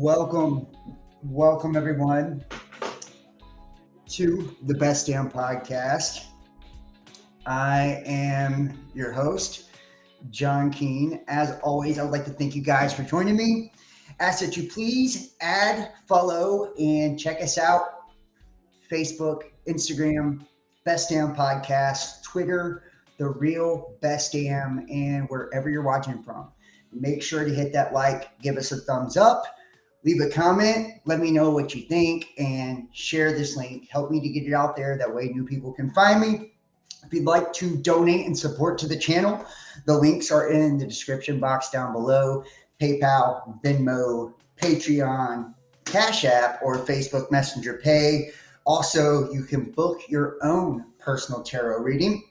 Welcome, welcome everyone to the Best Damn Podcast. I am your host, John Keene. As always, I would like to thank you guys for joining me. Ask that you please add, follow, and check us out. Facebook, Instagram, Best Damn Podcast, Twitter, The Real Best Damn, and wherever you're watching from. Make sure to hit that like, give us a thumbs up, leave a comment, let me know what you think, and share this link. Help me to get it out there. That way new people can find me. If you'd like to donate and support to the channel, the links are in the description box down below. PayPal, Venmo, Patreon, Cash App, or Facebook Messenger Pay. Also, you can book your own personal tarot reading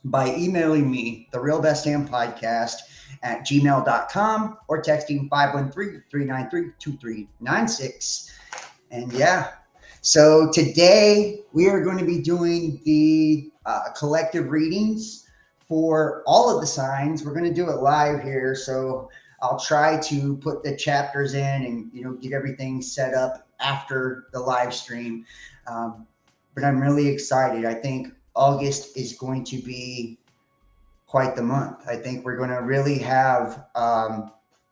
by emailing me, therealbestdampodcast at gmail.com, or texting 513-393-2396. And yeah, so today we are going to be doing the collective readings for all of the signs. We're going to do it live here, so I'll try to put the chapters in and get everything set up after the live stream. But I'm really excited. I think August is going to be quite the month. I think we're going to really have.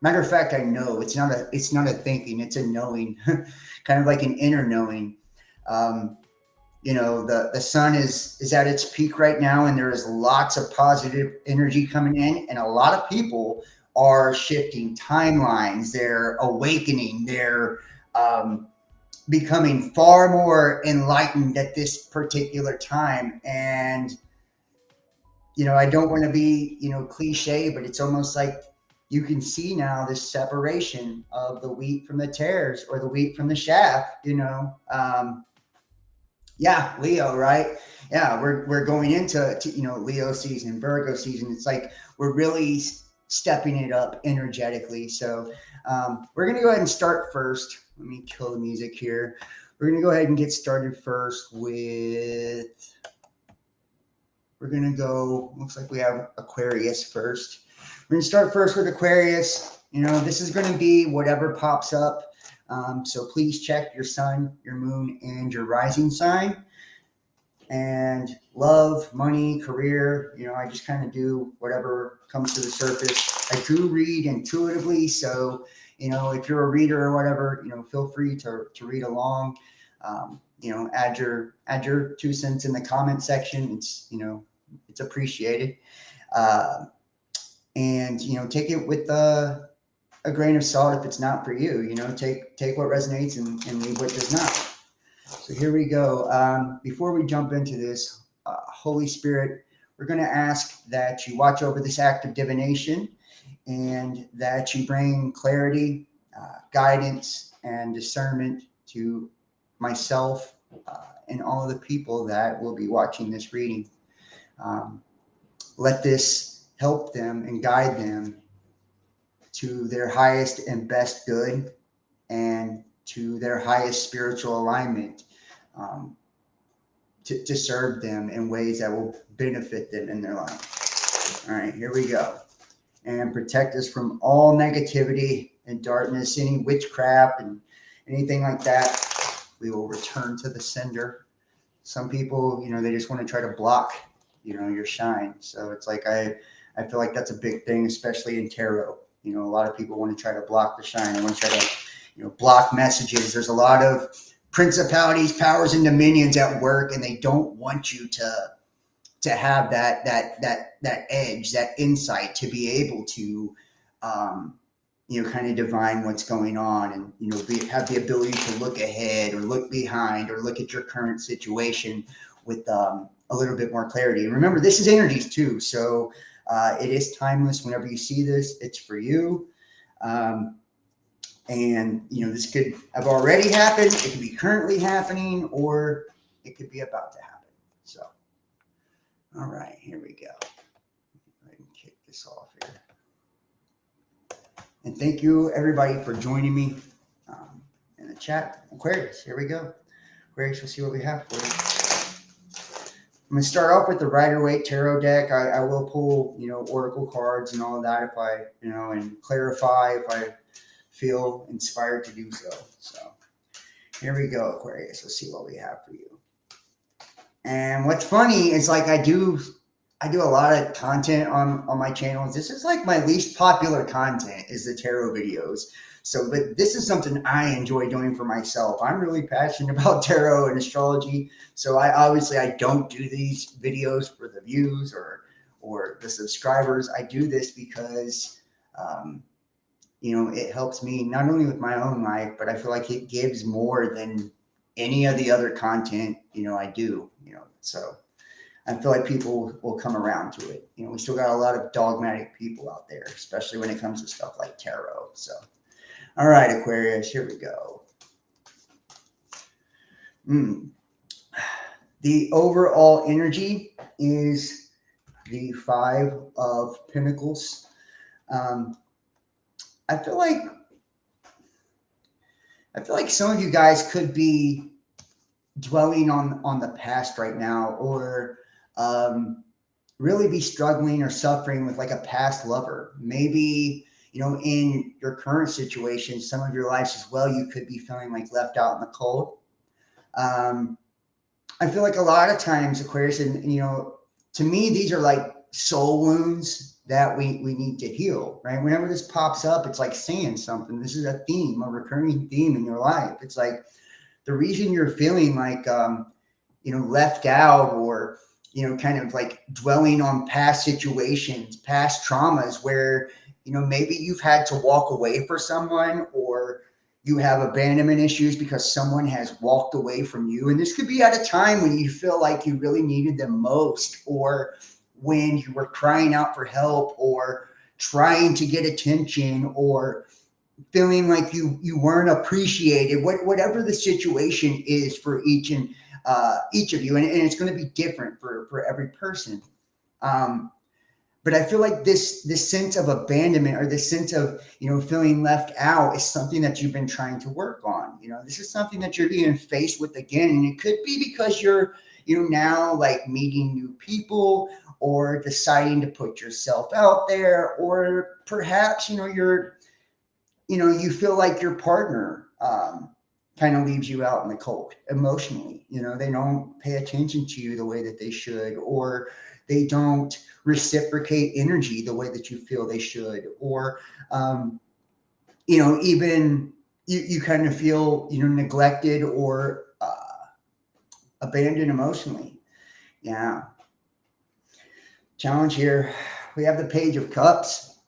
Matter of fact, I know it's not a thinking, it's a knowing, kind of like an inner knowing. The sun is at its peak right now, and there is lots of positive energy coming in, and a lot of people are shifting timelines. They're awakening. They're becoming far more enlightened at this particular time. And I don't want to be cliche, but it's almost like you can see now this separation of the wheat from the tares, or the wheat from the chaff. Yeah, Leo, right? Yeah, we're going into Leo season, Virgo season. It's like we're really stepping it up energetically. So we're going to go ahead and start first. Let me kill the music here. We're going to go ahead and get started first with, we're going to go, looks like we have Aquarius first. We're going to start first with Aquarius. This is going to be whatever pops up. So please check your sun, your moon, and your rising sign. And love, money, career, I just kind of do whatever comes to the surface. I do read intuitively. So, if you're a reader or whatever, feel free to read along. Add your 2 cents in the comment section. It's appreciated. And take it with a grain of salt if it's not for you. Take what resonates and leave what does not. So here we go. Before we jump into this, Holy Spirit, we're going to ask that you watch over this act of divination, and that you bring clarity, guidance, and discernment to myself and all of the people that will be watching this reading. Let this help them and guide them to their highest and best good, and to their highest spiritual alignment, to serve them in ways that will benefit them in their life. All right, here we go. And protect us from all negativity and darkness, any witchcraft and anything like that. We will return to the sender. Some people, they just want to try to block, your shine. So it's like, I feel like that's a big thing, especially in tarot. A lot of people want to try to block the shine. They want to try to, block messages. There's a lot of principalities, powers, and dominions at work, and they don't want you to have that edge, that insight, to be able to, kind of divine what's going on, and have the ability to look ahead, or look behind, or look at your current situation with a little bit more clarity. And remember, this is energies too, so it is timeless. Whenever you see this, it's for you. And this could have already happened, it could be currently happening, or it could be about to happen. So, all right, here we go. Go ahead and kick this off here. And thank you, everybody, for joining me in the chat. Aquarius, here we go. Aquarius, we'll see what we have for you. I'm going to start off with the Rider-Waite Tarot deck. I will pull, oracle cards and all of that if I, and clarify if I feel inspired to do so. So here we go, Aquarius. Let's see what we have for you. And what's funny is like I do a lot of content on my channels. This is like my least popular content is the tarot videos. So, but this is something I enjoy doing for myself. I'm really passionate about tarot and astrology. So I don't do these videos for the views or the subscribers. I do this because, it helps me not only with my own life, but I feel like it gives more than any of the other content, I do, so I feel like people will come around to it. We still got a lot of dogmatic people out there, especially when it comes to stuff like tarot. So, all right, Aquarius, here we go. The overall energy is the Five of Pentacles. I feel like some of you guys could be dwelling on the past right now, or really be struggling or suffering with like a past lover. Maybe, in your current situation, some of your lives as well, you could be feeling like left out in the cold. I feel like a lot of times, Aquarius, and to me, these are like soul wounds that we need to heal, right? Whenever this pops up, it's like saying something. This is a theme, a recurring theme in your life. It's like the reason you're feeling like, left out, or, kind of like dwelling on past situations, past traumas where, maybe you've had to walk away for someone, or you have abandonment issues because someone has walked away from you. And this could be at a time when you feel like you really needed them most, or when you were crying out for help, or trying to get attention, or feeling like you weren't appreciated, whatever the situation is for each of you. And it's going to be different for every person. But I feel like this sense of abandonment, or this sense of, feeling left out, is something that you've been trying to work on. This is something that you're being faced with again. And it could be because you're, now like meeting new people, or deciding to put yourself out there, or perhaps, you feel like your partner kind of leaves you out in the cold emotionally. They don't pay attention to you the way that they should, or they don't reciprocate energy the way that you feel they should, or, even you kind of feel, neglected or abandoned emotionally. Yeah. Challenge here. We have the Page of Cups.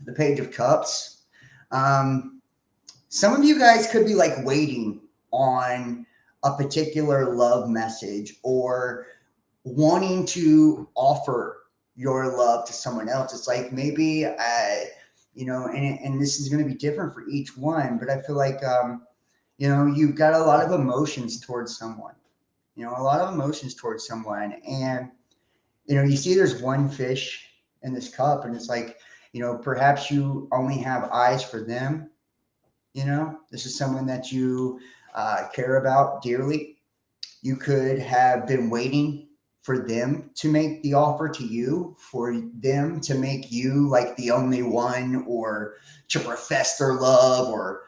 The Page of Cups. Some of you guys could be like waiting on a particular love message, or wanting to offer your love to someone else. It's like maybe, and this is going to be different for each one, but I feel like, you've got a lot of emotions towards someone, and, you see there's one fish in this cup, and it's like, perhaps you only have eyes for them. This is someone that you care about dearly. You could have been waiting for them to make the offer to you, for them to make you like the only one, or to profess their love, or,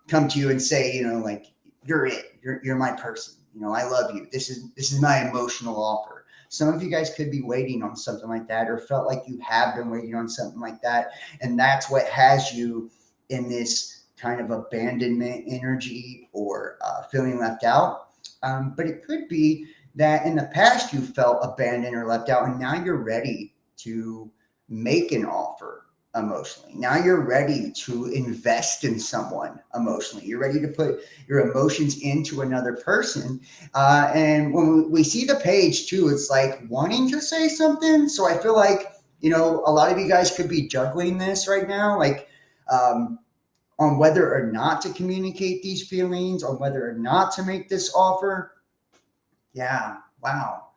come to you and say, like, you're it, you're my person. I love you. This is my emotional offer. Some of you guys could be waiting on something like that, or felt like you have been waiting on something like that. And that's what has you in this kind of abandonment energy, or feeling left out. But it could be that in the past you felt abandoned or left out, and now you're ready to make an offer emotionally. Now you're ready to invest in someone emotionally. You're ready to put your emotions into another person. And when we see the page too, it's like wanting to say something. So I feel like, a lot of you guys could be juggling this right now, like, on whether or not to communicate these feelings, on whether or not to make this offer. Yeah. Wow.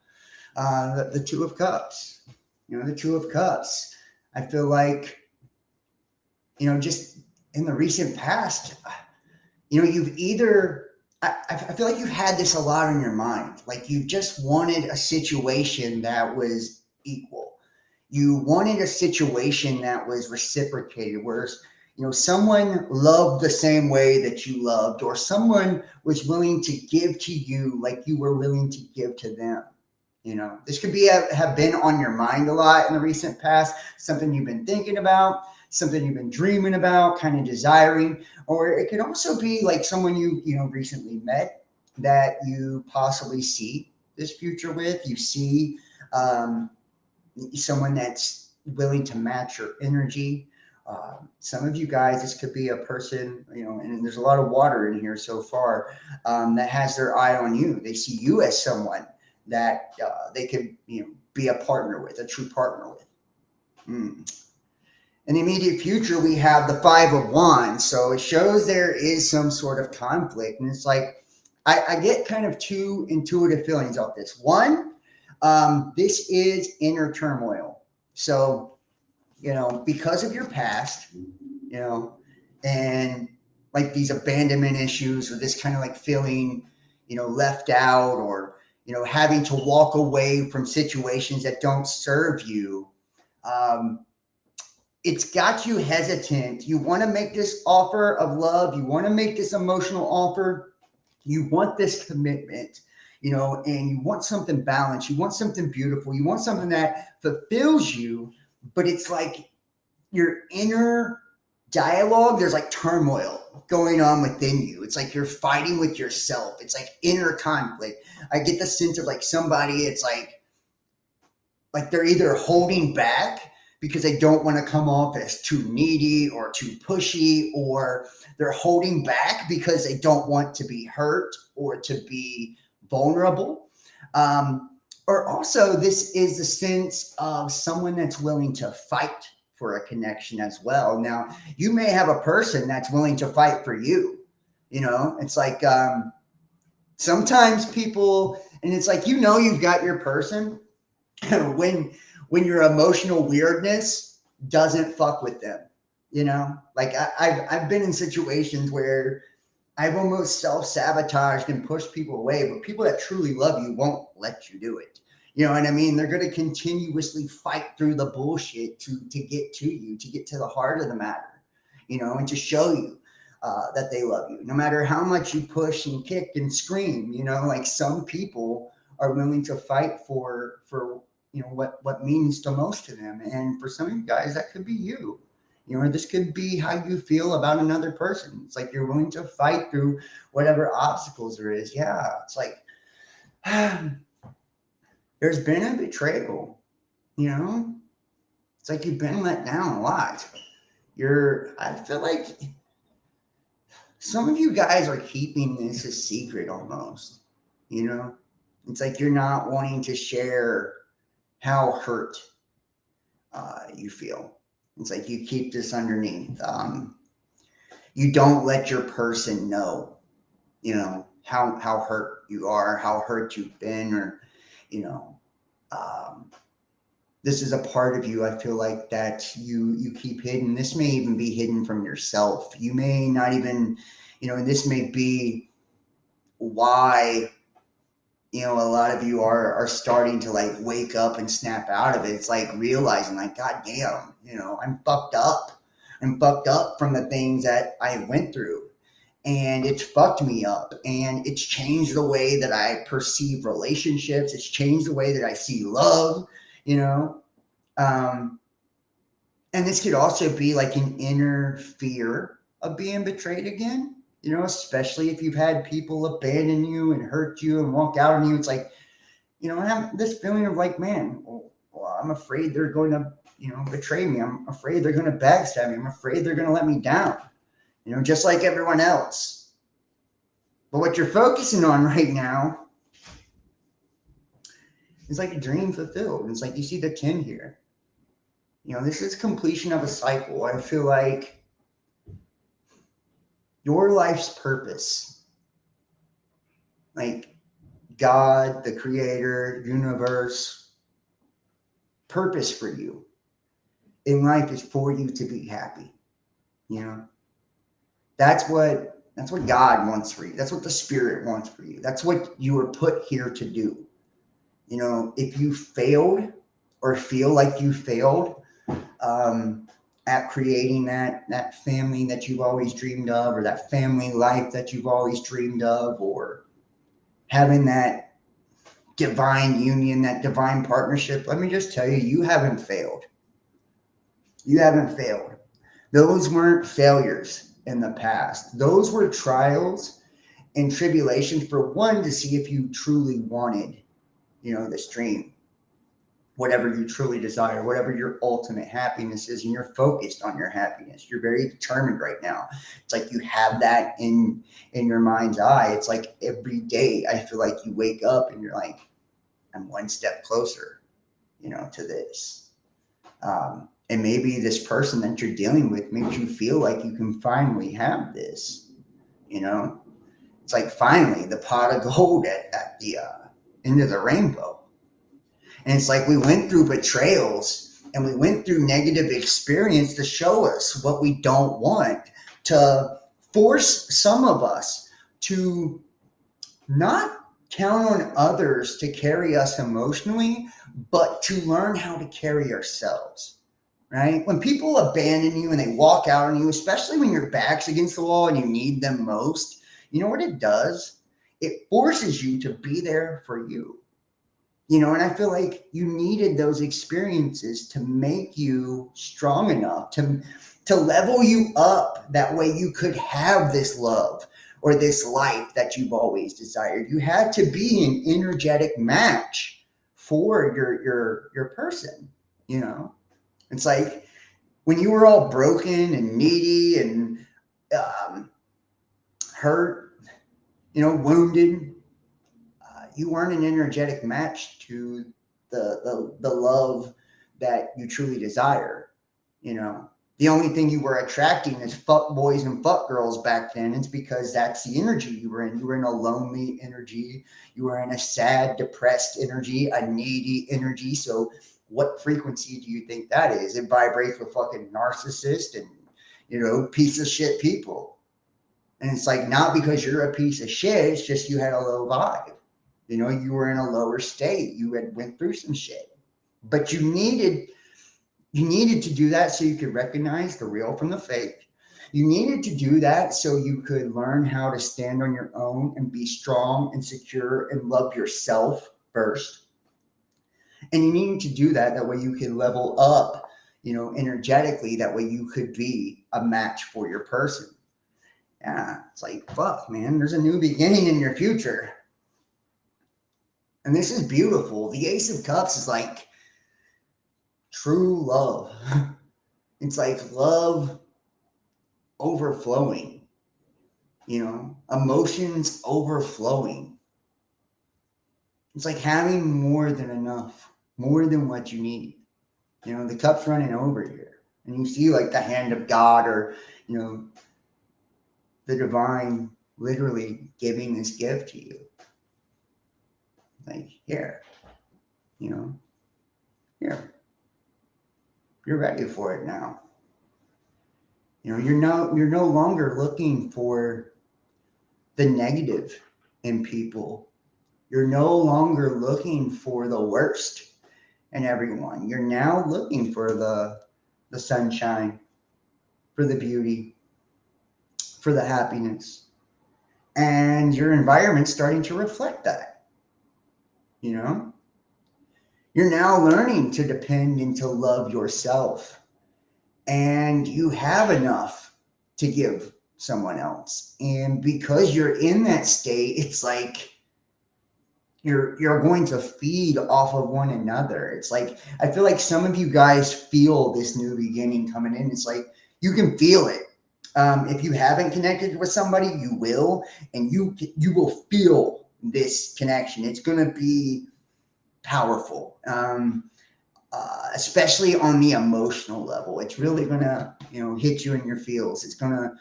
The Two of Cups, the Two of Cups. I feel like, just in the recent past, you've either, I feel like you've had this a lot on your mind. Like you just wanted a situation that was equal. You wanted a situation that was reciprocated, whereas, someone loved the same way that you loved, or someone was willing to give to you like you were willing to give to them. This could be have been on your mind a lot in the recent past, something you've been thinking about, something you've been dreaming about, kind of desiring, or it could also be like someone you recently met that you possibly see this future with. You see someone that's willing to match your energy. Some of you guys, this could be a person, and there's a lot of water in here so far, that has their eye on you. They see you as someone that they could be a partner with, a true partner with. In the immediate future, we have the Five of Wands. So it shows there is some sort of conflict. And it's like, I get kind of two intuitive feelings of this. One, this is inner turmoil. So, because of your past, and like these abandonment issues, or this kind of like feeling, left out, or, having to walk away from situations that don't serve you. It's got you hesitant. You want to make this offer of love. You want to make this emotional offer. You want this commitment, and you want something balanced. You want something beautiful. You want something that fulfills you, but it's like your inner dialogue, there's like turmoil going on within you. It's like you're fighting with yourself. It's like inner conflict. I get the sense of like somebody, it's like they're either holding back because they don't want to come off as too needy or too pushy, or they're holding back because they don't want to be hurt or to be vulnerable. Or also, this is the sense of someone that's willing to fight for a connection as well. Now, you may have a person that's willing to fight for you. It's like sometimes people, and it's like, you've got your person when your emotional weirdness doesn't fuck with them. Like I've been in situations where I've almost self-sabotaged and pushed people away, but people that truly love you won't let you do it. You know what I mean? They're going to continuously fight through the bullshit to get to you, to get to the heart of the matter, and to show you that they love you. No matter how much you push and kick and scream, like some people are willing to fight for what means the most to them. And for some of you guys, that could be you. This could be how you feel about another person. It's like you're willing to fight through whatever obstacles there is. Yeah, it's like there's been a betrayal. It's like you've been let down a lot. I feel like some of you guys are keeping this a secret almost. It's like you're not wanting to share how hurt you feel. It's like you keep this underneath. You don't let your person know, how hurt you are, how hurt you've been, or, this is a part of you, I feel like, that you keep hidden. This may even be hidden from yourself. You may not even, and this may be why, a lot of you are starting to like wake up and snap out of it. It's like realizing like, God damn, I'm fucked up. I'm fucked up from the things that I went through, and it's fucked me up, and it's changed the way that I perceive relationships. It's changed the way that I see love, and this could also be like an inner fear of being betrayed again. Especially if you've had people abandon you and hurt you and walk out on you. It's like, I have this feeling of like, man, well, I'm afraid they're going to, betray me. I'm afraid they're going to backstab me. I'm afraid they're going to let me down, just like everyone else. But what you're focusing on right now is like a dream fulfilled. It's like you see the 10 here. This is completion of a cycle. I feel like your life's purpose, like God, the creator, universe, purpose for you in life is for you to be happy. That's what God wants for you. That's what the Spirit wants for you. That's what you were put here to do. If you failed or feel like you failed at creating that family that you've always dreamed of, or that family life that you've always dreamed of, or having that divine union, that divine partnership, let me just tell you, you haven't failed. You haven't failed. Those weren't failures in the past. Those were trials and tribulations, for one, to see if you truly wanted, this dream, whatever you truly desire, whatever your ultimate happiness is, and you're focused on your happiness. You're very determined right now. It's like you have that in your mind's eye. It's like every day I feel like you wake up and you're like, I'm one step closer, to this. And maybe this person that you're dealing with makes you feel like you can finally have this. It's like finally the pot of gold at the end of the rainbow. And it's like we went through betrayals and we went through negative experience to show us what we don't want, to force some of us to not count on others to carry us emotionally, but to learn how to carry ourselves. Right? When people abandon you and they walk out on you, especially when your back's against the wall and you need them most, you know what it does? It forces you to be there for you. And I feel like you needed those experiences to make you strong enough to level you up. That way you could have this love or this life that you've always desired. You had to be an energetic match for your person. It's like when you were all broken and needy and hurt, wounded, you weren't an energetic match to the love that you truly desire. The only thing you were attracting is fuck boys and fuck girls back then. It's because that's the energy you were in. You were in a lonely energy. You were in a sad, depressed energy, a needy energy. So what frequency do you think that is? It vibrates with fucking narcissists and, piece of shit people. And it's like, not because you're a piece of shit. It's just you had a low vibe. You were in a lower state. You had went through some shit, but you needed to do that so you could recognize the real from the fake. You needed to do that so you could learn how to stand on your own and be strong and secure and love yourself first. And you needed to do that way you could level up, energetically. That way you could be a match for your person. Yeah, it's like, fuck, man, there's a new beginning in your future. And this is beautiful. The Ace of Cups is like true love. It's like love overflowing, emotions overflowing. It's like having more than enough, more than what you need. The cup's running over here. And you see like the hand of God, or, the divine literally giving this gift to you. Like, here, here, you're ready for it now. You're no longer looking for the negative in people. You're no longer looking for the worst in everyone. You're now looking for the sunshine, for the beauty, for the happiness. And your environment's starting to reflect that. You're now learning to depend and to love yourself. And you have enough to give someone else. And because you're in that state, it's like you're going to feed off of one another. It's like, I feel like some of you guys feel this new beginning coming in. It's like you can feel it. If you haven't connected with somebody, you will, and you will feel this connection. It's going to be powerful, especially on the emotional level. It's really going to, hit you in your feels. It's going to,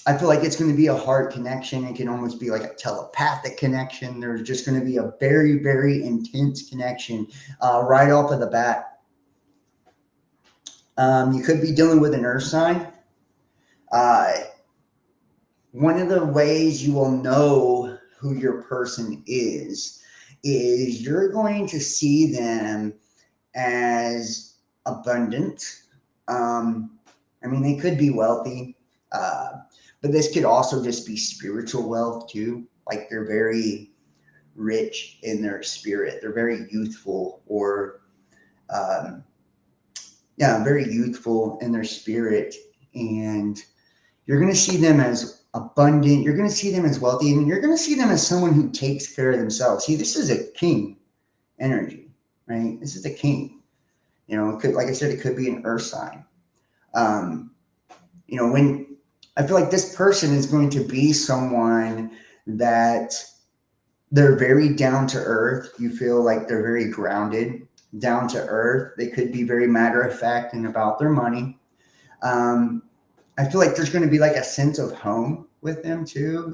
I feel like it's going to be a heart connection. It can almost be like a telepathic connection. There's just going to be a very, very intense connection right off of the bat. You could be dealing with an earth sign. One of the ways you will know who your person is you're going to see them as abundant, I mean, they could be wealthy, but this could also just be spiritual wealth too. Like they're very rich in their spirit. They're very youthful, or um, yeah, very youthful in their spirit, and you're going to see them as abundant. You're going to see them as wealthy, and you're going to see them as someone who takes care of themselves. See, this is a king energy, right? This is a king. You know, it could, like I said, it could be an earth sign. Um, you know, when I feel like this person is going to be someone that they're very down to earth. You feel like they're very grounded, down to earth. They could be very matter of fact and about their money. Um, I feel like there's going to be like a sense of home with them too.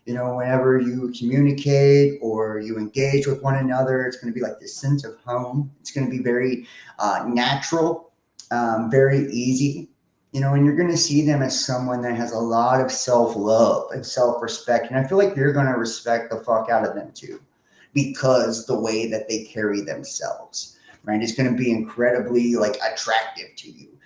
You know, whenever you communicate or you engage with one another, it's going to be like this sense of home. It's going to be very natural, very easy. You know, and you're going to see them as someone that has a lot of self love and self respect. And I feel like you're going to respect the fuck out of them too, because the way that they carry themselves, right, is going to be incredibly like attractive to you.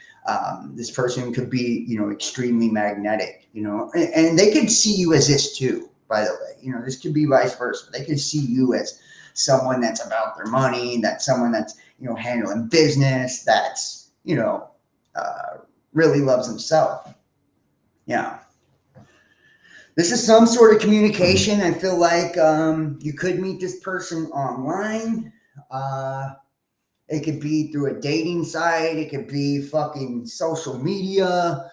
This person could be, you know, extremely magnetic, you know, and they could see you as this too, by the way. You know, this could be vice versa. They could see you as someone that's about their money, that's someone that's, you know, handling business, that's, you know, really loves himself. Yeah. This is some sort of communication. I feel like you could meet this person online. It could be through a dating site. It could be fucking social media.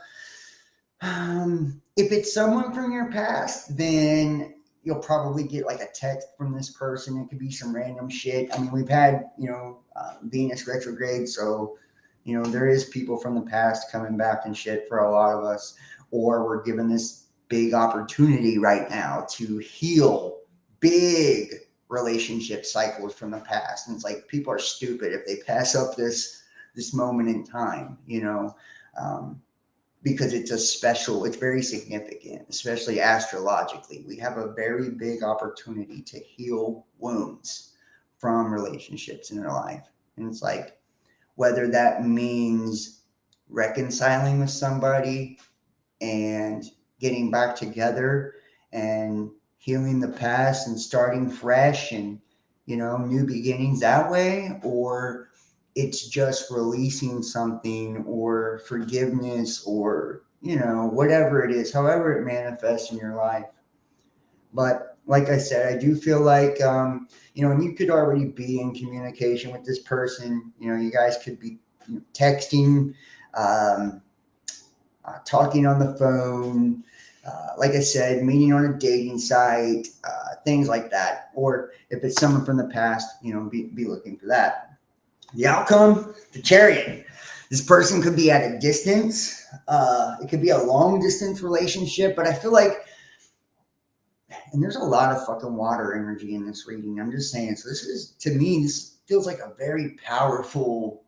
If it's someone from your past, then you'll probably get like a text from this person. It could be some random shit. I mean, we've had, you know, Venus retrograde. So, you know, there is people from the past coming back and shit for a lot of us. Or we're given this big opportunity right now to heal big relationship cycles from the past. And it's like people are stupid if they pass up this moment in time, you know, because it's very significant, especially astrologically. We have a very big opportunity to heal wounds from relationships in our life. And it's like, whether that means reconciling with somebody and getting back together and healing the past and starting fresh and, you know, new beginnings that way, or it's just releasing something or forgiveness or, you know, whatever it is, however it manifests in your life. But like I said, I do feel like, you know, and you could already be in communication with this person. You know, you guys could be, you know, texting, talking on the phone, like I said, meeting on a dating site, things like that. Or if it's someone from the past, you know, be looking for that. The outcome, the Chariot. This person could be at a distance. It could be a long distance relationship, but I feel like, and there's a lot of fucking water energy in this reading. I'm just saying. So this is, to me, this feels like a very powerful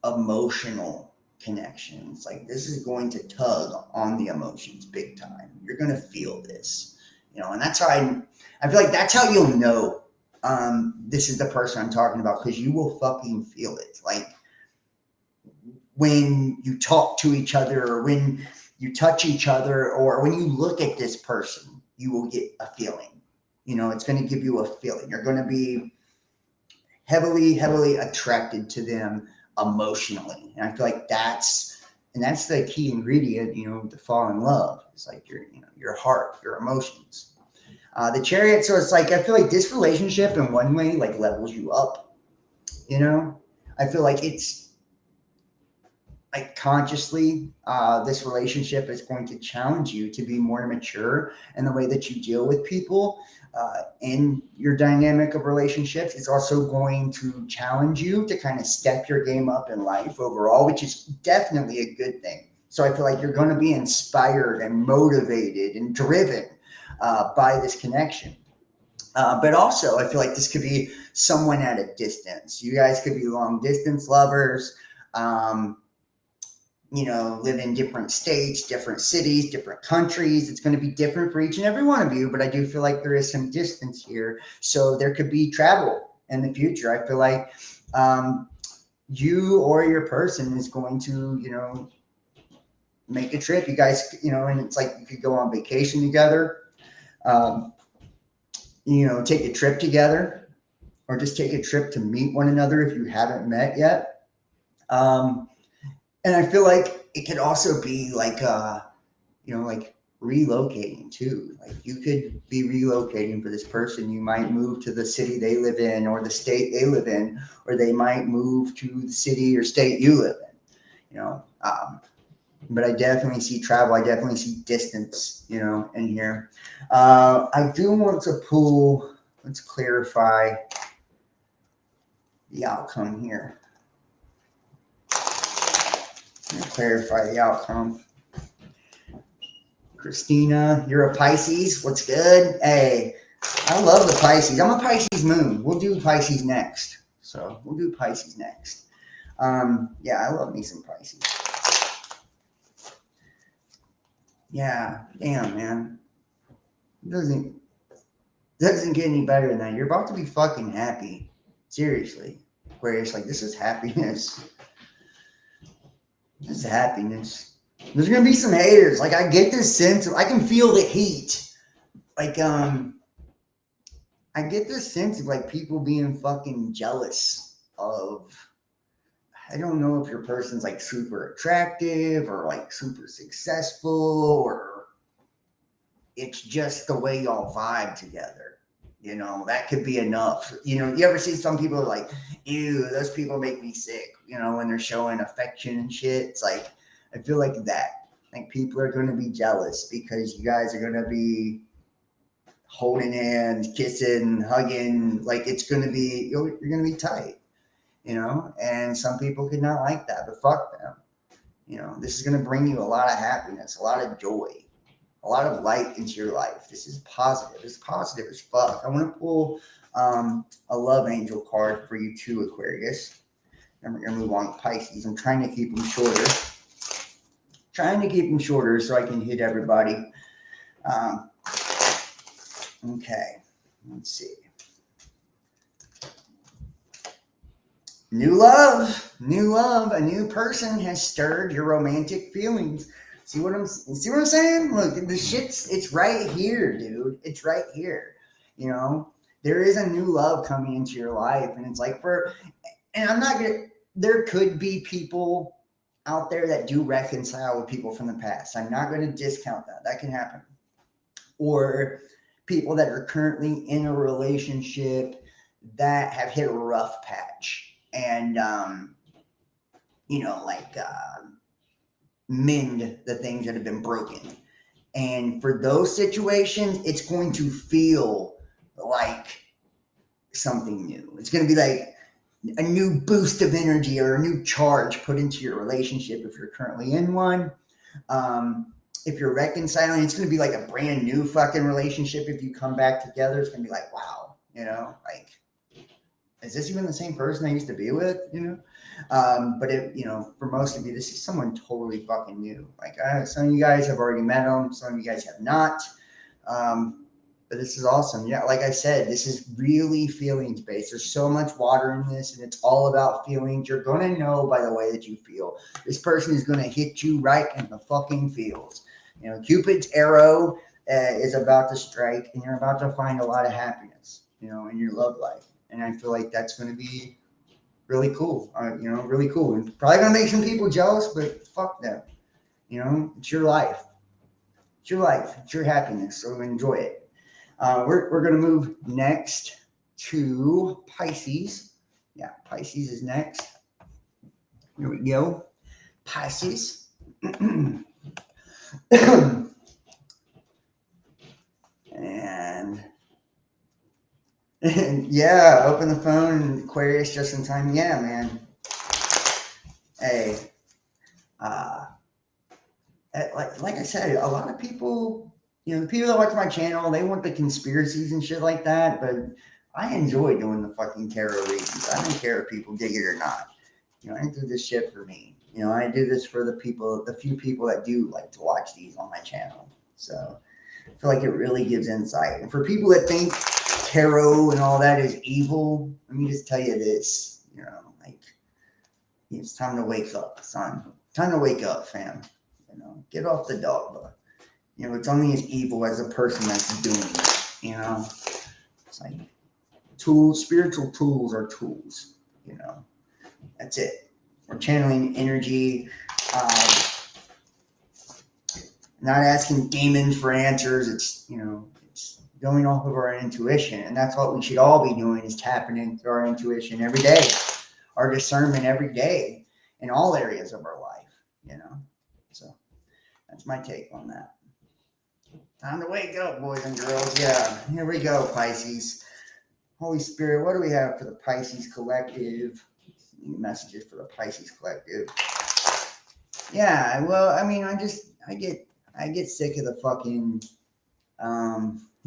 emotional connection. It's like this is going to tug on the emotions big time. You're going to feel this, you know, and that's how I feel like that's how you'll know this is the person I'm talking about, because you will fucking feel it. Like when you talk to each other, or when you touch each other, or when you look at this person, you will get a feeling. You know, it's going to give you a feeling. You're going to be heavily attracted to them emotionally. And I feel like that's the key ingredient, you know, to fall in love. It's like your heart, your emotions. The Chariot. So it's like, I feel like this relationship in one way, like, levels you up, you know. I feel like it's like consciously, this relationship is going to challenge you to be more mature in the way that you deal with people in your dynamic of relationships. It's also going to challenge you to kind of step your game up in life overall, which is definitely a good thing. So I feel like you're going to be inspired and motivated and driven by this connection. But also, I feel like this could be someone at a distance. You guys could be long distance lovers. You know, live in different states, different cities, different countries. It's going to be different for each and every one of you, but I do feel like there is some distance here. So there could be travel in the future. I feel like you or your person is going to, make a trip. You guys, and it's like you could go on vacation together, um, take a trip together, or just take a trip to meet one another if you haven't met yet. Um, and I feel like it could also be like, like relocating too. Like you could be relocating for this person. You might move to the city they live in or the state they live in, or they might move to the city or state you live in, but I definitely see travel. I definitely see distance, in here. I do want to pull, let's clarify the outcome here. Clarify the outcome. Christina, you're a Pisces. What's good? Hey, I love the Pisces. I'm a Pisces moon. We'll do Pisces next. So we'll do Pisces next. Yeah, I love me some Pisces. Yeah, damn, man. It doesn't get any better than that. You're about to be fucking happy. Seriously. Aquarius, like, this is happiness. This is happiness. There's gonna be some haters. Like, I get this sense of, I can feel the heat. Like, I get this sense of like people being fucking jealous of, I don't know if your person's like super attractive or like super successful, or it's just the way y'all vibe together. That could be enough. You ever see some people are like, ew, those people make me sick, when they're showing affection and shit. It's like, I feel like that. Like people are going to be jealous because you guys are going to be holding hands, kissing, hugging. Like it's going to be, you're going to be tight, and some people could not like that, but fuck them. This is going to bring you a lot of happiness, a lot of joy, a lot of light into your life. This is positive. It's positive as fuck. I want to pull a love angel card for you too, Aquarius. And we're going to move on to Pisces. I'm trying to keep them shorter. So I can hit everybody. Okay. Let's see. New love. A new person has stirred your romantic feelings. See what I'm saying? Look, it's right here, dude. It's right here. There is a new love coming into your life, and it's like there could be people out there that do reconcile with people from the past. I'm not going to discount that. That can happen. Or people that are currently in a relationship that have hit a rough patch and, mend the things that have been broken. And for those situations, it's going to feel like something new. It's going to be like a new boost of energy or a new charge put into your relationship if you're currently in one. If you're reconciling, it's going to be like a brand new fucking relationship. If you come back together, it's going to be like, wow, like, is this even the same person I used to be with? But for most of you, this is someone totally fucking new. Like some of you guys have already met them. Some of you guys have not. But this is awesome. Yeah, like I said, this is really feelings based. There's so much water in this, and it's all about feelings. You're going to know by the way that you feel. This person is going to hit you right in the fucking feels. Cupid's arrow is about to strike, and you're about to find a lot of happiness, in your love life. And I feel like that's going to be really cool, really cool. And probably going to make some people jealous, but fuck them. It's your life. It's your life. It's your happiness. So enjoy it. We're going to move next to Pisces. Yeah, Pisces is next. Here we go. Pisces. And yeah, open the phone, Aquarius, just in time. Yeah, man. Hey, like I said, a lot of people, the people that watch my channel, they want the conspiracies and shit like that, but I enjoy doing the fucking tarot readings. I don't care if people dig it or not. I do this shit for me. I do this for the few people that do like to watch these on my channel. So I feel like it really gives insight. And for people that think tarot and all that is evil, let me just tell you this, like It's time to wake up, son. Time to wake up, fam. Get off the dog bug. It's only as evil as the person that's doing it. It's like spiritual tools are tools. That's it. We're channeling energy, not asking demons for answers. It's going off of our intuition, and that's what we should all be doing, is tapping into our intuition every day, our discernment every day in all areas of our life. So that's my take on that. Time to wake up, boys and girls. Yeah, here we go, Pisces. Holy Spirit, what do we have for the Pisces Collective? Messages for the Pisces Collective. Yeah, well, I mean, I get sick of the fucking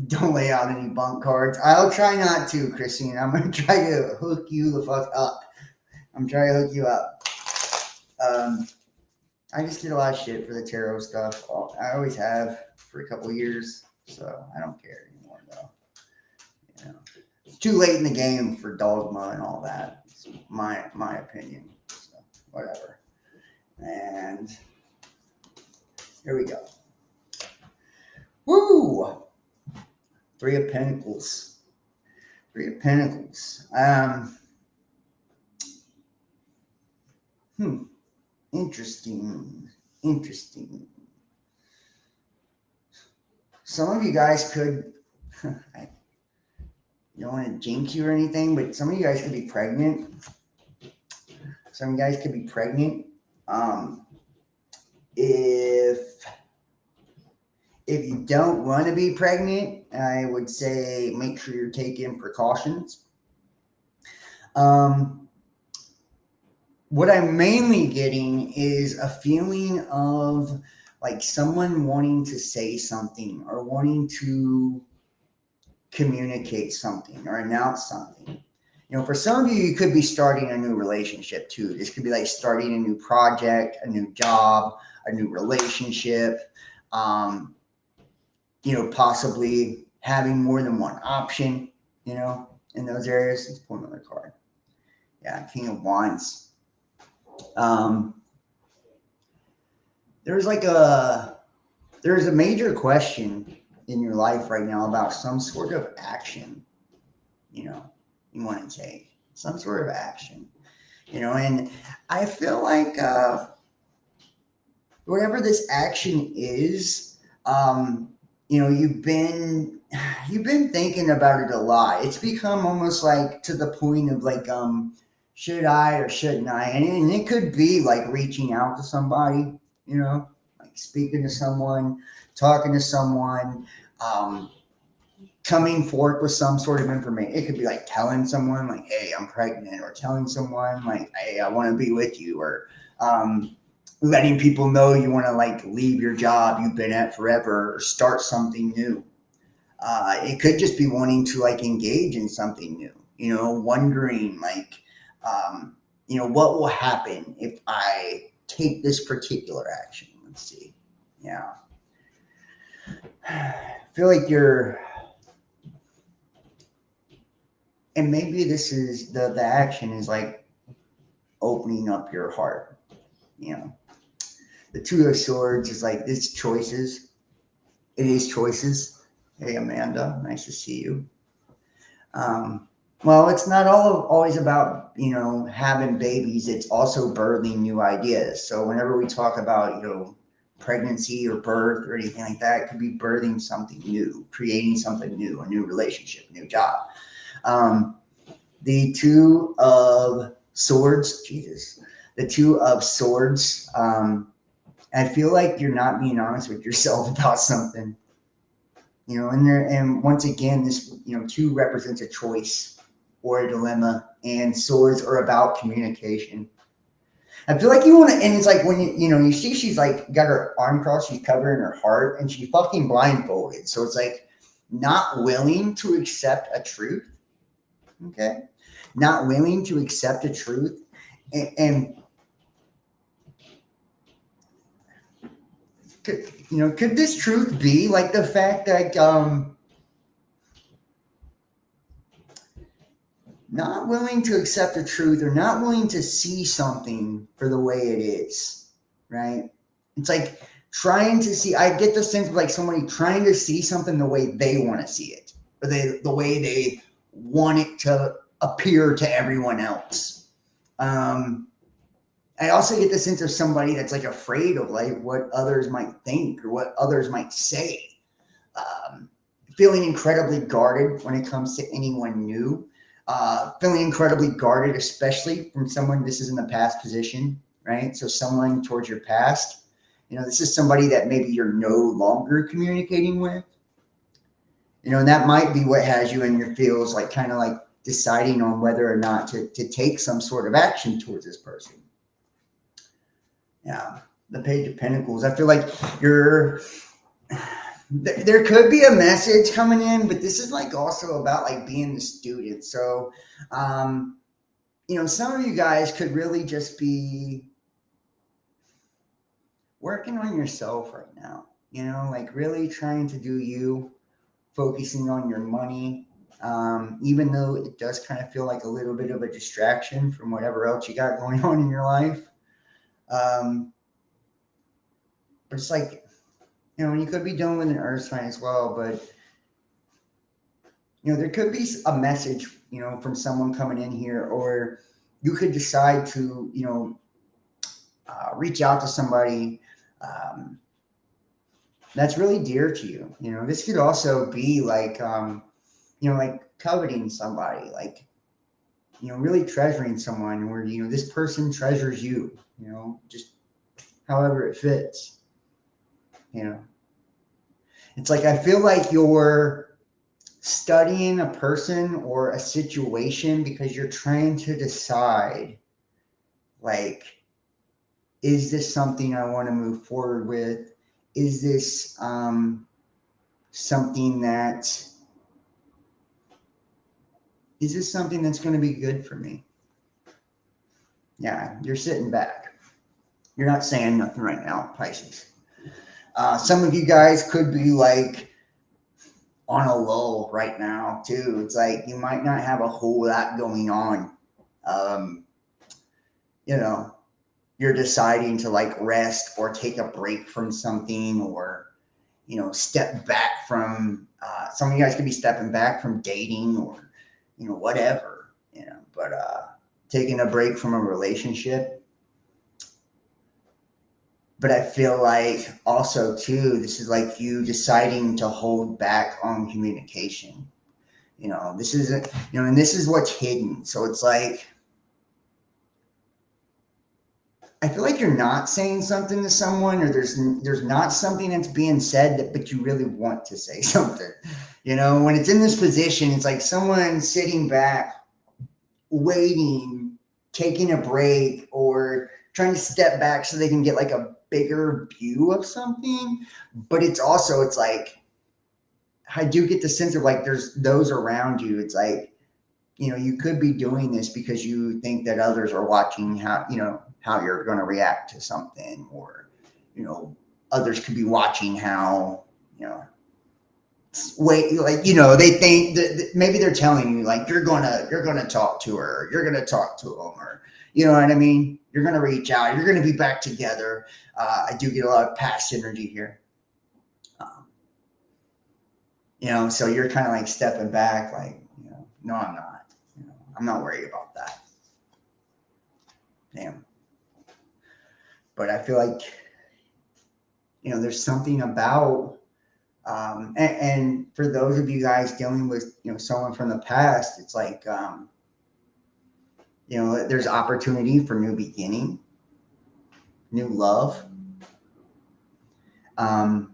don't lay out any bunk cards. I'll try not to, Christine. I'm gonna try to hook you the fuck up. I'm trying to hook you up. I just get a lot of shit for the tarot stuff. I always have for a couple years, so I don't care anymore, though. It's too late in the game for dogma and all that. It's my opinion. So whatever. And here we go. Woo! Three of Pentacles. Interesting. Some of you guys could, I don't want to jinx you or anything, but some of you guys could be pregnant. If you don't want to be pregnant, I would say make sure you're taking precautions. What I'm mainly getting is a feeling of like someone wanting to say something or wanting to communicate something or announce something. For some of you, you could be starting a new relationship too. This could be like starting a new project, a new job, a new relationship, possibly having more than one option, in those areas. Let's pull another card. Yeah, King of Wands. There's a major question in your life right now about some sort of action, you want to take some sort of action, and I feel like, whatever this action is, you've been thinking about it a lot. It's become almost like to the point of like, should I or shouldn't I? And it could be like reaching out to somebody, like speaking to someone, talking to someone, coming forth with some sort of information. It could be like telling someone like, hey, I'm pregnant, or telling someone like, hey, I want to be with you, or letting people know you want to like leave your job you've been at forever or start something new. It could just be wanting to like engage in something new, wondering like, what will happen if I take this particular action? Let's see. Yeah. I feel like and maybe this is the action is like opening up your heart. The Two of Swords is like, it's choices. It is choices. Hey, Amanda, nice to see you. Well, it's not always about, having babies. It's also birthing new ideas. So whenever we talk about, pregnancy or birth or anything like that, it could be birthing something new, creating something new, a new relationship, a new job. The Two of Swords, Jesus. The Two of Swords, I feel like you're not being honest with yourself about something, and once again, this, two represents a choice or a dilemma, and swords are about communication. I feel like you want to, and it's like when you see she's like got her arm crossed, she's covering her heart, and she's fucking blindfolded. So it's like not willing to accept a truth. Okay. Not willing to accept a truth. And could this truth be like the fact that, not willing to accept the truth or not willing to see something for the way it is, right? It's like trying to see, I get the sense of like somebody trying to see something the way they want to see it, or the way they want it to appear to everyone else. I also get the sense of somebody that's like afraid of like what others might think or what others might say. Um, Feeling incredibly guarded when it comes to anyone new. Feeling incredibly guarded, especially from someone, this is in the past position, right? So someone towards your past, this is somebody that maybe you're no longer communicating with, and that might be what has you in your feels, like kind of like deciding on whether or not to take some sort of action towards this person. Yeah, the Page of Pentacles. I feel like there could be a message coming in, but this is like also about like being the student. So, some of you guys could really just be working on yourself right now, like really trying to do you, focusing on your money, even though it does kind of feel like a little bit of a distraction from whatever else you got going on in your life. But it's like, you could be dealing with an earth sign as well, but there could be a message, from someone coming in here, or you could decide to, reach out to somebody that's really dear to you. This could also be like, like coveting somebody, like, really treasuring someone where, this person treasures you, just however it fits, It's like, I feel like you're studying a person or a situation because you're trying to decide, like, is this something I want to move forward with? Is this something that's going to be good for me? Yeah, you're sitting back. You're not saying nothing right now, Pisces. Some of you guys could be like on a lull right now too. It's like you might not have a whole lot going on. You're deciding to like rest or take a break from something, or step back from some of you guys could be stepping back from dating, or whatever, but taking a break from a relationship. But I feel like also too, this is like you deciding to hold back on communication. This isn't, and this is what's hidden. So it's like, I feel like you're not saying something to someone, or there's not something that's being said, but you really want to say something. When it's in this position, it's like someone sitting back, waiting, taking a break, or trying to step back so they can get like a bigger view of something. But it's like, I do get the sense of like there's those around you. It's like, you could be doing this because you think that others are watching how you're going to react to something, or, others could be watching how, they think that maybe they're telling you like, you're going to talk to her, you're going to talk to them, or, you know what I mean? You're going to reach out, you're going to be back together. I do get a lot of past energy here. So you're kind of like stepping back, like, no, I'm not. I'm not worried about that. Damn. But I feel like, there's something about, and for those of you guys dealing with, someone from the past, it's like, there's opportunity for new beginning, new love. And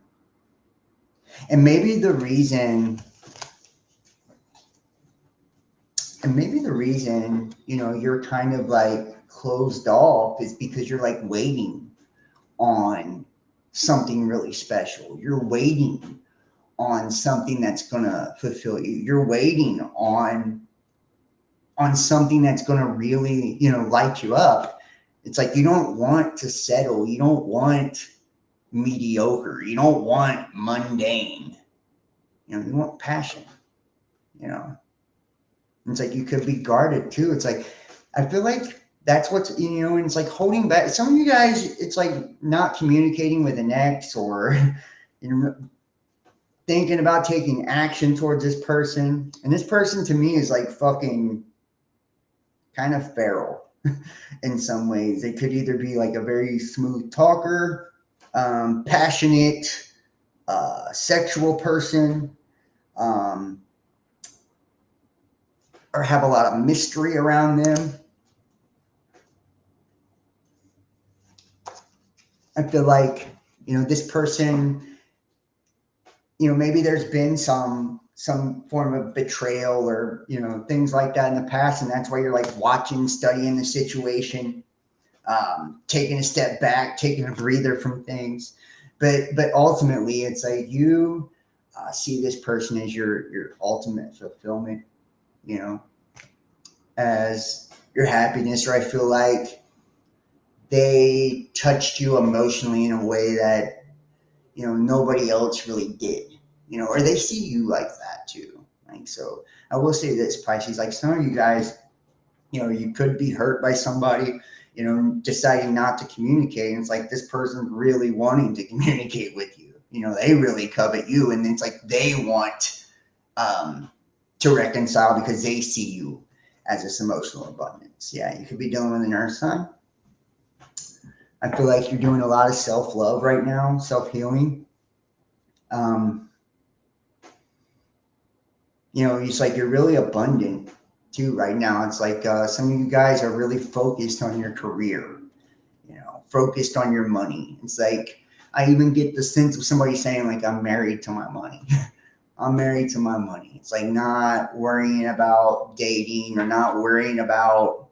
maybe the reason, you're kind of like closed off is because you're like waiting on something really special. You're waiting on something that's going to fulfill you. You're waiting on something that's going to really, light you up. It's like, you don't want to settle. You don't want mediocre. You don't want mundane. You want passion, It's like you could be guarded too. It's like I feel like that's what's and it's like holding back. Some of you guys, it's like not communicating with an ex or you know thinking about taking action towards this person. And this person to me is like fucking kind of feral in some ways. They could either be like a very smooth talker, passionate, sexual person, um, or have a lot of mystery around them. I feel like, this person, maybe there's been some form of betrayal or, things like that in the past. And that's why you're like watching, studying the situation, taking a step back, taking a breather from things. But ultimately it's like you see this person as your ultimate fulfillment, as your happiness, or I feel like they touched you emotionally in a way that nobody else really did, or they see you like that too. Like, so I will say this, Pisces, like some of you guys, you could be hurt by somebody, deciding not to communicate. And it's like this person really wanting to communicate with you, they really covet you, and it's like they want to reconcile because they see you as this emotional abundance. Yeah, you could be dealing with an earth sign. I feel like you're doing a lot of self-love right now, self-healing. It's like you're really abundant too right now. It's like some of you guys are really focused on your career, focused on your money. It's like I even get the sense of somebody saying like, I'm married to my money. I'm married to my money. It's like not worrying about dating or not worrying about,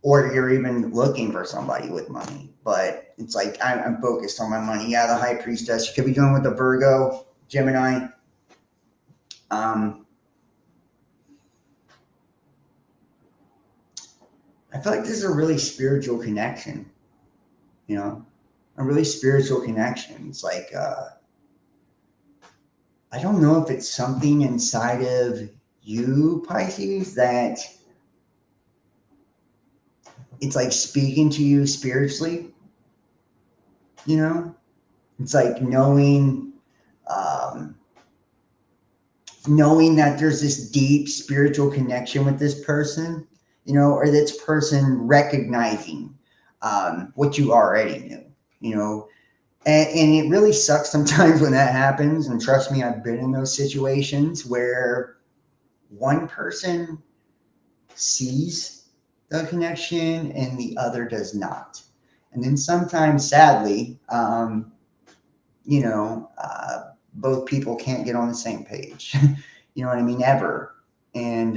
or you're even looking for somebody with money. But it's like I'm focused on my money. Yeah, the high priestess. You could be dealing with a Virgo, Gemini. I feel like this is a really spiritual connection. A really spiritual connection. It's like I don't know if it's something inside of you, Pisces, that it's like speaking to you spiritually. It's like knowing that there's this deep spiritual connection with this person, or this person recognizing what you already knew, and it really sucks sometimes when that happens. And trust me, I've been in those situations where one person sees the connection and the other does not. And then sometimes, sadly, both people can't get on the same page. You know what I mean? Ever. And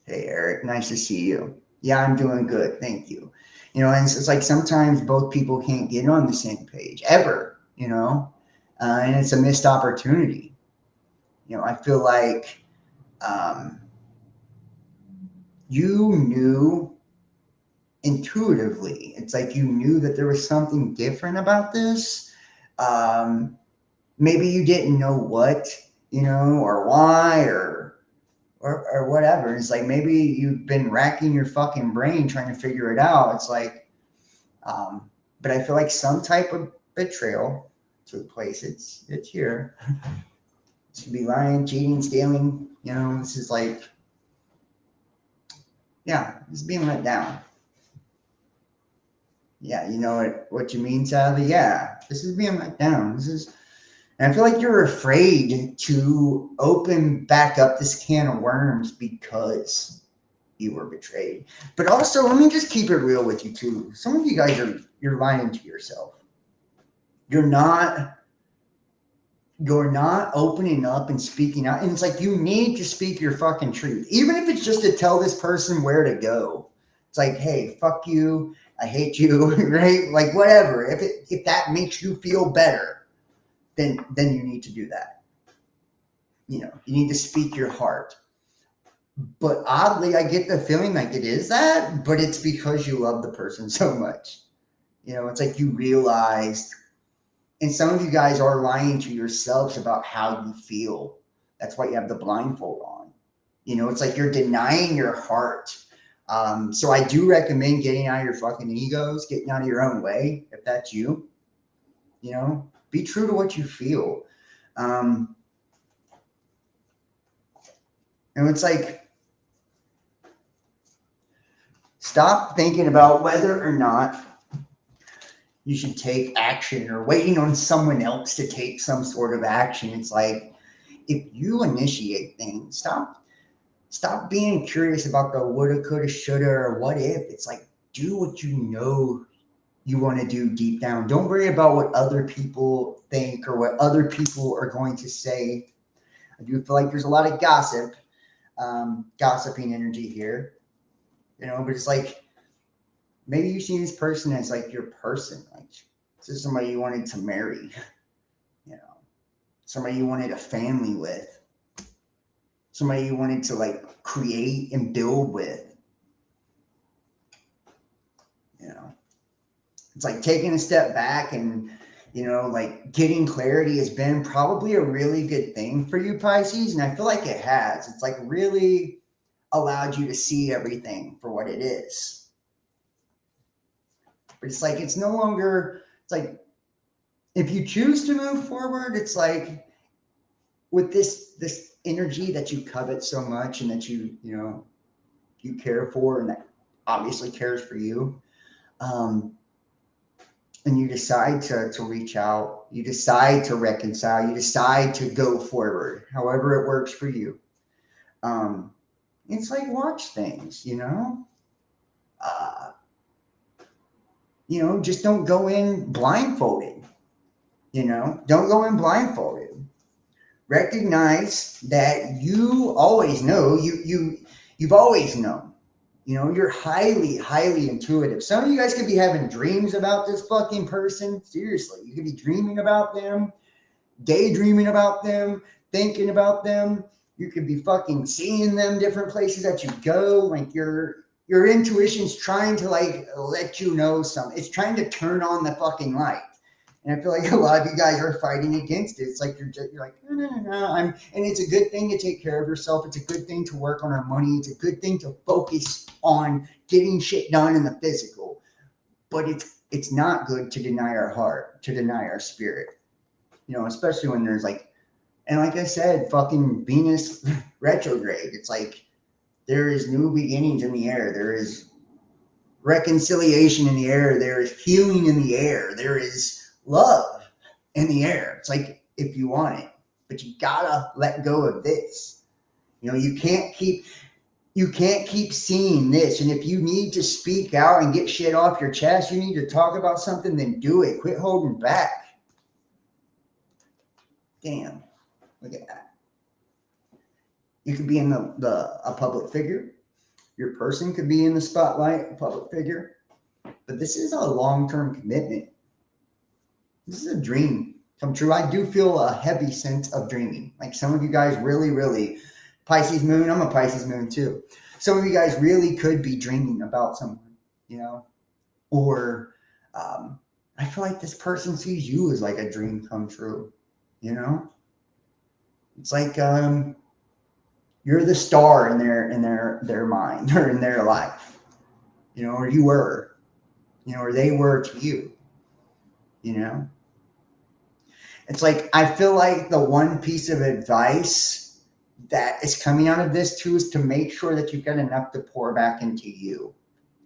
hey, Eric, nice to see you. Yeah, I'm doing good. Thank you. And it's like sometimes both people can't get on the same page ever, and it's a missed opportunity. I feel like you knew intuitively. It's like you knew that there was something different about this. Maybe you didn't know what, or why, or whatever. It's like maybe you've been racking your fucking brain trying to figure it out. It's like, but I feel like some type of betrayal took place. It's here. This could be lying, cheating, stealing. This is like, yeah, it's being let down. Yeah, you know what you mean, Sally? Yeah, this is being let down. And I feel like you're afraid to open back up this can of worms because you were betrayed. But also, let me just keep it real with you too. Some of you guys you're lying to yourself. You're not opening up and speaking out. And it's like you need to speak your fucking truth. Even if it's just to tell this person where to go. It's like, hey, fuck you. I hate you, right? Like whatever. If that makes you feel better, then you need to do that. You need to speak your heart. But oddly, I get the feeling like it is that, but it's because you love the person so much. It's like you realized And some of you guys are lying to yourselves about how you feel. That's why you have the blindfold on. You know, it's like you're denying your heart. So I do recommend getting out of your fucking egos, getting out of your own way, if that's you. You know, be true to what you feel. And it's like, stop thinking about whether or not you should take action or waiting on someone else to take some sort of action. It's like, if you initiate things, stop being curious about the woulda, coulda, shoulda, or what if. It's like, do what you know you want to do deep down. Don't worry about what other people think or what other people are going to say. I do feel like there's a lot of gossiping energy here, you know, but it's like, maybe you see this person as like your person. Like, this is somebody you wanted to marry, you know, somebody you wanted a family with, somebody you wanted to like create and build with, you know. It's like taking a step back and, you know, like getting clarity has been probably a really good thing for you, Pisces. And I feel like it has. It's like really allowed you to see everything for what it is. But it's like, it's no longer, it's like, if you choose to move forward, it's like with this energy that you covet so much and that you know, you care for and that obviously cares for you. And you decide to reach out, you decide to reconcile, you decide to go forward, however it works for you. It's like, watch things, you know. You know, just don't go in blindfolded. You know, don't go in blindfolded. Recognize that you always know. You've always known. You know, you're highly, highly intuitive. Some of you guys could be having dreams about this fucking person. Seriously, you could be dreaming about them, daydreaming about them, thinking about them. You could be fucking seeing them different places that you go. Like your intuition's trying to like let you know something. It's trying to turn on the fucking light. And I feel like a lot of you guys are fighting against it. It's like you're like, no. And it's a good thing to take care of yourself. It's a good thing to work on our money. It's a good thing to focus on getting shit done in the physical. But it's not good to deny our heart, to deny our spirit. You know, especially when there's like, and like I said, fucking Venus retrograde. It's like there is new beginnings in the air. There is reconciliation in the air. There is healing in the air. There is love in the air. It's like, if you want it, but you gotta let go of this. You know, you can't keep seeing this. And if you need to speak out and get shit off your chest, you need to talk about something, then do it. Quit holding back. Damn, look at that. You could be in a public figure. Your person could be in the spotlight, a public figure. But this is a long-term commitment. This is a dream come true. I do feel a heavy sense of dreaming. Like some of you guys really, really, Pisces moon, I'm a Pisces moon too. Some of you guys really could be dreaming about someone, you know, or I feel like this person sees you as like a dream come true, you know. It's like you're the star in their mind or in their life, you know, or you were, you know, or they were to you, you know. It's like, I feel like the one piece of advice that is coming out of this too is to make sure that you've got enough to pour back into you.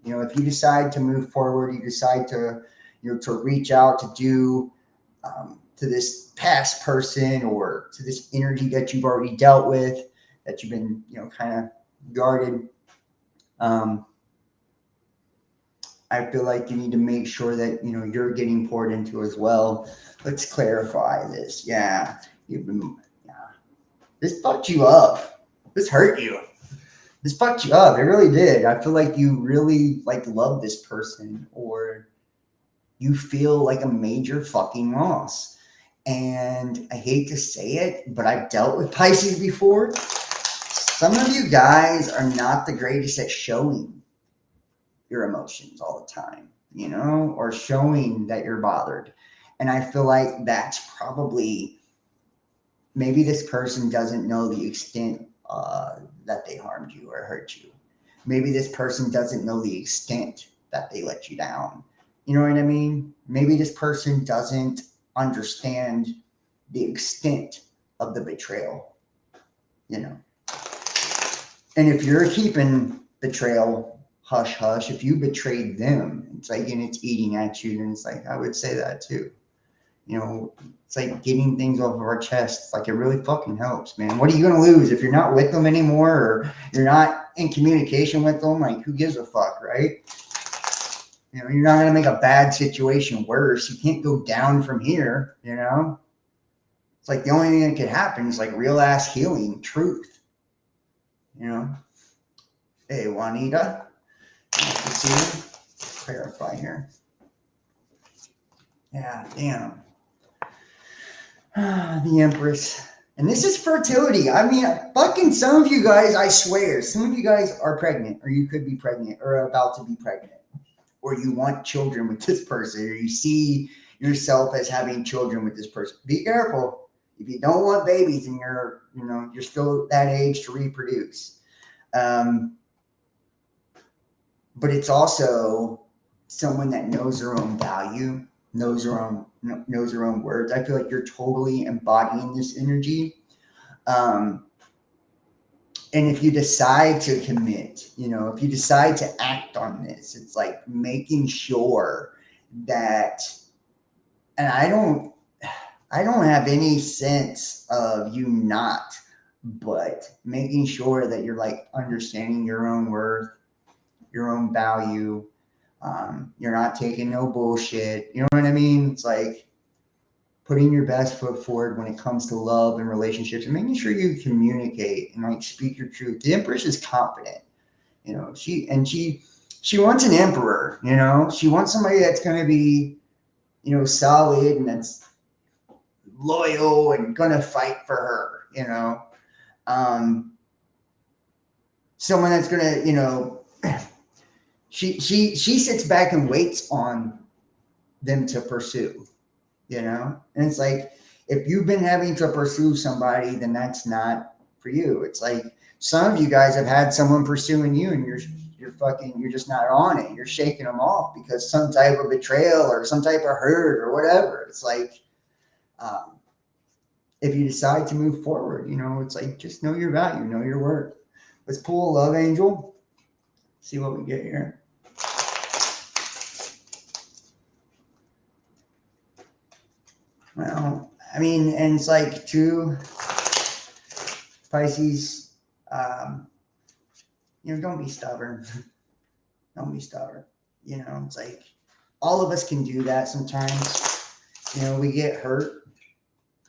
You know, if you decide to move forward, you decide to, you know, to reach out to do to this past person or to this energy that you've already dealt with, that you've been, you know, kind of guarded. I feel like you need to make sure that, you know, you're getting poured into as well. Let's clarify this. Yeah. This fucked you up. This hurt you. This fucked you up. It really did. I feel like you really like love this person, or you feel like a major fucking loss. And I hate to say it, but I've dealt with Pisces before. Some of you guys are not the greatest at showing your emotions all the time, you know, or showing that you're bothered. And I feel like that's probably, maybe this person doesn't know the extent that they harmed you or hurt you. Maybe this person doesn't know the extent that they let you down. You know what I mean? Maybe this person doesn't understand the extent of the betrayal, you know. And if you're keeping betrayal hush hush, if you betrayed them, it's like, and it's eating at you, then it's like, I would say that too. You know, it's like getting things off of our chests. Like, it really fucking helps, man. What are you gonna lose if you're not with them anymore, or you're not in communication with them? Like, who gives a fuck, right? You know, you're not gonna make a bad situation worse. You can't go down from here, you know? It's like the only thing that could happen is like real ass healing, truth. You know? Hey, Juanita. Nice to see you. Clarify here. Yeah, damn. The Empress. And this is fertility. I mean, fucking some of you guys, I swear, some of you guys are pregnant, or you could be pregnant, or about to be pregnant, or you want children with this person, or you see yourself as having children with this person. Be careful. If you don't want babies and you're, you know, you're still at that age to reproduce. But it's also someone that knows their own value, knows their own words. I feel like you're totally embodying this energy. And if you decide to commit, you know, if you decide to act on this, it's like making sure that, and I don't have any sense of you not, but making sure that you're like understanding your own worth, your own value. You're not taking no bullshit. You know what I mean? It's like putting your best foot forward when it comes to love and relationships, and making sure you communicate and like speak your truth. The Empress is confident. You know, she wants an emperor. You know, she wants somebody that's going to be, you know, solid and that's loyal and going to fight for her. You know, someone that's going to, you know, she sits back and waits on them to pursue, you know? And it's like, if you've been having to pursue somebody, then that's not for you. It's like some of you guys have had someone pursuing you and you're just not on it. You're shaking them off because some type of betrayal or some type of hurt or whatever. It's like, if you decide to move forward, you know, it's like, just know your value, know your worth. Let's pull a love angel. See what we get here. Well, I mean, and it's like two Pisces, you know, don't be stubborn. Don't be stubborn. You know, it's like all of us can do that sometimes. You know, we get hurt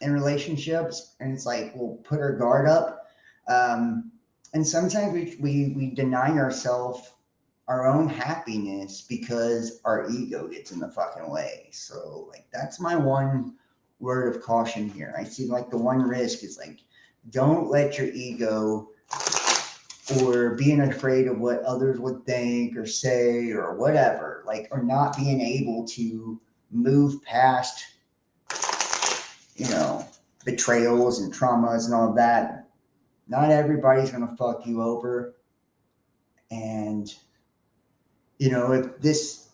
in relationships and it's like we'll put our guard up. And sometimes we deny ourselves our own happiness because our ego gets in the fucking way. So like that's my one word of caution here. I see like the one risk is like, don't let your ego or being afraid of what others would think or say or whatever, like, or not being able to move past, you know, betrayals and traumas and all of that. Not everybody's going to fuck you over. And, you know, if this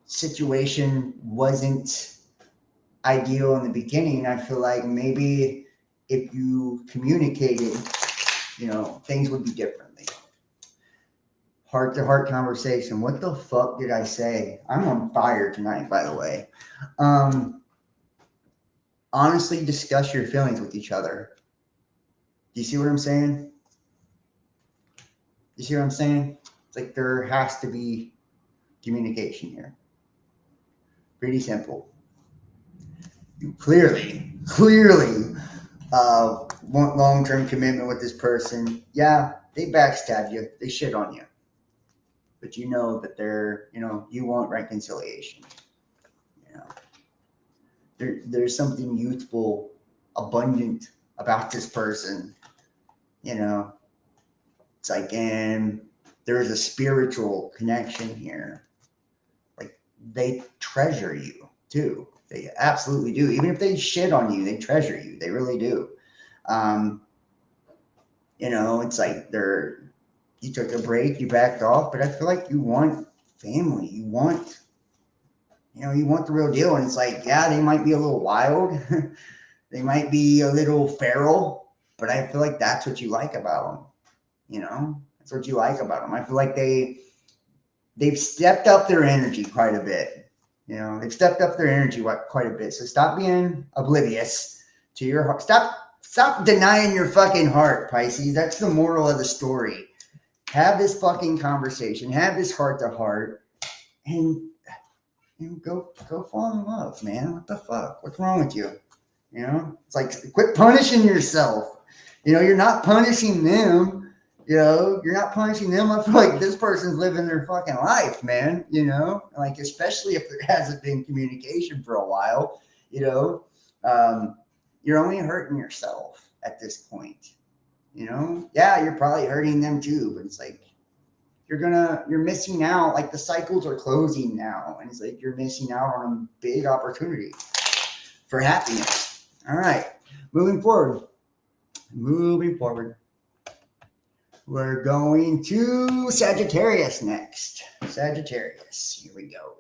situation wasn't ideal in the beginning, I feel like maybe if you communicated, you know, things would be differently. Heart to heart conversation. What the fuck did I say? I'm on fire tonight, by the way. Honestly, discuss your feelings with each other. Do you see what I'm saying? You see what I'm saying? It's like there has to be communication here. Pretty simple. You clearly want long-term commitment with this person. Yeah, they backstab you. They shit on you. But you know that they're, you know, you want reconciliation. You know, there's something youthful, abundant about this person. You know, it's like, and there's a spiritual connection here. Like they treasure you too. They absolutely do. Even if they shit on you, they treasure you. They really do. Um, it's like you took a break, you backed off, but I feel like you want family. You want the real deal. And it's like, yeah, they might be a little wild. They might be a little feral, but I feel like that's what you like about them. That's what you like about them. I feel like they've stepped up their energy quite a bit. They've stepped up their energy quite a bit. So stop being oblivious to your heart. Stop denying your fucking heart, Pisces. That's the moral of the story. Have this fucking conversation. Have this heart to heart, and go fall in love, man. What the fuck? What's wrong with you? It's like, quit punishing yourself. You're not punishing them. You're not punishing them. I feel like this person's living their fucking life, man. Like, especially if there hasn't been communication for a while, you're only hurting yourself at this point. Yeah, you're probably hurting them too, but it's like, you're missing out. Like, the cycles are closing now, and it's like you're missing out on a big opportunity for happiness. All right, moving forward. We're going to Sagittarius next. Sagittarius, here we go.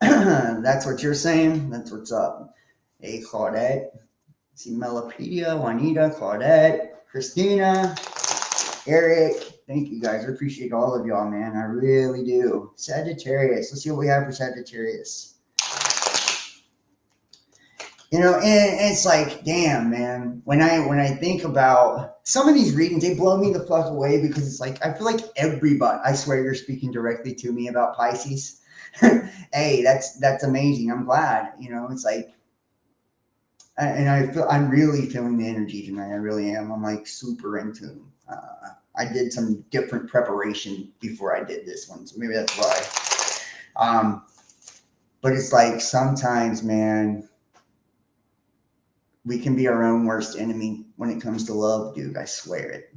That's what you're saying. That's what's up. Hey, Claudette. See Melopedia, Juanita, Claudette, Christina, Eric. Thank you guys. I appreciate all of y'all, man. I really do. Sagittarius. Let's see what we have for Sagittarius. And it's like, damn, man. When I think about some of these readings, they blow me the fuck away, because it's like, I feel like everybody, I swear you're speaking directly to me about Pisces. Hey, that's amazing. I'm glad. It's like, and I'm really feeling the energy tonight. I really am. I'm like super in tune. I did some different preparation before I did this one, so maybe that's why. But it's like, sometimes, man, we can be our own worst enemy when it comes to love, dude. I swear it.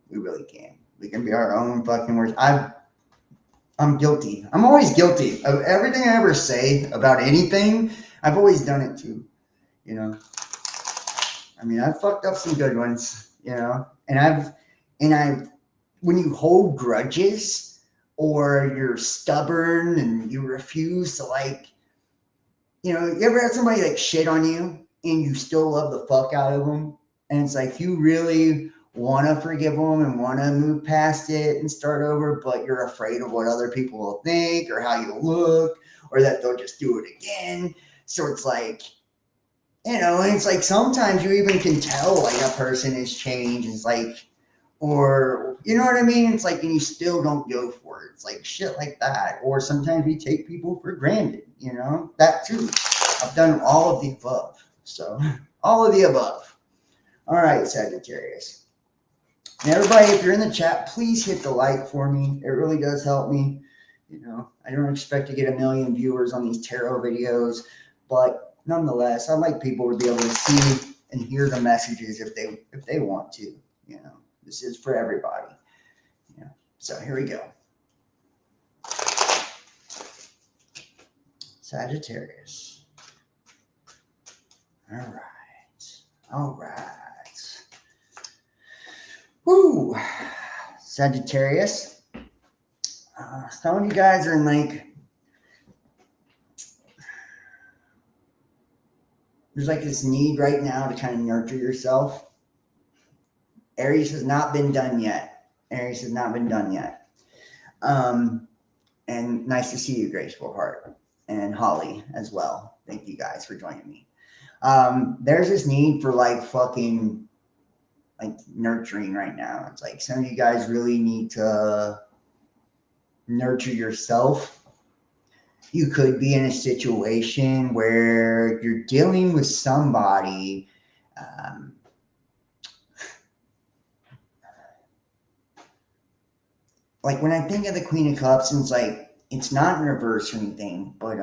We really can. We can be our own fucking worst. I'm guilty. I'm always guilty of everything I ever say about anything. I've always done it too. I mean, I've fucked up some good ones, and when you hold grudges, or you're stubborn and you refuse to, like, you ever had somebody like shit on you and you still love the fuck out of them, and it's like, you really want to forgive them and want to move past it and start over, but you're afraid of what other people will think, or how you look, or that they'll just do it again. So it's like, and it's like, sometimes you even can tell, like, a person has changed. It's like, or, you know what I mean? It's like, and you still don't go for it. It's like shit like that. Or sometimes we take people for granted, that too. I've done all of the above. So, all of the above. All right, Sagittarius. And everybody, if you're in the chat, please hit the like for me. It really does help me. I don't expect to get 1 million viewers on these tarot videos, but nonetheless, I like people to be able to see and hear the messages if they want to. This is for everybody. So here we go. Sagittarius. All right. Woo. Sagittarius. Some of you guys are in, like, there's like this need right now to kind of nurture yourself. Aries has not been done yet. And nice to see you, Graceful Heart, and Holly as well. Thank you guys for joining me. There's this need for, like, fucking, like, nurturing right now. It's like, some of you guys really need to nurture yourself. You could be in a situation where you're dealing with somebody, like, when I think of the Queen of Cups, and it's like, it's not in reverse or anything, but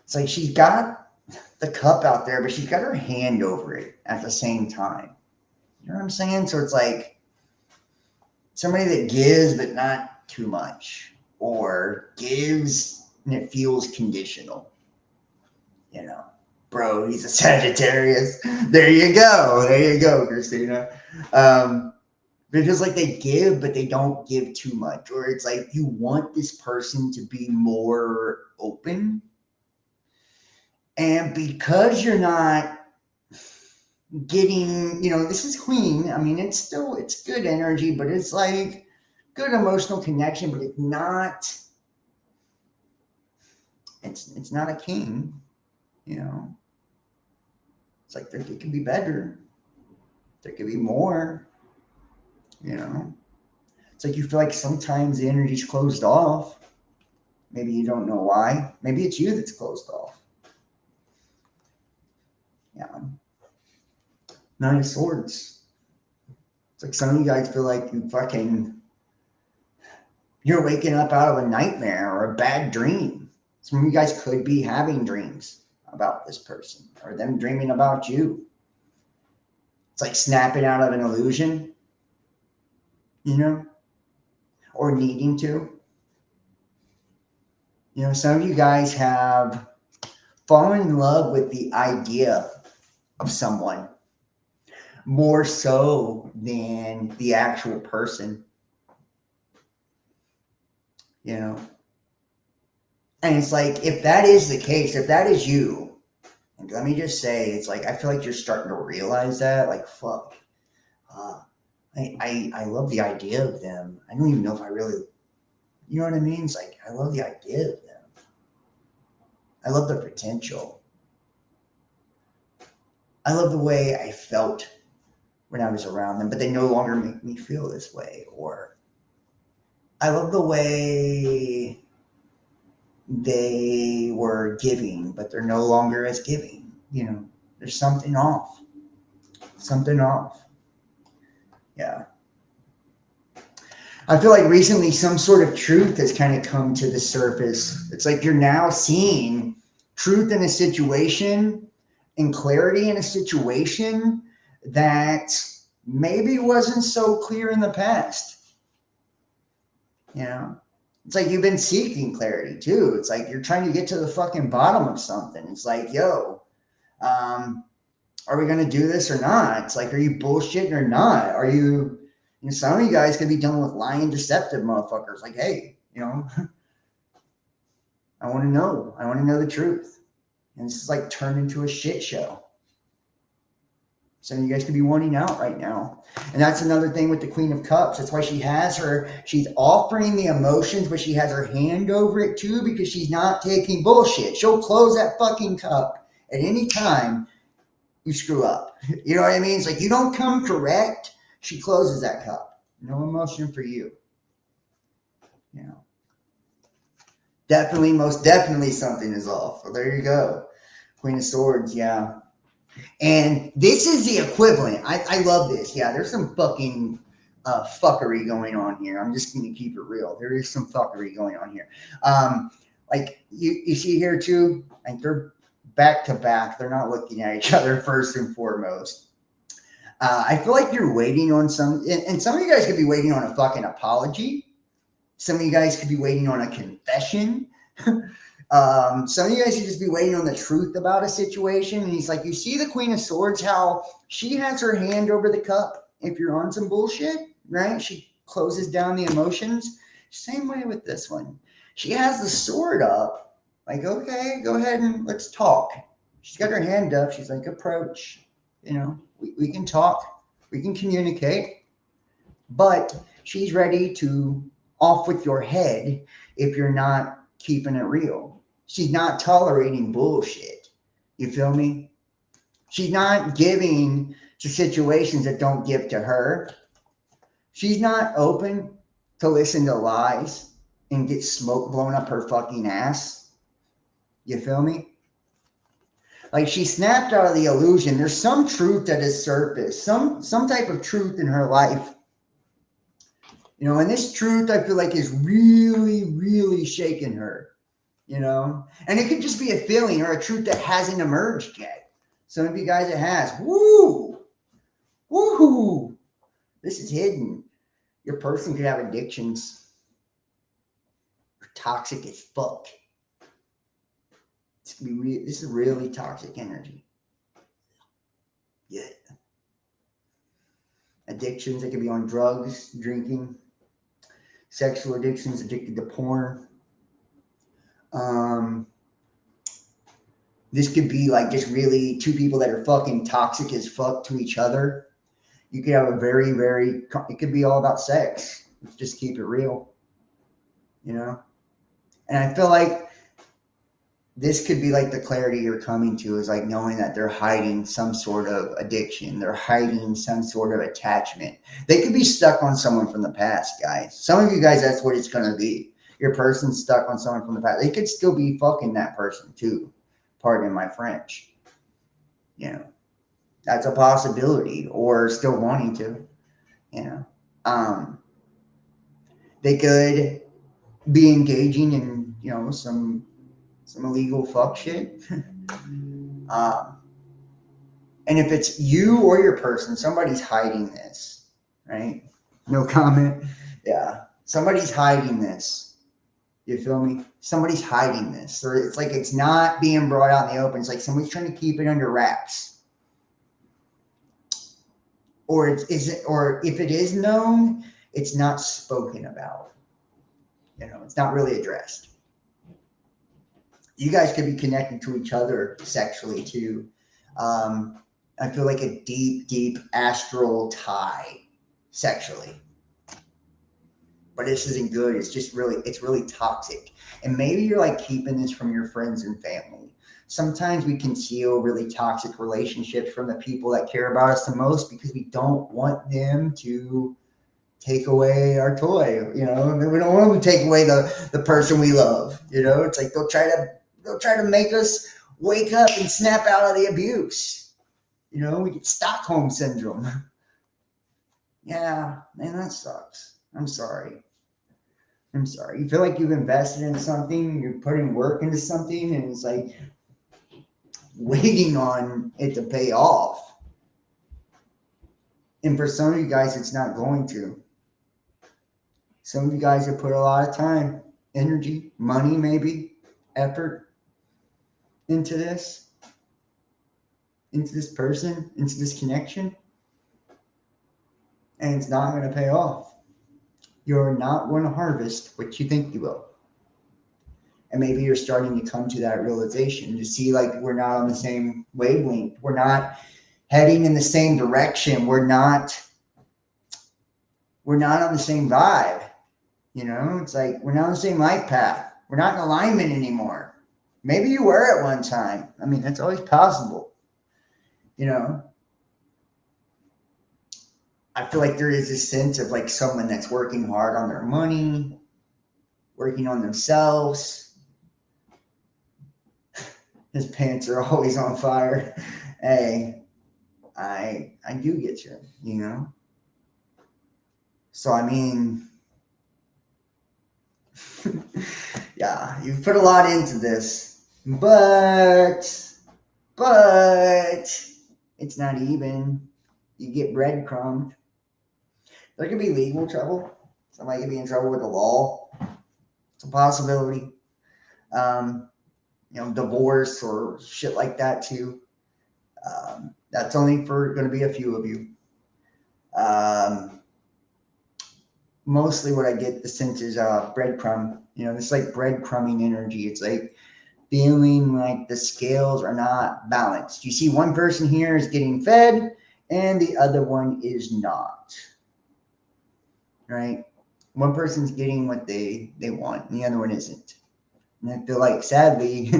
it's like she's got the cup out there, but she's got her hand over it at the same time. You know what I'm saying? So it's like somebody that gives, but not too much, or gives and it feels conditional. You know, bro, he's a Sagittarius. There you go, Christina. It feels like they give, but they don't give too much, or it's like you want this person to be more open, and because you're not getting, this is Queen. I mean, it's good energy, but it's like good emotional connection, but it's not a king, It's like it could be better. There could be more, It's like you feel like sometimes the energy's closed off. Maybe you don't know why. Maybe it's you that's closed off. Yeah. Nine of Swords. It's like some of you guys feel like you're waking up out of a nightmare or a bad dream. Some of you guys could be having dreams about this person or them dreaming about you. It's like snapping out of an illusion, or needing to. Some of you guys have fallen in love with the idea of someone more so than the actual person, And it's like, if that is the case, if that is you, and let me just say, it's like, I feel like you're starting to realize that, like, fuck, I love the idea of them. I don't even know if I really, you know what I mean? It's like, I love the idea of them. I love their potential. I love the way I felt when I was around them, but they no longer make me feel this way. Or I love the way they were giving, but they're no longer as giving. There's something off. Yeah. I feel like recently some sort of truth has kind of come to the surface. It's like you're now seeing truth in a situation and clarity in a situation that maybe wasn't so clear in the past. It's like you've been seeking clarity too. It's like you're trying to get to the fucking bottom of something. It's like, yo, are we going to do this or not? It's like, are you bullshitting or not? Are you, some of you guys could be dealing with lying, deceptive motherfuckers. Like, hey, I want to know. I want to know the truth. And this is like turned into a shit show. Some of you guys could be wanting out right now. And that's another thing with the Queen of Cups. That's why she's offering the emotions, but she has her hand over it too, because she's not taking bullshit. She'll close that fucking cup at any time you screw up. You know what I mean? It's like, you don't come correct, she closes that cup. No emotion for you. Definitely, most definitely something is off. Well, there you go. Queen of Swords, yeah. And this is the equivalent. I love this. Yeah, there's some fucking fuckery going on here. I'm just going to keep it real. There is some fuckery going on here. Like you see here too, like they're back to back. They're not looking at each other first and foremost. I feel like you're waiting on and some of you guys could be waiting on a fucking apology. Some of you guys could be waiting on a confession. Some of you guys should just be waiting on the truth about a situation. And he's like, you see the Queen of Swords, how she has her hand over the cup. If you're on some bullshit, right? She closes down the emotions. Same way with this one. She has the sword up. Like, okay, go ahead and let's talk. She's got her hand up. She's like, approach. We can talk. We can communicate. But she's ready to off with your head if you're not keeping it real. She's not tolerating bullshit. You feel me? She's not giving to situations that don't give to her. She's not open to listen to lies and get smoke blown up her fucking ass. You feel me? Like, she snapped out of the illusion. There's some truth that has surfaced, some type of truth in her life. And this truth, I feel like, is really, really shaking her, And it could just be a feeling or a truth that hasn't emerged yet. Some of you guys, it has. Woo! Woo! This is hidden. Your person could have addictions. You're toxic as fuck. This is really toxic energy. Yeah. Addictions, they could be on drugs, drinking, sexual addictions, addicted to porn. Um, this could be like just really two people that are fucking toxic as fuck to each other. You could have a it could be all about sex. Let's just keep it real, you know? And I feel like this could be like the clarity you're coming to is like knowing that they're hiding some sort of addiction. They're hiding some sort of attachment. They could be stuck on someone from the past, guys. Some of you guys, that's what it's going to be. Your person's stuck on someone from the past. They could still be fucking that person too. Pardon my French. You know, that's a possibility, or still wanting to, you know. They could be engaging in, you know, some illegal fuck shit. And if it's you or your person, somebody's hiding this, right? No comment. Yeah. Somebody's hiding this. You feel me? Somebody's hiding this. Or it's like it's not being brought out in the open. It's like somebody's trying to keep it under wraps. Or if it is known, it's not spoken about. You know, it's not really addressed. You guys could be connected to each other sexually too. I feel like a deep astral tie sexually. But this isn't good. It's really toxic. And maybe you're like keeping this from your friends and family. Sometimes we conceal really toxic relationships from the people that care about us the most because we don't want them to take away our toy. You know, we don't want them to take away the person we love. You know, it's like they'll try to make us wake up and snap out of the abuse. You know, we get Stockholm syndrome. Yeah, man, that sucks. I'm sorry. You feel like you've invested in something, you're putting work into something, and it's like waiting on it to pay off. And for some of you guys, it's not going to. Some of you guys have put a lot of time, energy, money, maybe, effort into this person, into this connection, and it's not going to pay off. You're not going to harvest what you think you will. And maybe you're starting to come to that realization to see like we're not on the same wavelength. We're not heading in the same direction. We're not on the same vibe. You know, it's like we're not on the same life path. We're not in alignment anymore. Maybe you were at one time. I mean, that's always possible. You know, I feel like there is this sense of like someone that's working hard on their money, working on themselves. His pants are always on fire. Hey, I do get you, you know? So, I mean, yeah, you've put a lot into this, but it's not even. You get breadcrumbed. There could be legal trouble. Somebody could be in trouble with the law. It's a possibility. You know, divorce or shit like that too. That's only for going to be a few of you. Mostly what I get the sense is breadcrumb. You know, it's like breadcrumbing energy. It's like feeling like the scales are not balanced. You see one person here is getting fed and the other one is not. Right? One person's getting what they want and the other one isn't. And I feel like, sadly,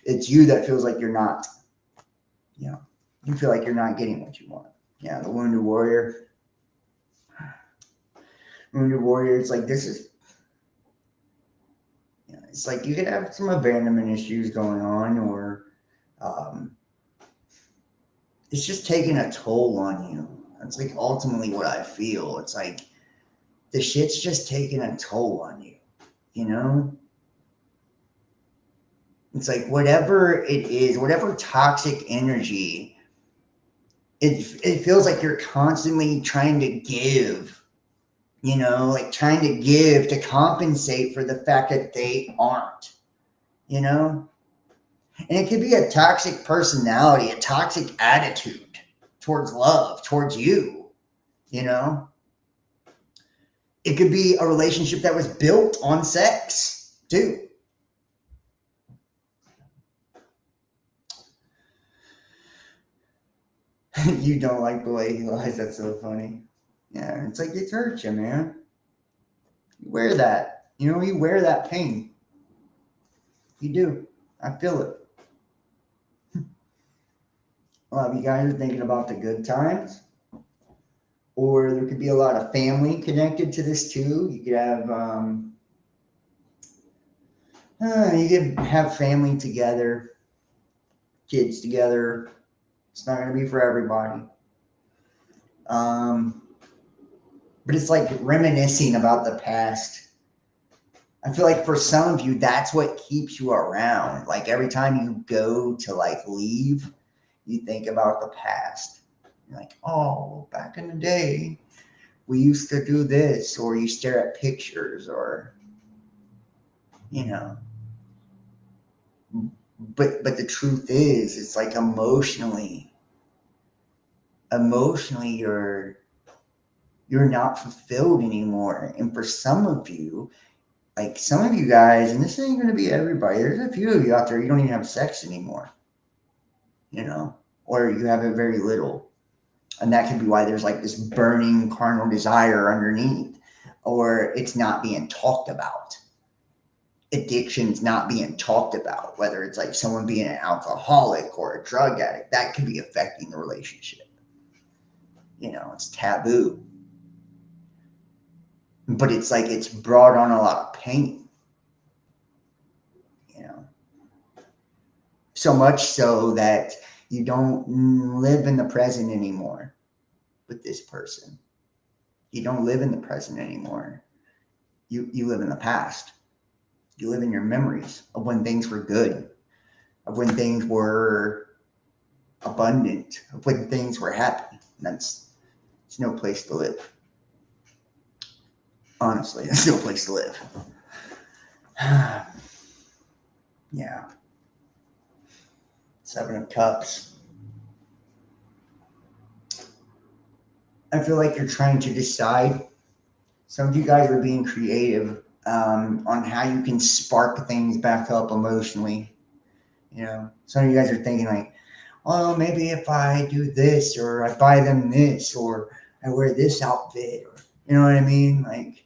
it's you that feels like you're not. You know, you feel like you're not getting what you want. Yeah, the wounded warrior. Wounded warrior, it's like this is, you know, it's like you could have some abandonment issues going on, or it's just taking a toll on you. That's like ultimately what I feel. It's like the shit's just taking a toll on you, you know? It's like whatever it is, whatever toxic energy, it feels like you're constantly trying to give, you know, like trying to give to compensate for the fact that they aren't, you know? And it could be a toxic personality, a toxic attitude towards love, towards you, you know? It could be a relationship that was built on sex, too. You don't like the way he lies. That's so funny. Yeah, it's like it hurts you, man. You wear that. You know, you wear that pain. You do. I feel it. A lot of you guys are thinking about the good times, or there could be a lot of family connected to this too. You could have family together, kids together. It's not going to be for everybody. But it's like reminiscing about the past. I feel like for some of you, that's what keeps you around. Like every time you go to like leave, you think about the past. You're like, oh, back in the day, we used to do this, or you stare at pictures, or you know. But the truth is, it's like emotionally, you're not fulfilled anymore. And for some of you, like some of you guys, and this ain't going to be everybody, there's a few of you out there, you don't even have sex anymore, you know, or you have it very little. And that could be why there's like this burning carnal desire underneath, or it's not being talked about. Addiction's not being talked about, whether it's like someone being an alcoholic or a drug addict, that could be affecting the relationship. You know, it's taboo. But it's like it's brought on a lot of pain, you know. So much so that you don't live in the present anymore with this person. You don't live in the present anymore. You live in the past. You live in your memories of when things were good, of when things were abundant, of when things were happy. It's no place to live. Honestly, it's no place to live. Yeah. Seven of Cups. I feel like you're trying to decide. Some of you guys are being creative on how you can spark things back up emotionally. You know, some of you guys are thinking like, well, maybe if I do this, or I buy them this, or I wear this outfit, or you know what I mean? Like,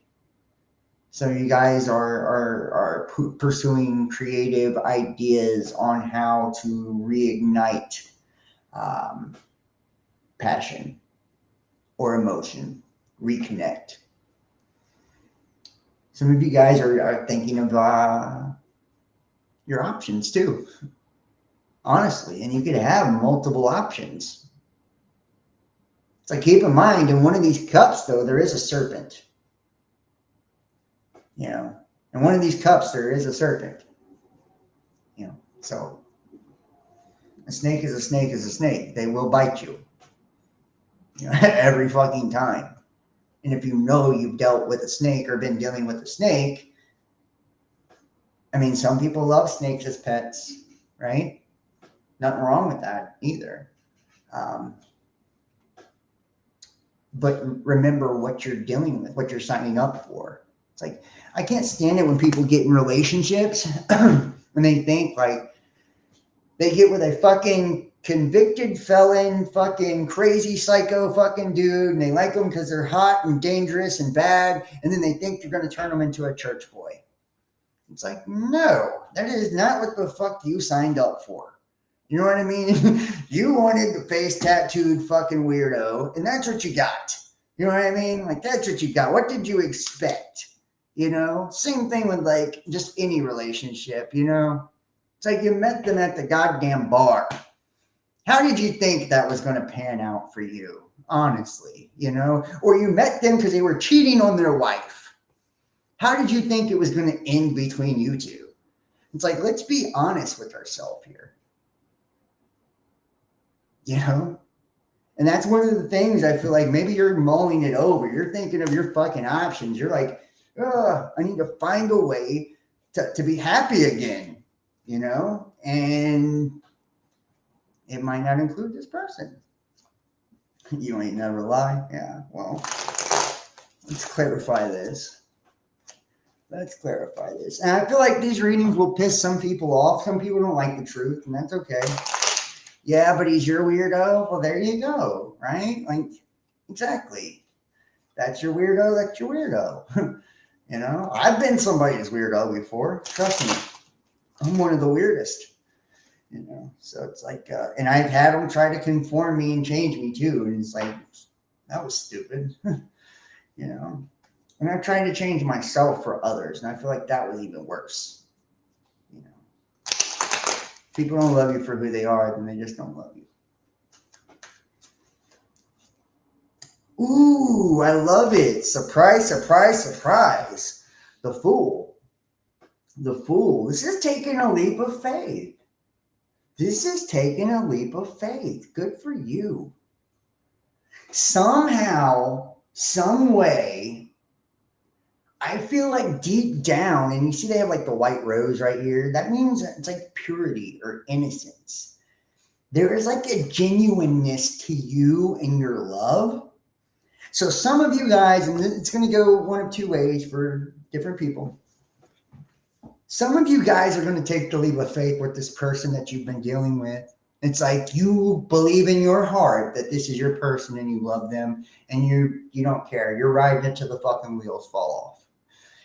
so you guys are pursuing creative ideas on how to reignite passion or emotion, reconnect. Some of you guys are thinking of your options too, honestly, and you could have multiple options. It's like, keep in mind, in one of these cups, though, there is a serpent. You know, in one of these cups, there is a serpent. You know, so a snake is a snake is a snake. They will bite you, you know, every fucking time. And if you know you've dealt with a snake or been dealing with a snake, I mean, some people love snakes as pets, right? Nothing wrong with that either. But remember what you're dealing with, what you're signing up for. It's like, I can't stand it when people get in relationships and they think like they get with a fucking convicted felon, fucking crazy psycho fucking dude, and they like them because they're hot and dangerous and bad, and then they think you're going to turn them into a church boy. It's like, no, that is not what the fuck you signed up for. You know what I mean? You wanted the face tattooed fucking weirdo, and that's what you got. You know what I mean? Like, that's what you got. What did you expect? You know? Same thing with, like, just any relationship, you know? It's like you met them at the goddamn bar. How did you think that was going to pan out for you? Honestly, you know? Or you met them because they were cheating on their wife. How did you think it was going to end between you two? It's like, let's be honest with ourselves here. You know? And that's one of the things I feel like maybe you're mulling it over. You're thinking of your fucking options. You're like, I need to find a way to be happy again, you know? And it might not include this person. You ain't never lie. Yeah, well, let's clarify this. Let's clarify this. And I feel like these readings will piss some people off. Some people don't like the truth, and that's okay. Yeah, but he's your weirdo. Well, there you go, right? Like, exactly. That's your weirdo. That's your weirdo. You know, I've been somebody's weirdo before. Trust me, I'm one of the weirdest. You know, so it's like, and I've had them try to conform me and change me too, and it's like, that was stupid. You know, and I've tried to change myself for others, and I feel like that was even worse. You know, people don't love you for who they are, then they just don't love you. Ooh, I love it. Surprise, surprise, surprise. The Fool. The Fool. This is taking a leap of faith. This is taking a leap of faith. Good for you. Somehow, some way, I feel like deep down, and you see they have like the white rose right here. That means it's like purity or innocence. There is like a genuineness to you and your love. So some of you guys, and it's going to go one of two ways for different people. Some of you guys are going to take the leap of faith with this person that you've been dealing with. It's like you believe in your heart that this is your person and you love them and you don't care. You're riding it till the fucking wheels fall off.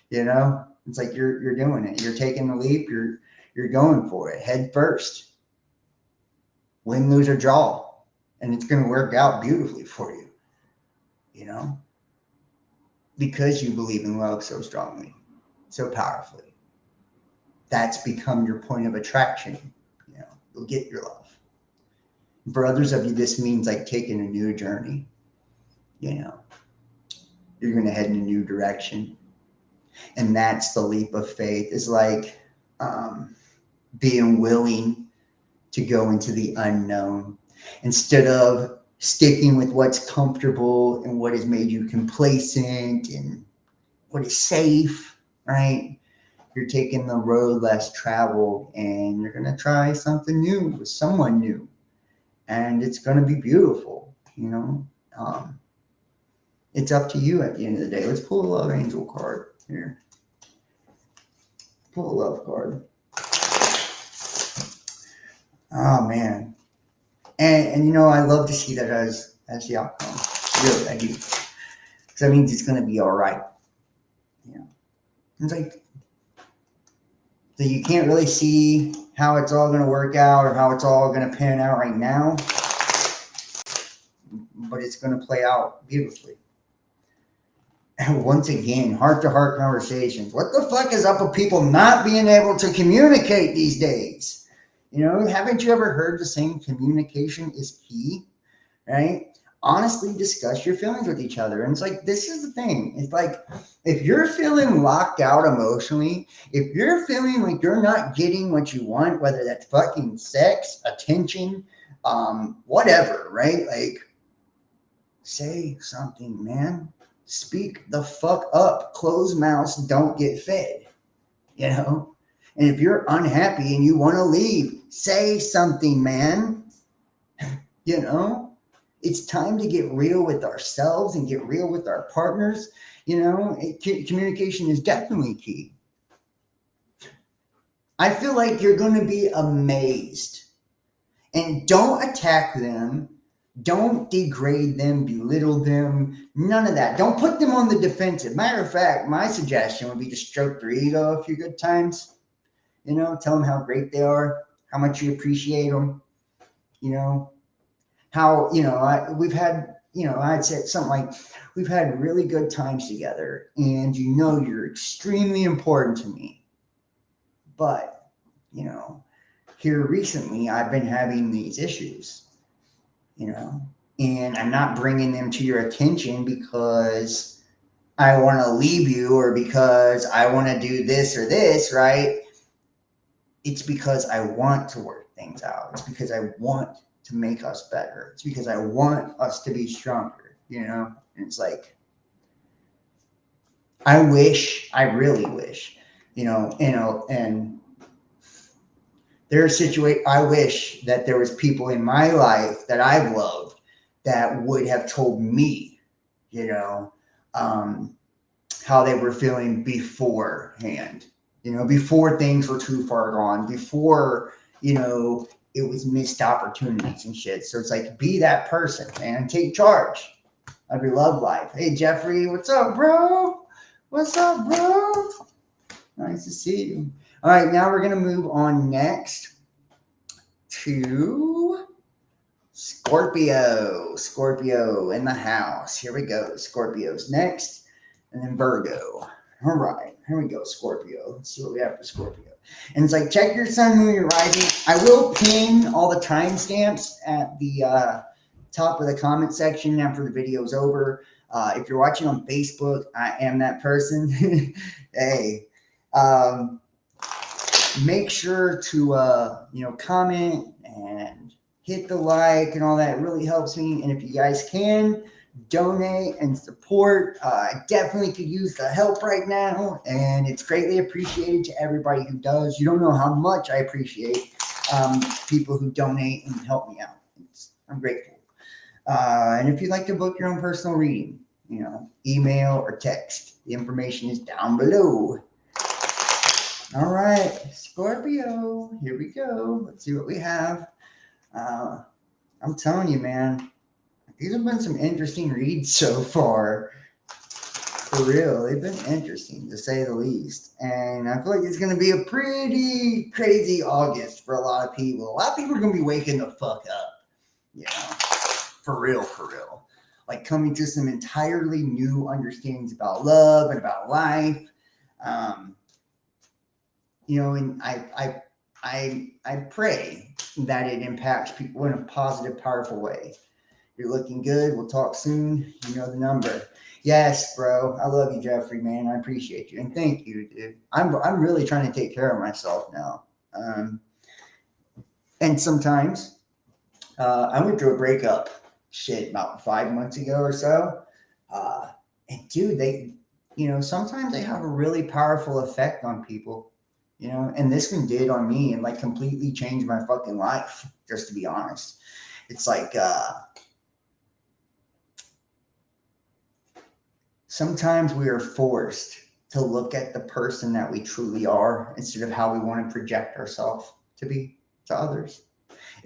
You know, it's like you're doing it. You're taking the leap. You're going for it head first. Win, lose, or draw, and it's going to work out beautifully for you. You know, because you believe in love so strongly, so powerfully. That's become your point of attraction. You know, you'll get your love. And for others of you, this means like taking a new journey. You know, you're going to head in a new direction. And that's the leap of faith, is like being willing to go into the unknown instead of sticking with what's comfortable and what has made you complacent and what is safe, right? You're taking the road less traveled and you're going to try something new with someone new. And it's going to be beautiful, you know. It's up to you at the end of the day. Let's pull a love angel card here. Pull a love card. Oh, man. And you know, I love to see that as the outcome. Really, I do. Because that means it's going to be all right. You know, it's like, so you can't really see how it's all going to work out or how it's all going to pan out right now. But it's going to play out beautifully. And once again, heart-to-heart conversations. What the fuck is up with people not being able to communicate these days? You know, haven't you ever heard the saying communication is key, right? Honestly discuss your feelings with each other. And it's like, this is the thing. It's like, if you're feeling locked out emotionally, if you're feeling like you're not getting what you want, whether that's fucking sex, attention, whatever, right? Like, say something, man. Speak the fuck up. Closed mouths don't get fed, you know? And if you're unhappy and you want to leave, say something, man. You know? It's time to get real with ourselves and get real with our partners. You know, communication is definitely key. I feel like you're going to be amazed. And don't attack them. Don't degrade them, belittle them, none of that. Don't put them on the defensive. Matter of fact, my suggestion would be to stroke their ego a few good times. You know, tell them how great they are, how much you appreciate them. You know, how, you know, we've had, you know, I'd say something like, we've had really good times together and you know, you're extremely important to me. But, you know, here recently, I've been having these issues. You know, and I'm not bringing them to your attention because I want to leave you or because I want to do this or this, right? It's because I want to work things out. It's because I want to make us better. It's because I want us to be stronger, you know? And it's like, I really wish, and I wish that there was people in my life that I've loved that would have told me, you know, um, how they were feeling beforehand, before things were too far gone, before, it was missed opportunities and shit. So it's like, be that person, man. Take charge of your love life. Hey, Jeffrey, what's up, bro? What's up, bro? Nice to see you. All right, now we're going to move on next to Scorpio. Scorpio in the house. Here we go. Scorpio's next, and then Virgo. All right, here we go, Scorpio. Let's see what we have for Scorpio. And it's like, check your sun, moon, your rising. I will pin all the timestamps at the top of the comment section after the video is over. If you're watching on Facebook, I am that person. Hey, make sure to comment and hit the like and all that. It really helps me. And if you guys can donate and support, I definitely could use the help right now, and it's greatly appreciated to everybody who does. You don't know how much I appreciate people who donate and help me out. I'm grateful. And if you'd like to book your own personal reading, email or text, the information is down below. All right, Scorpio, here we go. Let's see what we have. I'm telling you, man, these have been some interesting reads so far. For real, they've been interesting to say the least. And I feel like it's going to be a pretty crazy August for a lot of people. A lot of people are going to be waking the fuck up, for real, for real. Like coming to some entirely new understandings about love and about life. And I pray that it impacts people in a positive, powerful way. You're looking good. We'll talk soon. You know the number. Yes, bro. I love you, Jeffrey, man. I appreciate you. And thank you, dude. I'm really trying to take care of myself now. And sometimes I went through a breakup about 5 months ago or so. And dude, they, sometimes they have a really powerful effect on people, and this one did on me and like completely changed my fucking life, just to be honest. It's like, sometimes we are forced to look at the person that we truly are instead of how we want to project ourselves to be to others.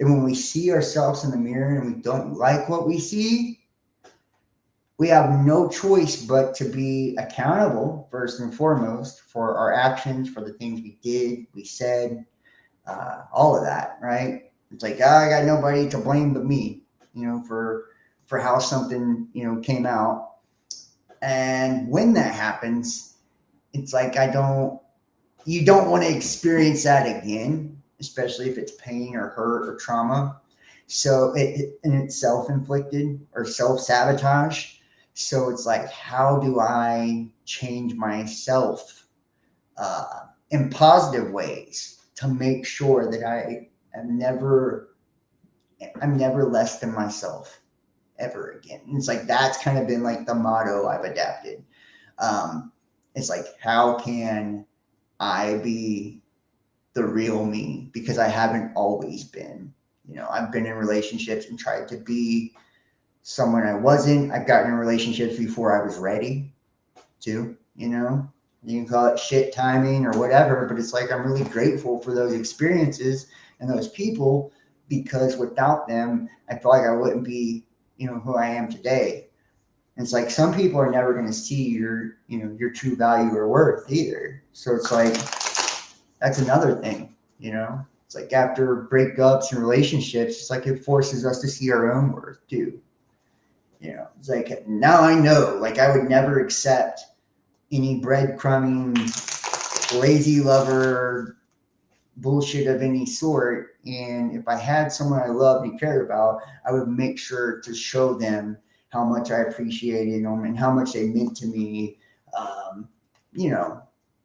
And when we see ourselves in the mirror and we don't like what we see, we have no choice but to be accountable, first and foremost, for our actions, for the things we did, we said, all of that, right? It's like, I got nobody to blame but me, for how something, came out. And when that happens, it's like you don't want to experience that again, especially if it's pain or hurt or trauma. So it's self-inflicted or self-sabotage. So it's like, how do I change myself in positive ways to make sure that I'm never less than myself ever again? And it's like, that's kind of been like the motto I've adapted. It's like, how can I be the real me? Because I haven't always been. I've been in relationships and tried to be someone I wasn't. I've gotten in relationships before I was ready to, you can call it shit timing or whatever, but it's like, I'm really grateful for those experiences and those people, because without them, I feel like I wouldn't be, who I am today. And it's like, some people are never going to see your true value or worth either. So it's like, that's another thing, it's like, after breakups and relationships, it's like, it forces us to see our own worth too. It's like, now I know, like, I would never accept any breadcrumbing, lazy lover bullshit of any sort. And if I had someone I loved and cared about, I would make sure to show them how much I appreciated them and how much they meant to me.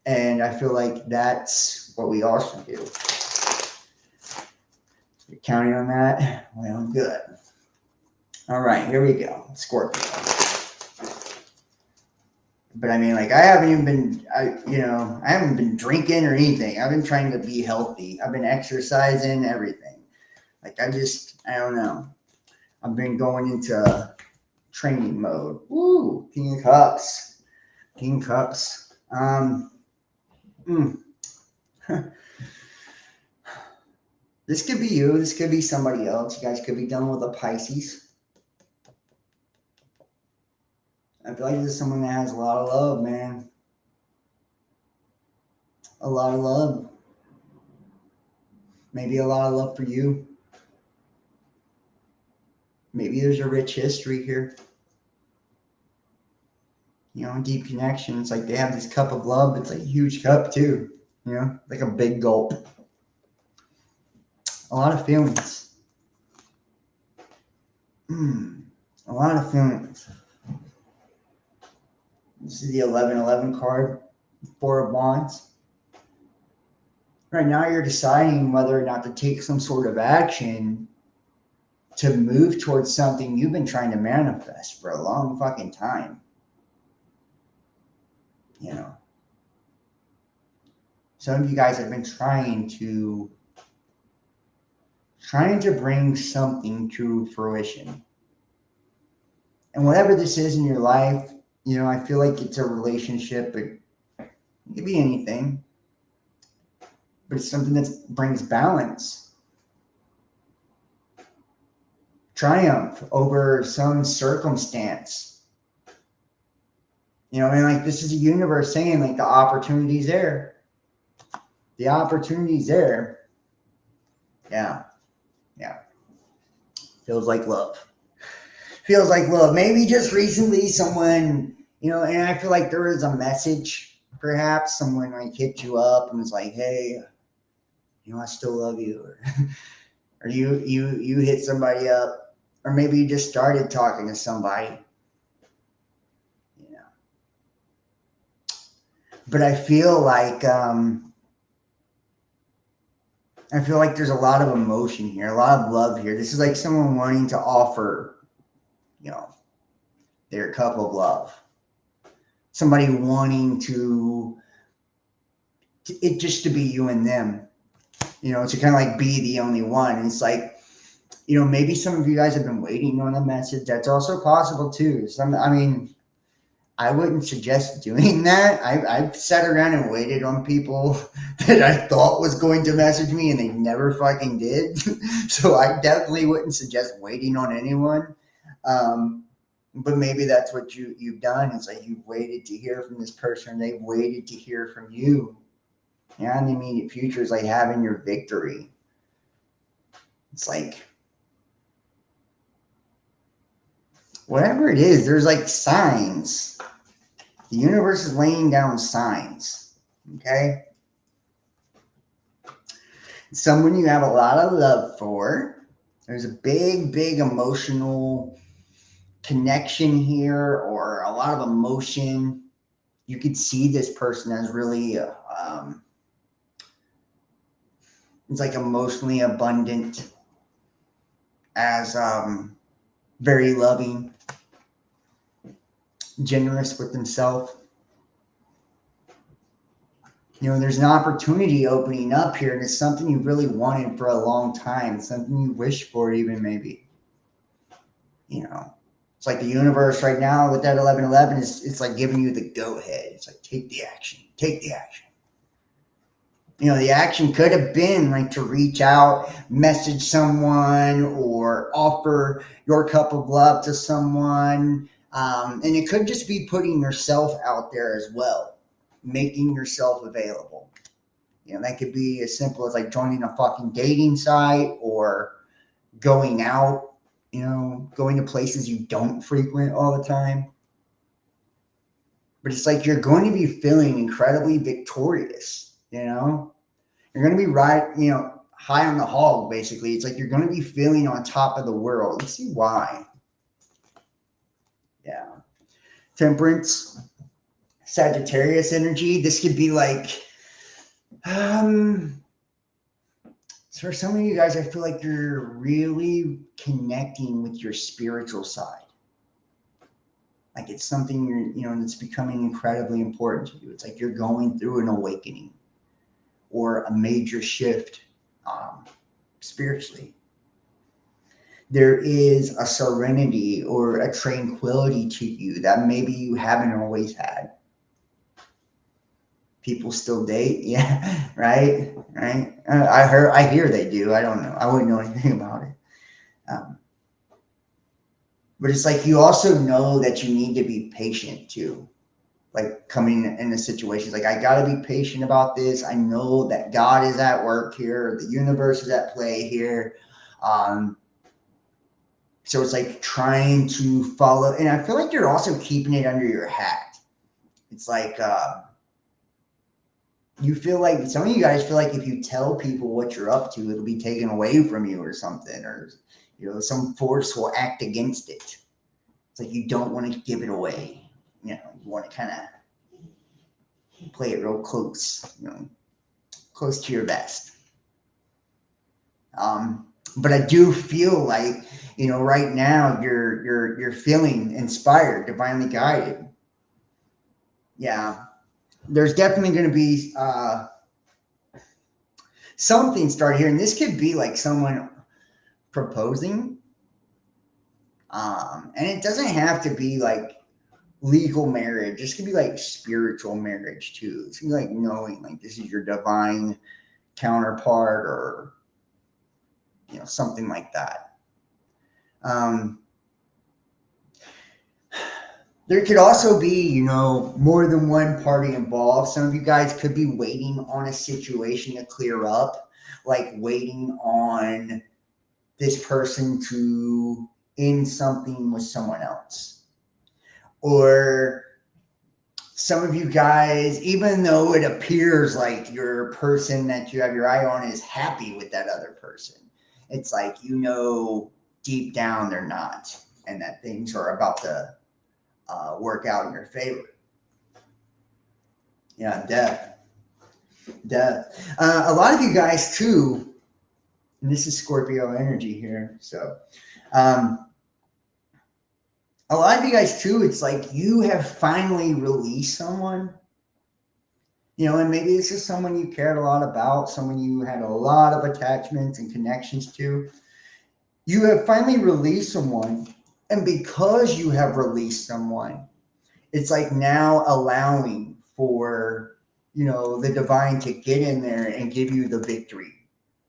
And I feel like that's what we all should do. You're counting on that? Well, good. All right, here we go. Scorpio. But I mean, like, I haven't even been, I haven't been drinking or anything. I've been trying to be healthy. I've been exercising, everything. Like, I don't know. I've been going into training mode. Woo! King of Cups. King of Cups. Mm. This could be you. This could be somebody else. You guys could be dealing with a Pisces. I feel like this is someone that has a lot of love, man. A lot of love. Maybe a lot of love for you. Maybe there's a rich history here. Deep connection. It's like they have this cup of love. It's like a huge cup too. Like a big gulp. A lot of feelings. A lot of feelings. This is the 1111 card, Four of Wands. Right now you're deciding whether or not to take some sort of action to move towards something you've been trying to manifest for a long fucking time. Some of you guys have been trying to bring something to fruition. And whatever this is in your life, I feel like it's a relationship. It could be anything. But it's something that brings balance. Triumph over some circumstance. Like, this is a universe saying, like, the opportunity's there. The opportunity's there. Yeah. Feels like love. Maybe just recently someone, and I feel like there was a message, perhaps someone like hit you up and was like, hey, I still love you. Or you hit somebody up, or maybe you just started talking to somebody. But I feel like there's a lot of emotion here, a lot of love here. This is like someone wanting to offer, their cup of love. Somebody wanting to it just to be you and them, to kind of like be the only one. And it's like, maybe some of you guys have been waiting on a message. That's also possible too. I wouldn't suggest doing that. I've sat around and waited on people that I thought was going to message me and they never fucking did. So I definitely wouldn't suggest waiting on anyone. But maybe that's what you've done. It's like you've waited to hear from this person. They've waited to hear from you. In the immediate future is like having your victory. It's like, whatever it is, there's like signs. The universe is laying down signs. Okay? Someone you have a lot of love for. There's a big, big emotional connection here, or a lot of emotion. You could see this person as really, it's like emotionally abundant, as very loving, generous with himself. There's an opportunity opening up here, and it's something you really wanted for a long time, something you wished for even, maybe. It's like the universe right now with that 1111 it's like giving you the go ahead. It's like, take the action. The action could have been like to reach out, message someone, or offer your cup of love to someone. And it could just be putting yourself out there as well, making yourself available. That could be as simple as like joining a fucking dating site, or going out, going to places you don't frequent all the time. But it's like you're going to be feeling incredibly victorious, You're going to be high on the hog, basically. It's like you're going to be feeling on top of the world. Let's see why. Yeah. Temperance, Sagittarius energy. This could be like, for some of you guys, I feel like you're really connecting with your spiritual side. Like it's something that's becoming incredibly important to you. It's like you're going through an awakening or a major shift spiritually. There is a serenity or a tranquility to you that maybe you haven't always had. People still date, yeah, right. I hear they do. I don't know. I wouldn't know anything about it. Um, but it's like you also know that you need to be patient too. Like coming into situations, like I got to be patient about this. I know that God is at work here. The universe is at play here. Um, so it's like trying to follow, and I feel like you're also keeping it under your hat. It's like you feel like some of you guys feel like if you tell people what you're up to, it'll be taken away from you or something, or some force will act against it. It's like you don't want to give it away. You want to kind of play it real close, close to your vest. But I do feel like, right now you're feeling inspired, divinely guided. Yeah, there's definitely going to be something start here, and this could be like someone proposing, and it doesn't have to be like legal marriage. This could be like spiritual marriage too. It's gonna be like knowing like this is your divine counterpart, or something like that. There could also be, more than one party involved. Some of you guys could be waiting on a situation to clear up, like waiting on this person to end something with someone else. Or some of you guys, even though it appears like your person that you have your eye on is happy with that other person, it's like, deep down they're not, and that things are about to work out in your favor. Yeah, death. A lot of you guys too, and this is Scorpio energy here. So, a lot of you guys too, it's like you have finally released someone, and maybe this is someone you cared a lot about, someone you had a lot of attachments and connections to. You have finally released someone, and because you have released someone, it's like now allowing for, the divine to get in there and give you the victory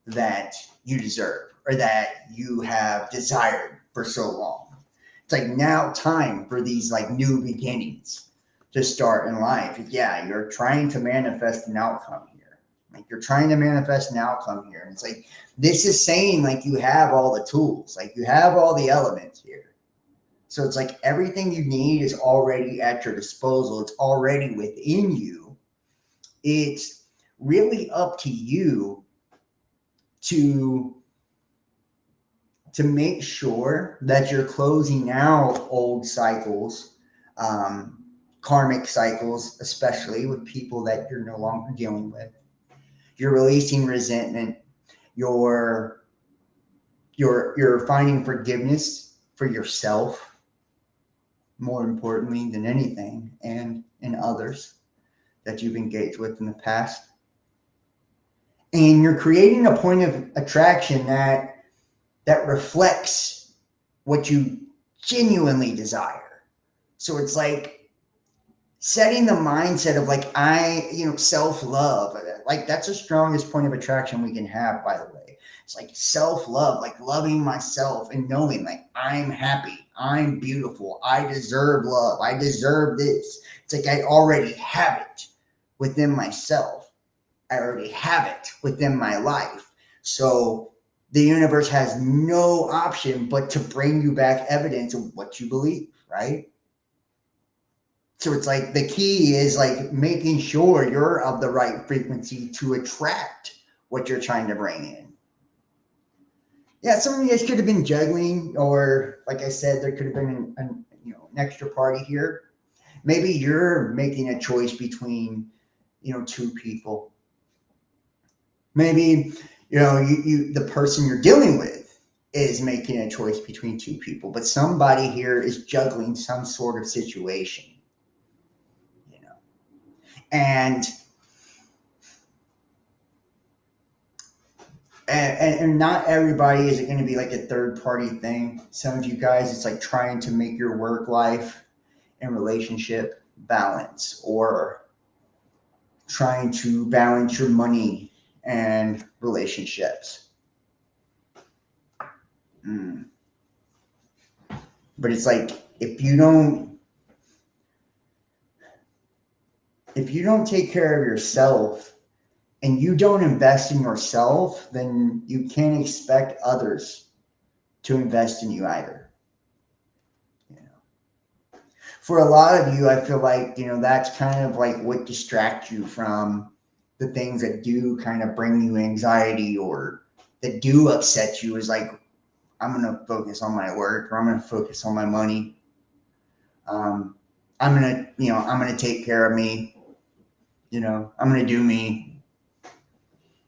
that you deserve or that you have desired for so long. It's like now time for these like new beginnings to start in life. Yeah, you're trying to manifest an outcome here. Like you're trying to manifest an outcome here. And it's like, this is saying like you have all the tools, like you have all the elements here. So it's like everything you need is already at your disposal. It's already within you. It's really up to you to make sure that you're closing out old cycles, karmic cycles, especially with people that you're no longer dealing with. You're releasing resentment. You're finding forgiveness for yourself, more importantly than anything, and in others that you've engaged with in the past. And you're creating a point of attraction that reflects what you genuinely desire. So it's like setting the mindset of like, self-love. Like that's the strongest point of attraction we can have, by the way. It's like self-love, like loving myself and knowing like I'm happy, I'm beautiful, I deserve love, I deserve this. It's like I already have it within myself. I already have it within my life. So the universe has no option but to bring you back evidence of what you believe, right? So it's like the key is like making sure you're of the right frequency to attract what you're trying to bring in. Yeah, some of you guys could have been juggling, or like I said, there could have been an extra party here. Maybe you're making a choice between, two people. Maybe, you the person you're dealing with is making a choice between two people, but somebody here is juggling some sort of situation, you know. And and not everybody is it going to be like a third party thing. Some of you guys, it's like trying to make your work life and relationship balance, or trying to balance your money and relationships. Mm. But it's like if you don't take care of yourself and you don't invest in yourself, then you can't expect others to invest in you either. You know, for a lot of you, I feel like, that's kind of like what distracts you from the things that do kind of bring you anxiety or that do upset you, is like, I'm going to focus on my work, or I'm going to focus on my money. I'm going to take care of me. I'm going to do me.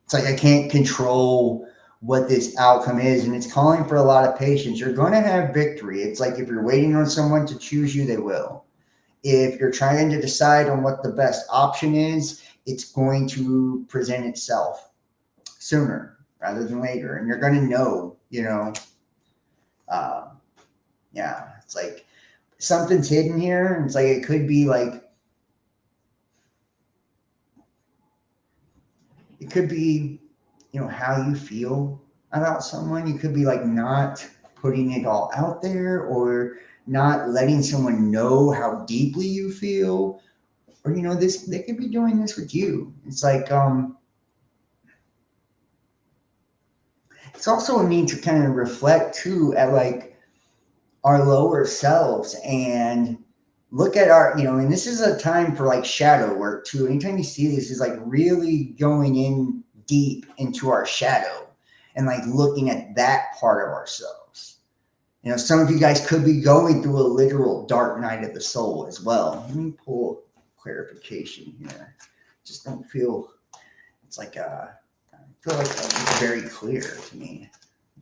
It's like I can't control what this outcome is, and it's calling for a lot of patience. You're going to have victory. It's like if you're waiting on someone to choose you, they will. If you're trying to decide on what the best option is, it's going to present itself sooner rather than later, and you're going to know, yeah, it's like something's hidden here, and it's like it could be like, it could be, how you feel about someone. You could be like not putting it all out there, or not letting someone know how deeply you feel, or they could be doing this with you. It's like it's also a need to kind of reflect too at like our lower selves, and look at our, and this is a time for like shadow work too. Anytime you see this, is like really going in deep into our shadow and like looking at that part of ourselves. Some of you guys could be going through a literal dark night of the soul as well. Let me pull clarification here. Just don't feel, it's like, I feel like it's very clear to me.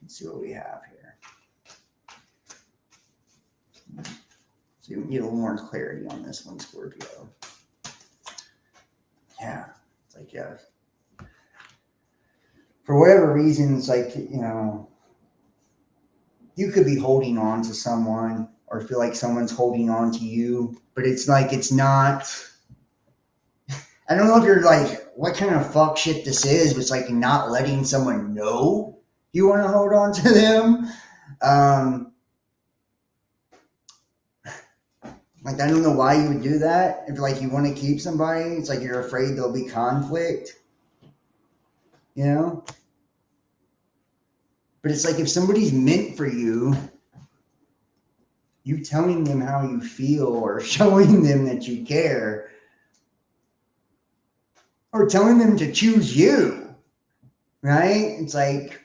Let's see what we have here. So you need a little more clarity on this one, Scorpio. Yeah, it's like, yeah. For whatever reasons, like, you could be holding on to someone, or feel like someone's holding on to you, but it's like, it's not, I don't know if you're like, what kind of fuck shit this is, but it's like not letting someone know you want to hold on to them. Like, I don't know why you would do that. If like you want to keep somebody, it's like you're afraid there'll be conflict, But it's like if somebody's meant for you, you telling them how you feel, or showing them that you care, or telling them to choose you, right? It's like,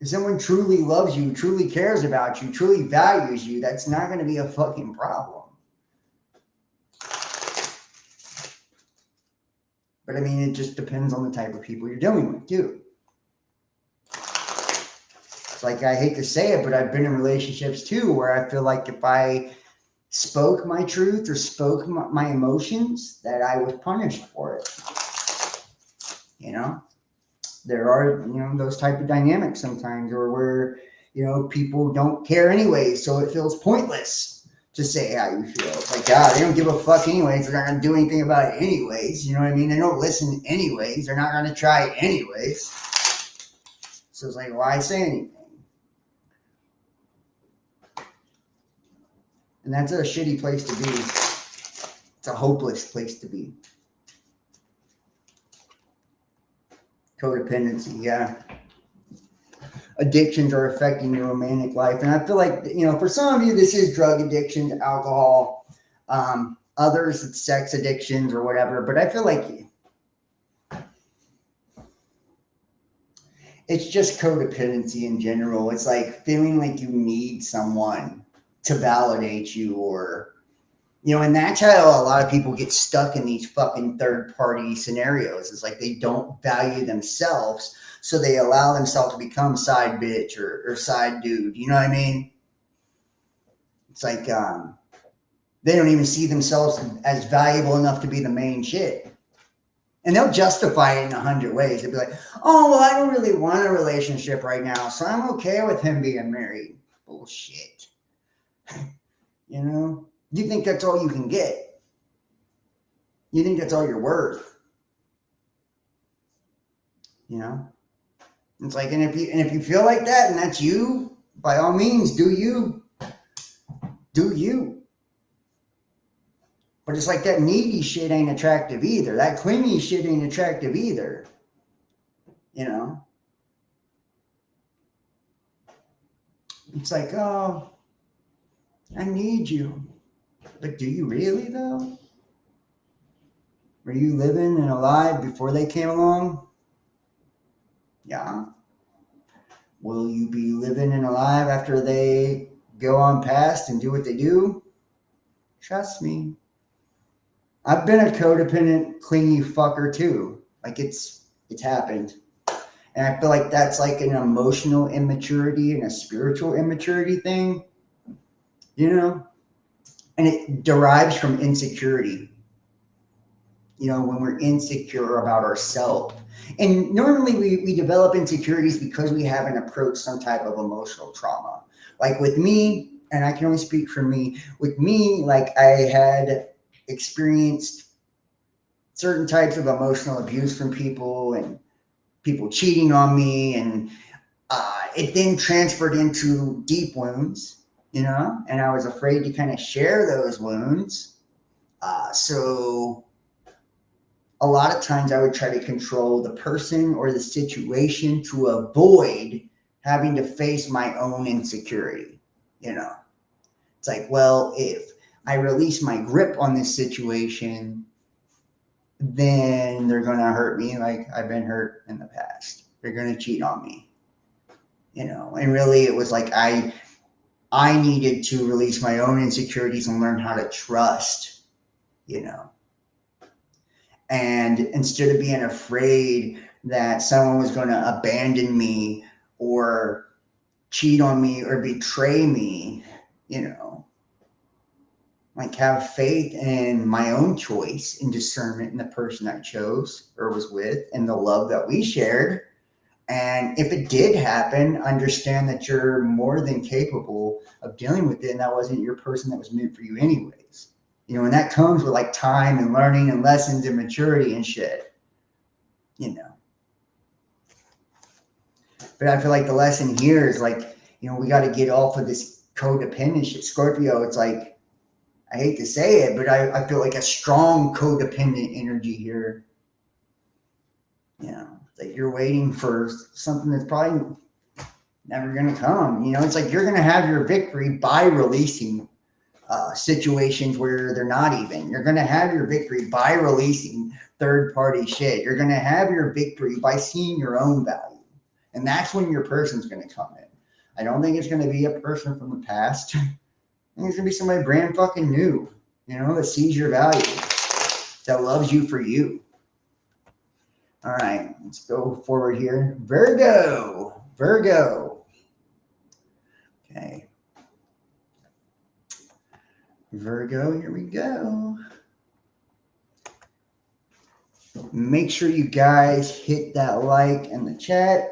if someone truly loves you, truly cares about you, truly values you, that's not going to be a fucking problem. But I mean, it just depends on the type of people you're dealing with too. It's like, I hate to say it, but I've been in relationships too where I feel like if I spoke my truth or spoke my emotions, that I was punished for it. There are, those type of dynamics sometimes, or where, people don't care anyway, so it feels pointless to say how you feel. It's like, God, they don't give a fuck anyways. They're not going to do anything about it anyways. You know what I mean? They don't listen anyways. They're not going to try it anyways. So it's like, why say anything? And that's a shitty place to be. It's a hopeless place to be. Codependency, yeah. Addictions are affecting your romantic life. And I feel like, for some of you, this is drug addictions, alcohol. Others, it's sex addictions or whatever. But I feel like it's just codependency in general. It's like feeling like you need someone to validate you, or, and that's how a lot of people get stuck in these fucking third party scenarios. It's like they don't value themselves. So they allow themselves to become side bitch or side dude. You know what I mean? It's like they don't even see themselves as valuable enough to be the main shit. And they'll justify it in 100 ways. They'll be like, oh, well, I don't really want a relationship right now, so I'm okay with him being married. Bullshit. You know? You think that's all you can get. You think that's all you're worth. You know? It's like, and if you feel like that and that's you, by all means, do you. Do you. But it's like that needy shit ain't attractive either. That clingy shit ain't attractive either. You know? It's like, oh, I need you. But do you really, though? Were you living and alive before they came along? Yeah. Will you be living and alive after they go on past and do what they do? Trust me. I've been a codependent, clingy fucker too. Like it's happened. And I feel like that's like an emotional immaturity and a spiritual immaturity thing. You know? And it derives from insecurity. You know, when we're insecure about ourselves. And normally we develop insecurities because we haven't approached some type of emotional trauma. Like with me, and I can only speak for me, with me, like I had experienced certain types of emotional abuse from people and people cheating on me. And it then transferred into deep wounds, you know, and I was afraid to kind of share those wounds. So a lot of times I would try to control the person or the situation to avoid having to face my own insecurity. You know, it's like, well, if I release my grip on this situation, then they're going to hurt me like I've been hurt in the past. They're going to cheat on me. You know, and really it was like I needed to release my own insecurities and learn how to trust, you know. And instead of being afraid that someone was going to abandon me or cheat on me or betray me, you know, like have faith in my own choice and discernment in the person I chose or was with and the love that we shared. And if it did happen, understand that you're more than capable of dealing with it. And that wasn't your person that was meant for you anyways. You know, and that comes with like time and learning and lessons and maturity and shit, you know. But I feel like the lesson here is like, you know, we got to get off of this codependent shit. Scorpio, it's like, I hate to say it, but I feel like a strong codependent energy here. You know, that you're waiting for something that's probably never going to come. You know, it's like you're going to have your victory by releasing situations where they're not even. You're going to have your victory by releasing third-party shit. You're going to have your victory by seeing your own value. And that's when your person's going to come in. I don't think it's going to be a person from the past. I think it's going to be somebody brand fucking new, you know, that sees your value, that loves you for you. All right, let's go forward here. Virgo. Okay. Virgo, here we go. Make sure you guys hit that like in the chat.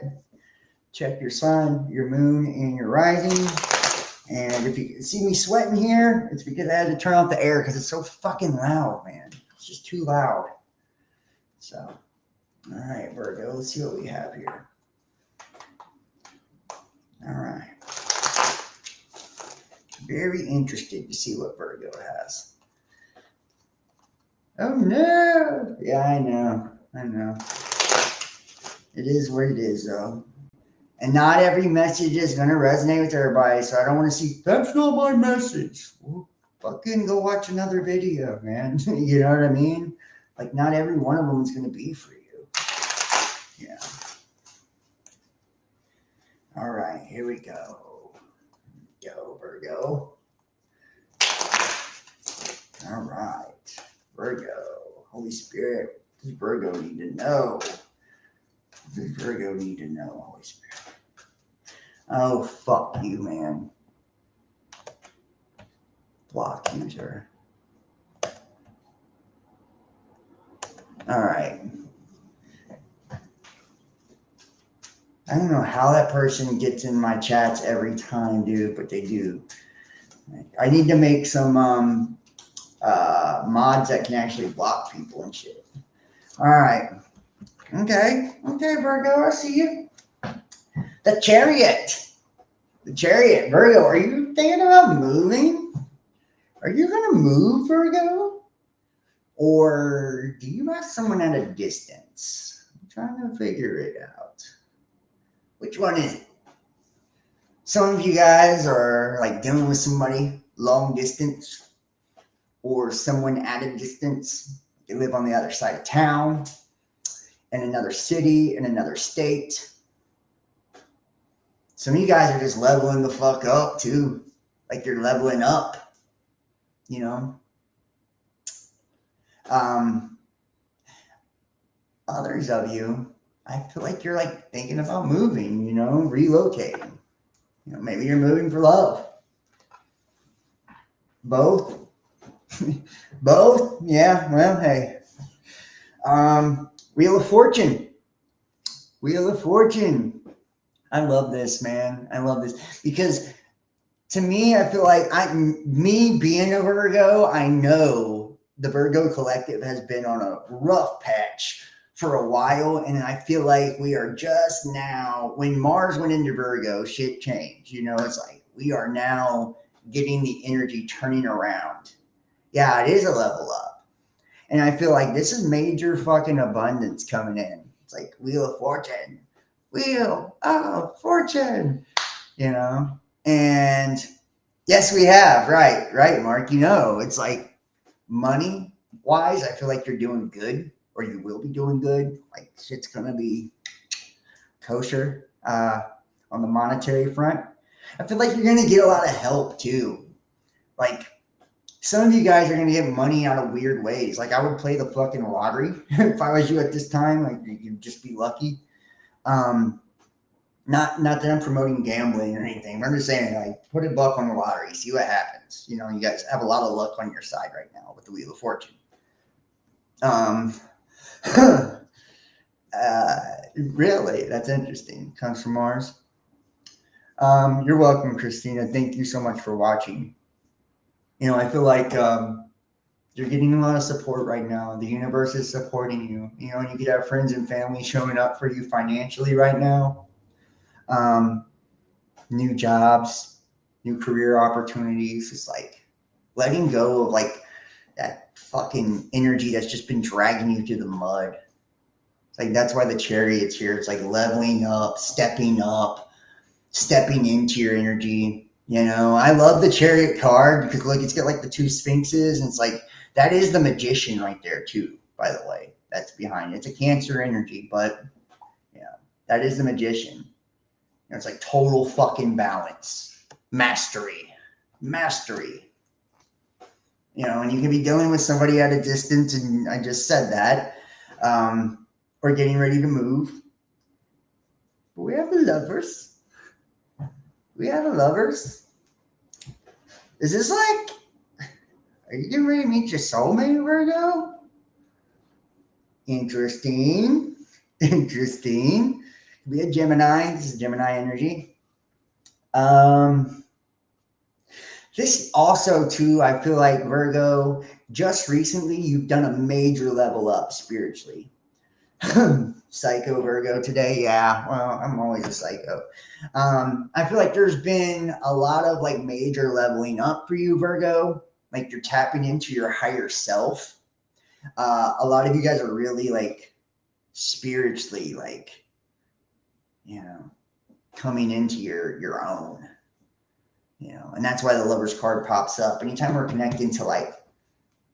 Check your sun, your moon, and your rising. And if you see me sweating here, it's because I had to turn off the air because it's so fucking loud, man. It's just too loud. So, all right, Virgo, let's see what we have here. All right. Very interested to see what Virgo has. Oh, no. Yeah, I know. It is what it is, though. And not every message is going to resonate with everybody, so I don't want to see, that's not my message. Well, fucking go watch another video, man. You know what I mean? Like, not every one of them is going to be for you. Yeah. All right, here we go. Go, Virgo. All right, Virgo. Holy Spirit, what does Virgo need to know? Does Virgo need to know, Holy Spirit? Oh, fuck you, man. Block user. All right. I don't know how that person gets in my chats every time, dude, but they do. I need to make some mods that can actually block people and shit. All right. Okay, Virgo, I see you. The Chariot. Virgo, are you thinking about moving? Are you going to move, Virgo? Or do you have someone at a distance? I'm trying to figure it out. Which one is it? Some of you guys are like dealing with somebody long distance or someone at a distance. They live on the other side of town, in another city, in another state. Some of you guys are just leveling the fuck up too. Like you're leveling up, you know. Others of you, I feel like you're like thinking about moving, you know, relocating. You know, maybe you're moving for love. Both. Both? Yeah, well, hey. Wheel of Fortune. I love this, man. I love this because to me, I feel like me being a Virgo, I know the Virgo collective has been on a rough patch for a while. And I feel like we are just now, when Mars went into Virgo, shit changed. You know, it's like we are now getting the energy turning around. Yeah, it is a level up. And I feel like this is major fucking abundance coming in. It's like Wheel of Fortune. Wheel of Fortune. You know? And yes, we have. Right, Mark. You know, it's like money wise, I feel like you're doing good or you will be doing good. Like shit's going to be kosher on the monetary front. I feel like you're going to get a lot of help too. Like some of you guys are going to get money out of weird ways. Like I would play the fucking lottery if I was you at this time. Like you'd just be lucky. Not that I'm promoting gambling or anything. I'm just saying, like, put a buck on the lottery, see what happens. You know, you guys have a lot of luck on your side right now with the Wheel of Fortune. Really, that's interesting. Comes from Mars. You're welcome, Christina. Thank you so much for watching. You know, I feel like you're getting a lot of support right now. The universe is supporting you. You know, you could have friends and family showing up for you financially right now. New jobs, new career opportunities. It's like letting go of like that fucking energy that's just been dragging you through the mud. It's like that's why the Chariot's here. It's like leveling up, stepping into your energy. You know, I love the Chariot card because look, it's got like the two sphinxes, and it's like that is the magician right there too. By the way, that's behind it. It's a Cancer energy, but yeah, that is the magician. It's like total fucking balance, mastery. You know, and you can be dealing with somebody at a distance, and I just said that, or getting ready to move. But we have the Lovers. Is this like, are you getting ready to meet your soulmate, Virgo? Interesting. Be a Gemini. This is Gemini energy. This also too, I feel like Virgo, just recently you've done a major level up spiritually. Psycho Virgo today. Yeah, well, I'm always a psycho. I feel like there's been a lot of like major leveling up for you, Virgo. Like you're tapping into your higher self. A lot of you guys are really like spiritually like, you know, coming into your own, you know, and that's why the Lovers card pops up. Anytime we're connecting to like,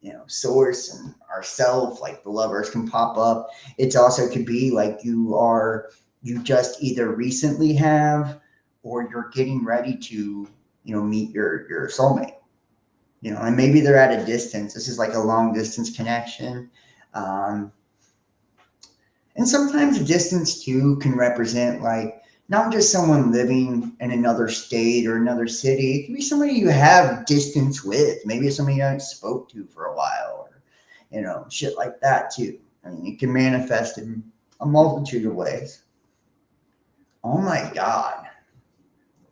you know, source and ourself, like the Lovers can pop up. It also could be like you just either recently have, or you're getting ready to, you know, meet your soulmate, you know, and maybe they're at a distance. This is like a long distance connection. And sometimes a distance too can represent like not just someone living in another state or another city. It can be somebody you have distance with. Maybe it's somebody you haven't spoke to for a while, or shit like that too. I mean, it can manifest in a multitude of ways. Oh my God!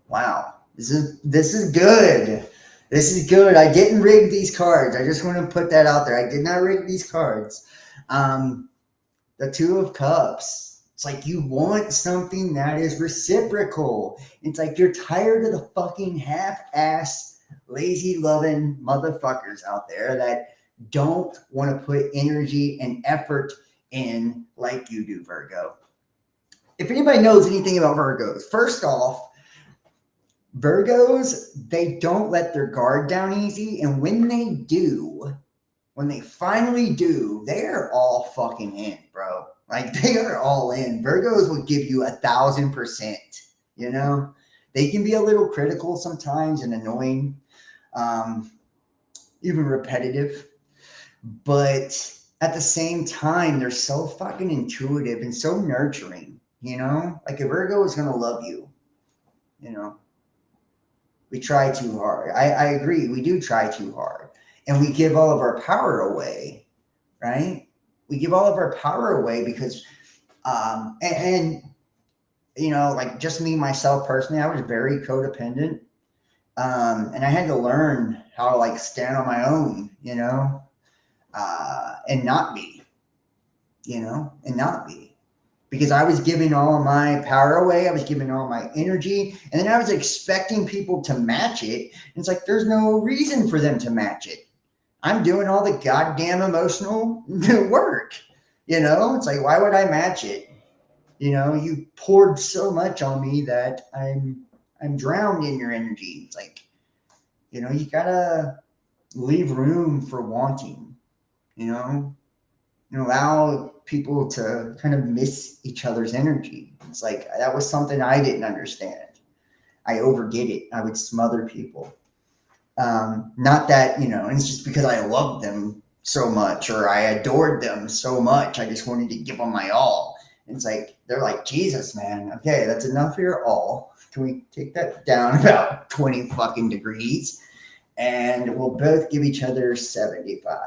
Wow, this is good. This is good. I didn't rig these cards. I just want to put that out there. I did not rig these cards. The Two of Cups. It's like you want something that is reciprocal. It's like you're tired of the fucking half-ass, lazy loving motherfuckers out there that don't want to put energy and effort in like you do, Virgo. If anybody knows anything about Virgos, first off, Virgos, they don't let their guard down easy. And when they do, when they finally do, they're all fucking in, bro. Like they are all in. Virgos will give you 1,000%. They can be a little critical sometimes and annoying, even repetitive. But at the same time, they're so fucking intuitive and so nurturing. Like a Virgo is gonna love you. We try too hard. I agree. We do try too hard. And we give all of our power away, right? We give all of our power away because, like just me, myself personally, I was very codependent. And I had to learn how to like stand on my own, and not be, and not be. Because I was giving all of my power away. I was giving all my energy. And then I was expecting people to match it. And it's like, there's no reason for them to match it. I'm doing all the goddamn emotional work. It's like, why would I match it? You poured so much on me that I'm drowned in your energy. It's like, you gotta leave room for wanting, and allow people to kind of miss each other's energy. It's like, that was something I didn't understand. I overdid it. I would smother people. Not that, and it's just because I loved them so much or I adored them so much. I just wanted to give them my all. And it's like, they're like, Jesus, man. Okay, that's enough for your all. Can we take that down about 20 fucking degrees? And we'll both give each other 75.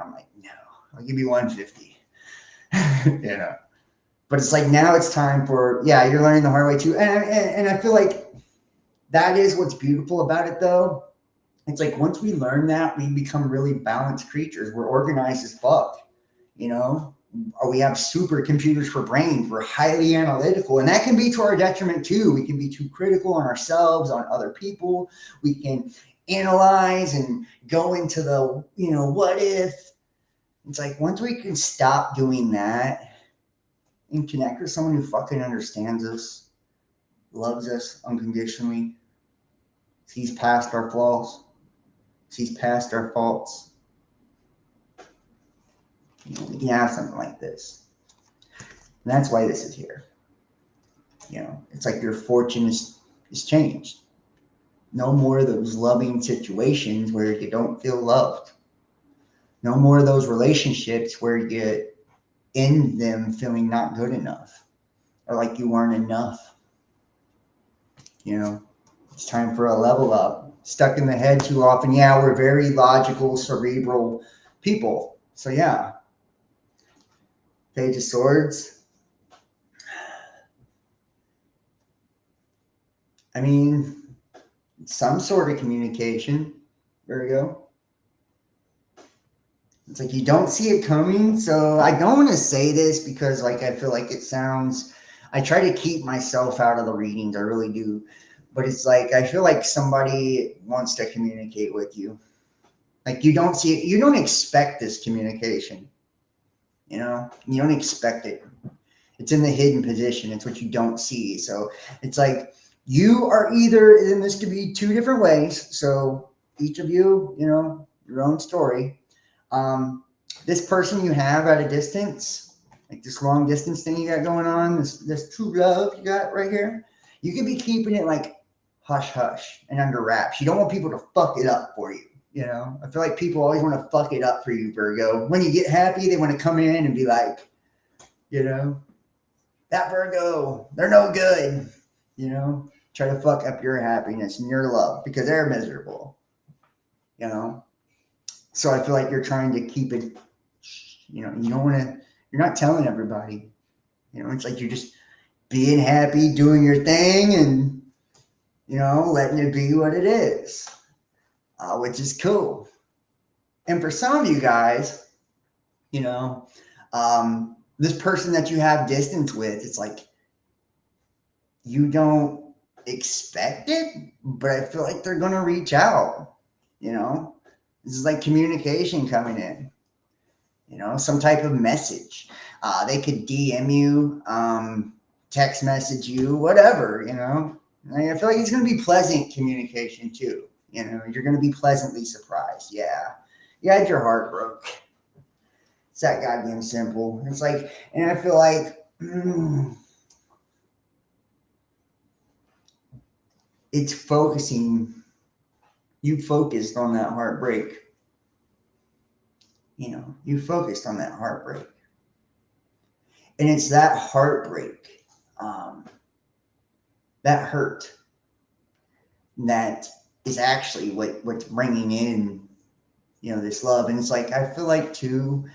I'm like, no, I'll give you 150. But it's like, now it's time for, you're learning the hard way too. And I feel like that is what's beautiful about it though. It's like, once we learn that, we become really balanced creatures. We're organized as fuck, or we have supercomputers for brains. We're highly analytical, and that can be to our detriment too. We can be too critical on ourselves, on other people. We can analyze and go into the, what if. It's like, once we can stop doing that and connect with someone who fucking understands us, loves us unconditionally, sees past our flaws, sees past our faults, we can have something like this. And that's why this is here. It's like your fortune is changed. No more of those loving situations where you don't feel loved. No more of those relationships where you end them feeling not good enough or like you weren't enough. It's time for a level up. Stuck in the head too often. Yeah, we're very logical, cerebral people. So yeah. Page of Swords. I mean, some sort of communication. There we go. It's like you don't see it coming. So I don't want to say this because like I feel like it sounds, I try to keep myself out of the readings. I really do. But it's like, I feel like somebody wants to communicate with you. Like you don't see it. You don't expect this communication. You don't expect it. It's in the hidden position. It's what you don't see. So it's like you are either, and this could be two different ways. So each of you, your own story. This person you have at a distance, like this long distance thing you got going on, this true love you got right here, you could be keeping it like hush hush and under wraps. You don't want people to fuck it up for you. I feel like people always want to fuck it up for you, Virgo. When you get happy, they want to come in and be like, You know, that Virgo, they're no good. You know, try to fuck up your happiness and your love because they're miserable. You know, so I feel like you're trying to keep it. You know, you don't want to. You're not telling everybody. You know, it's like you're just being happy, doing your thing, and letting it be what it is, which is cool. And for some of you guys, you know, this person that you have distance with, it's like you don't expect it, but I feel like they're going to reach out. You know, this is like communication coming in, some type of message. They could DM you, text message you, whatever, I feel like it's going to be pleasant communication too. You're going to be pleasantly surprised. Yeah. You had your heart broke. It's that goddamn simple. It's like, and I feel like it's focusing. You focused on that heartbreak. You focused on that heartbreak. And it's that heartbreak, that hurt, that is actually what's bringing in, this love. And it's like, I feel like too,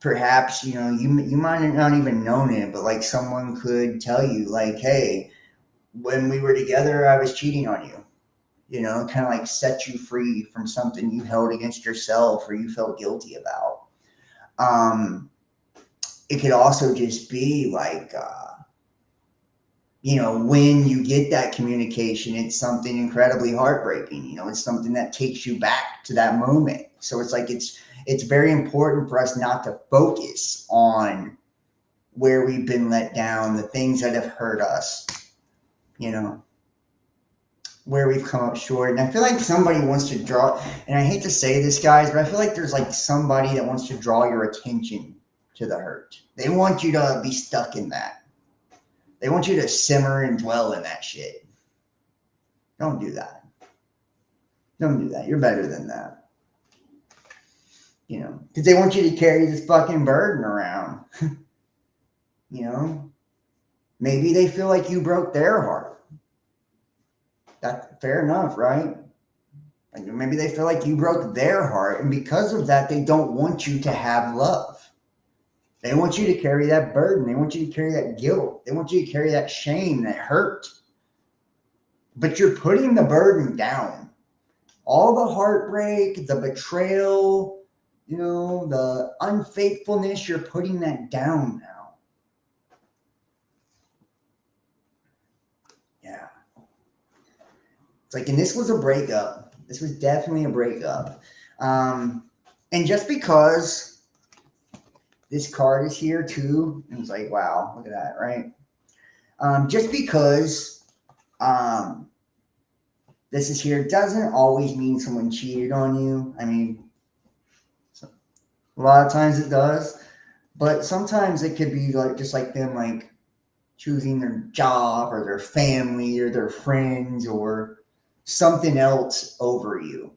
perhaps, you might have not even known it, but like someone could tell you like, hey, when we were together, I was cheating on you, kind of like set you free from something you held against yourself or you felt guilty about. It could also just be like, when you get that communication, it's something incredibly heartbreaking. It's something that takes you back to that moment. So it's like it's very important for us not to focus on where we've been let down, the things that have hurt us, where we've come up short. And I feel like somebody wants to draw, and I hate to say this, guys, but I feel like there's like somebody that wants to draw your attention to the hurt. They want you to be stuck in that. They want you to simmer and dwell in that shit. Don't do that. Don't do that. You're better than that. Because they want you to carry this fucking burden around. Maybe they feel like you broke their heart. That's fair enough, right? Like maybe they feel like you broke their heart, and because of that, they don't want you to have love. They want you to carry that burden. They want you to carry that guilt. They want you to carry that shame, that hurt. But you're putting the burden down. All the heartbreak, the betrayal, the unfaithfulness, you're putting that down now. Yeah. It's like, and this was a breakup. This was definitely a breakup. And just because this card is here too, and it's like, wow, look at that, right? Just because this is here doesn't always mean someone cheated on you. I mean, a lot of times it does, but sometimes it could be like just like them like choosing their job or their family or their friends or something else over you.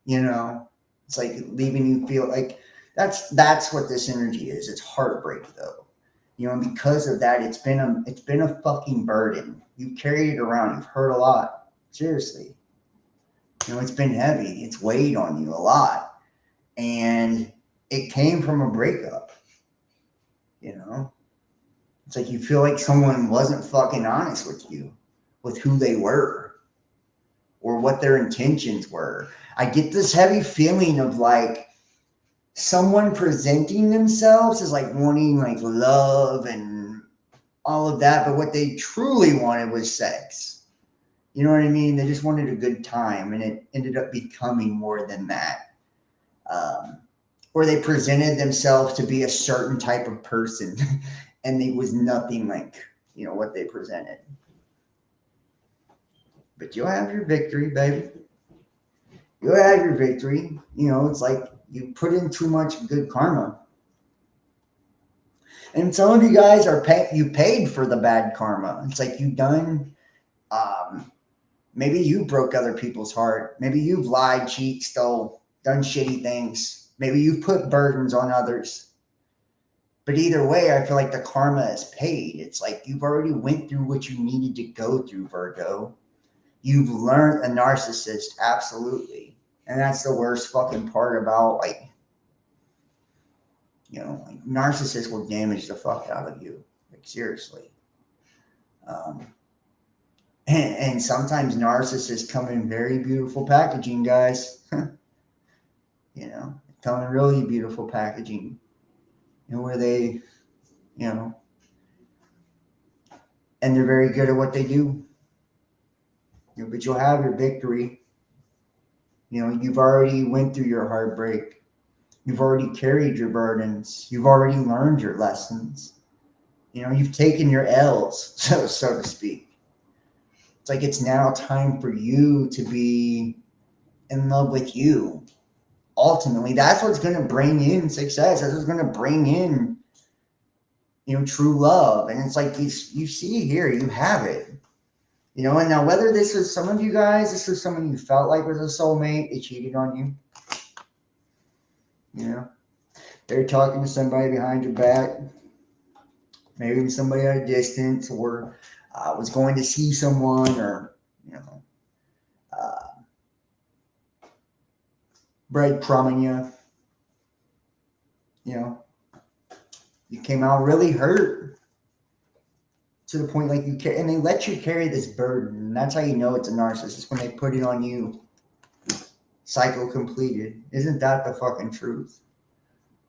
It's like leaving you feel like that's what this energy is. It's heartbreak though. And because of that, it's been a fucking burden. You've carried it around. You've hurt a lot. Seriously. It's been heavy. It's weighed on you a lot. And it came from a breakup. It's like you feel like someone wasn't fucking honest with you, with who they were or what their intentions were. I get this heavy feeling of like someone presenting themselves as like wanting like love and all of that, but what they truly wanted was sex. You know what I mean? They just wanted a good time, and it ended up becoming more than that. Or they presented themselves to be a certain type of person, and it was nothing like, what they presented. But you'll have your victory, baby. You'll have your victory. It's like you put in too much good karma. And some of you guys you paid for the bad karma. It's like you've done, maybe you broke other people's heart. Maybe you've lied, cheated, stole, done shitty things. Maybe you've put burdens on others. But either way, I feel like the karma is paid. It's like you've already went through what you needed to go through, Virgo. You've learned a narcissist, absolutely. And that's the worst fucking part about, like, like narcissists will damage the fuck out of you. Like, seriously. Um, and sometimes narcissists come in very beautiful packaging, guys. Come in really beautiful packaging. Where they, you know, and they're very good at what they do. But you'll have your victory. You've already went through your heartbreak. You've already carried your burdens. You've already learned your lessons. You've taken your L's, so to speak. It's like it's now time for you to be in love with you. Ultimately, that's what's going to bring in success. That's what's going to bring in, true love. And it's like you see here, you have it. And now whether this was some of you guys, this was someone you felt like was a soulmate, they cheated on you. They're talking to somebody behind your back, maybe somebody at a distance, or was going to see someone, or breadcrumbing you. You came out really hurt to the point like and they let you carry this burden. And that's how you know it's a narcissist, when they put it on you. Cycle completed. Isn't that the fucking truth?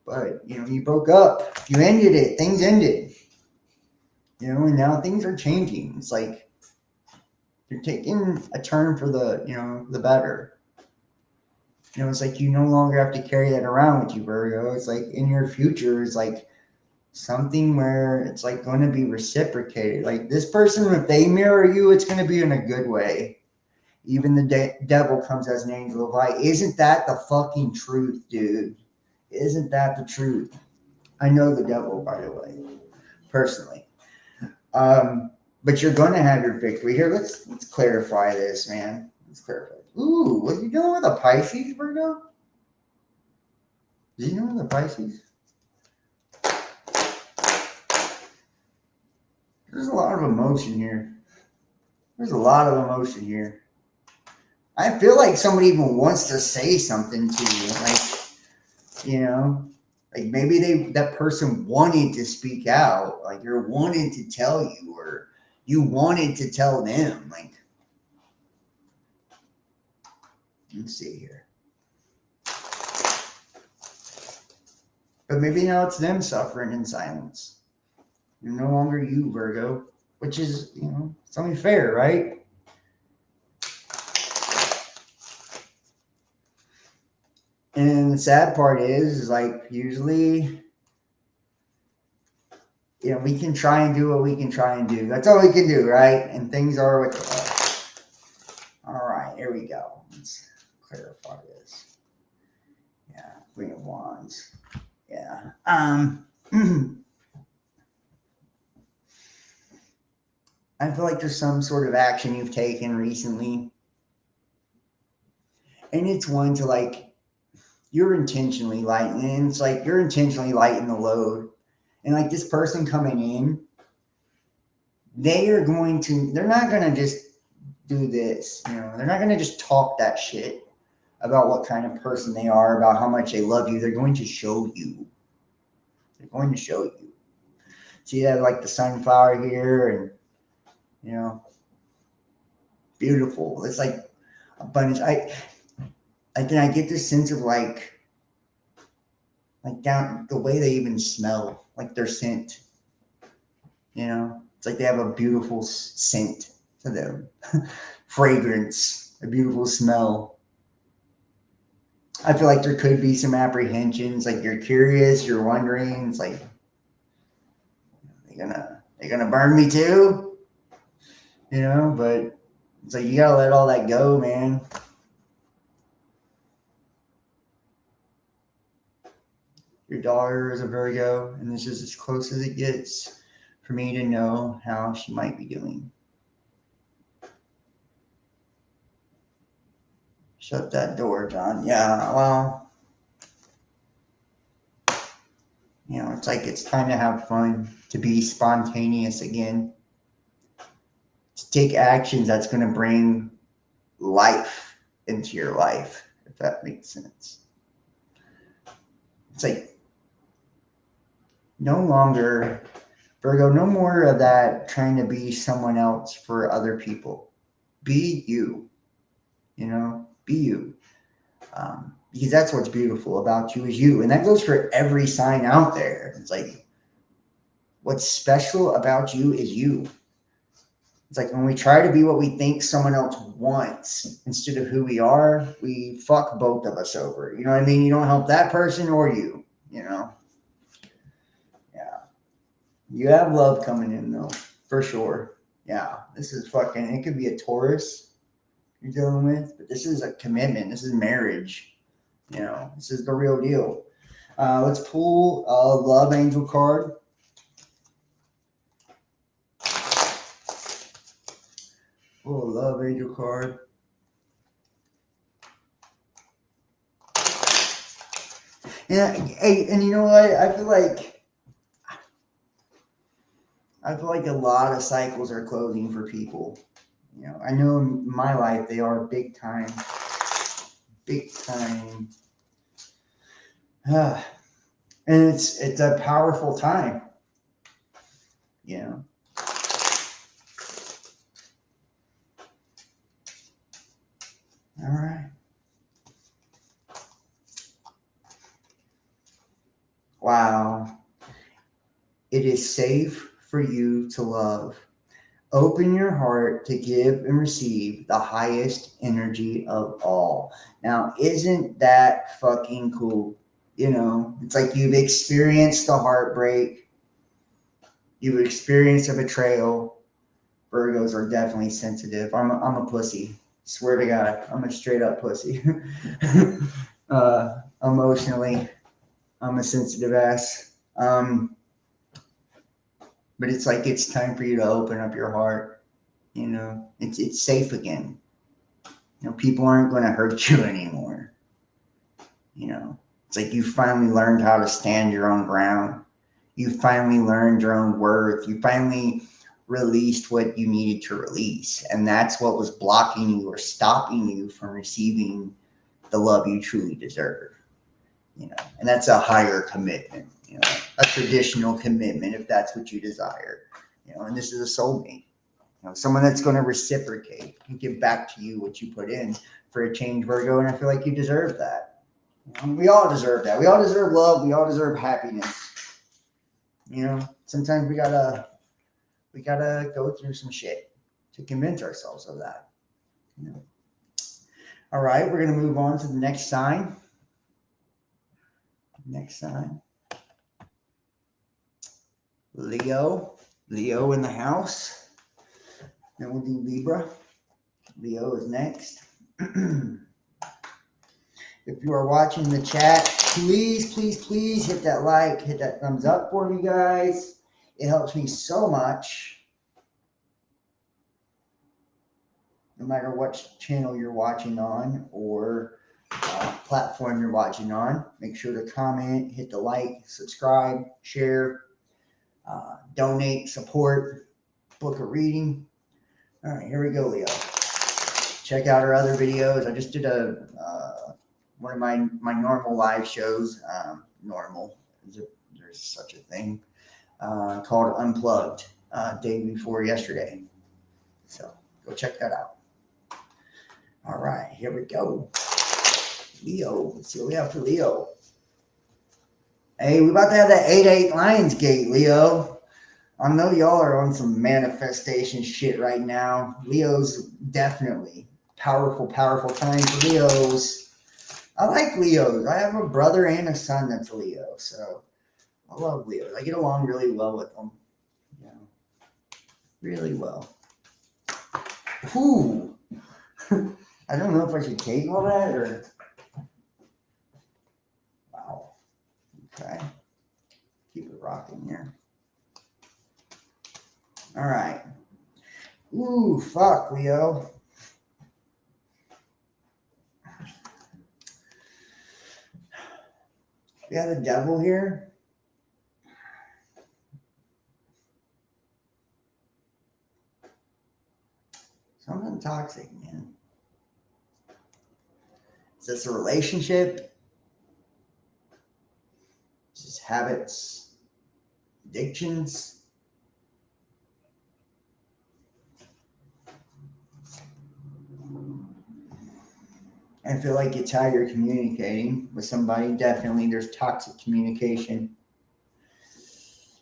But you broke up, you ended it, things ended. And now things are changing. It's like you're taking a turn for the better. It's like you no longer have to carry that around with you, Virgo. It's like in your future, it's like something where it's like going to be reciprocated. Like this person, if they mirror you, it's going to be in a good way. Even the devil comes as an angel of light. Isn't that the fucking truth, dude? Isn't that the truth? I know the devil, by the way, personally. But you're going to have your victory. Here, let's clarify this, man. Let's clarify. Ooh, what are you doing with a Pisces, Virgo? Is he doing with a Pisces? There's a lot of emotion here. I feel like somebody even wants to say something to you. Like maybe that person wanted to speak out. Like you're wanting to tell you, or you wanted to tell them. Like, let's see here. But maybe now it's them suffering in silence. You're no longer you, Virgo, which is, it's only fair, right? And the sad part is like usually, we can try and do what we can try and do. That's all we can do, right? And things are what they are. All right, here we go. Let's clarify this. Yeah, Queen of Wands. Yeah. I feel like there's some sort of action you've taken recently. And it's one to like, you're intentionally lighting. It's like you're intentionally lighting the load. And like this person coming in, they're not going to just do this. They're not going to just talk that shit about what kind of person they are, about how much they love you. They're going to show you. See that, like the sunflower here, and beautiful. It's like abundance. I get this sense of like down the way they even smell, like their scent. It's like they have a beautiful scent to them, fragrance, a beautiful smell. I feel like there could be some apprehensions, like you're curious, you're wondering. It's like they're gonna burn me too, But it's like you gotta let all that go, man. Your daughter is a Virgo, and this is as close as it gets for me to know how she might be doing. Shut that door, John. Yeah, well, You know, it's like it's time to have fun, to be spontaneous again, to take actions that's going to bring life into your life, if that makes sense. It's like no longer, Virgo, no more of that trying to be someone else for other people. Be you, you know, be you. Because that's what's beautiful about you is you. And that goes for every sign out there. It's like, what's special about you is you. It's like when we try to be what we think someone else wants instead of who we are, we fuck both of us over. You know what I mean? You don't help that person or you, you know? Yeah. You have love coming in though, for sure. Yeah. This is fucking, it could be a Taurus you're dealing with, but this is a commitment. This is marriage. You know, this is the real deal. Let's pull a love angel card. Pull a love angel card. And hey, and you know what? I feel like a lot of cycles are closing for people. You know, I know in my life they are big time, big time. And it's a powerful time. You know. All right. Wow. It is safe for you to love. Open your heart to give and receive the highest energy of all. Now, isn't that fucking cool? You know, it's like you've experienced the heartbreak, you've experienced a betrayal. Virgos are definitely sensitive. I'm a pussy. Swear to God, I'm a straight up pussy. Emotionally, I'm a sensitive ass. But it's like it's time for you to open up your heart. You know, it's safe again. You know, people aren't going to hurt you anymore. You know, it's like you finally learned how to stand your own ground. You finally learned your own worth. You finally released what you needed to release. And that's what was blocking you or stopping you from receiving the love you truly deserve. You know, and that's a higher commitment, you know, a traditional commitment if that's what you desire. You know, and this is a soulmate. You know, someone that's going to reciprocate and give back to you what you put in for a change, Virgo. And I feel like you deserve that. You know, we all deserve that. We all deserve love. We all deserve happiness. You know, sometimes we gotta go through some shit to convince ourselves of that. You know. All right, we're gonna move on to the next sign. Next sign, Leo. Leo in the house. Then we'll do Libra. Leo is next. If you are watching the chat, please, please, please hit that like, hit that thumbs up for me, guys. It helps me so much. No matter what channel you're watching on or platform you're watching on, make sure to comment, hit the like, subscribe, share, donate, support, book a reading. All right, here we go, Leo. Check out our other videos. I just did one of my normal live shows. Normal, there's such a thing, called Unplugged, day before yesterday. So go check that out. All right, here we go. Leo, let's see what we have for Leo. Hey, we about to have that 8-8 Lionsgate, Leo. I know y'all are on some manifestation shit right now. Leo's definitely powerful, powerful time for Leos. I like Leos. I have a brother and a son that's a Leo, so I love Leos. I get along really well with them. You know, really well. Whew. I don't know if I should take all that or. Wow. Okay. Keep it rocking here. All right. Ooh, fuck, Leo. We got a devil here. toxic, man? Is this a relationship? Is this habits? Addictions? I feel like it's how you're communicating with somebody. Definitely, there's toxic communication.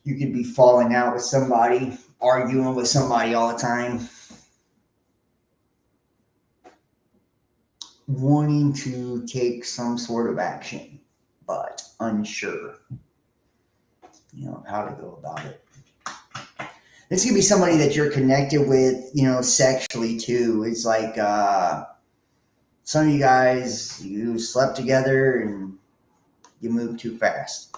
You could be falling out with somebody, arguing with somebody all the time, wanting to take some sort of action, but unsure, how to go about it. This could be somebody that you're connected with, sexually too. It's like some of you guys, you slept together and you moved too fast.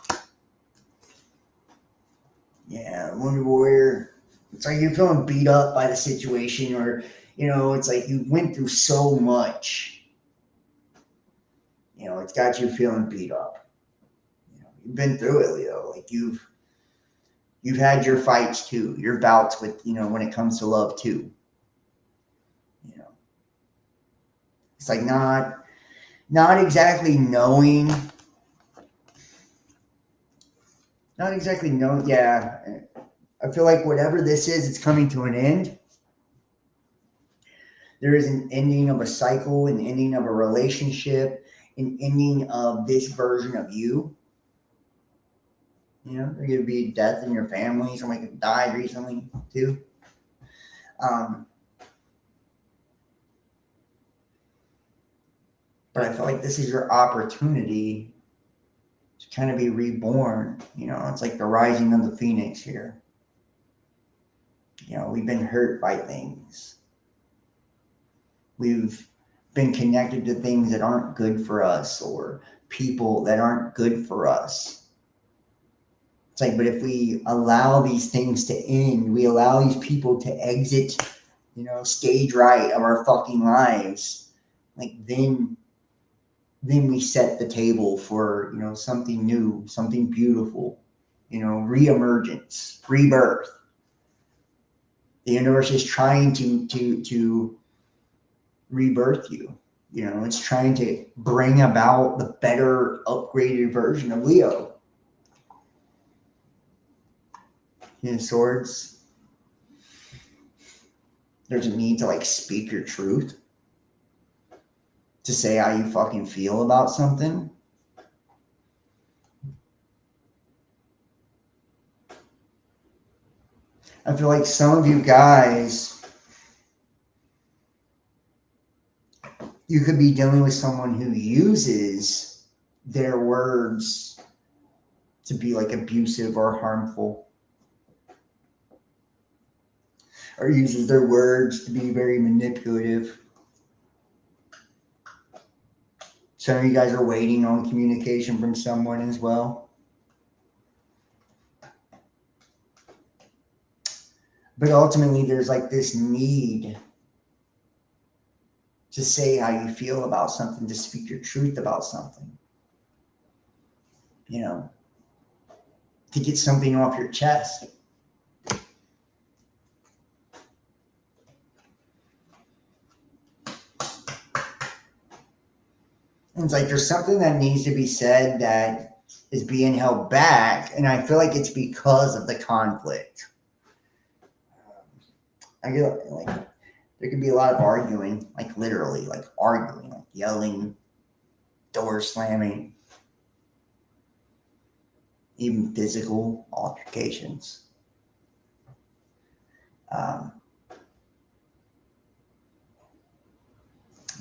Yeah, Wonder Warrior. It's like you're feeling beat up by the situation, or it's like you went through so much. It's got you feeling beat up. You've been through it, Leo. Like you've had your fights too, your bouts with when it comes to love too. It's like not exactly knowing. Not exactly knowing. Yeah, I feel like whatever this is, it's coming to an end. There is an ending of a cycle, an ending of a relationship, an ending of this version of you. There could be death in your family. Somebody could died recently too. But I feel like this is your opportunity to kind of be reborn. It's like the rising of the phoenix here. We've been hurt by things. We've been connected to things that aren't good for us, or people that aren't good for us. It's like, but if we allow these things to end, we allow these people to exit, stage right of our fucking lives, like then we set the table for, something new, something beautiful, reemergence, rebirth. The universe is trying to rebirth you. It's trying to bring about the better, upgraded version of Leo. Swords. There's a need to speak your truth, to say how you fucking feel about something. I feel like some of you guys, you could be dealing with someone who uses their words to be abusive or harmful, or uses their words to be very manipulative. Some of you guys are waiting on communication from someone as well. But ultimately, there's this need to say how you feel about something, to speak your truth about something. To get something off your chest. And it's like there's something that needs to be said that is being held back, and I feel like it's because of the conflict. I get there could be a lot of arguing, literally, arguing, yelling, door slamming, even physical altercations.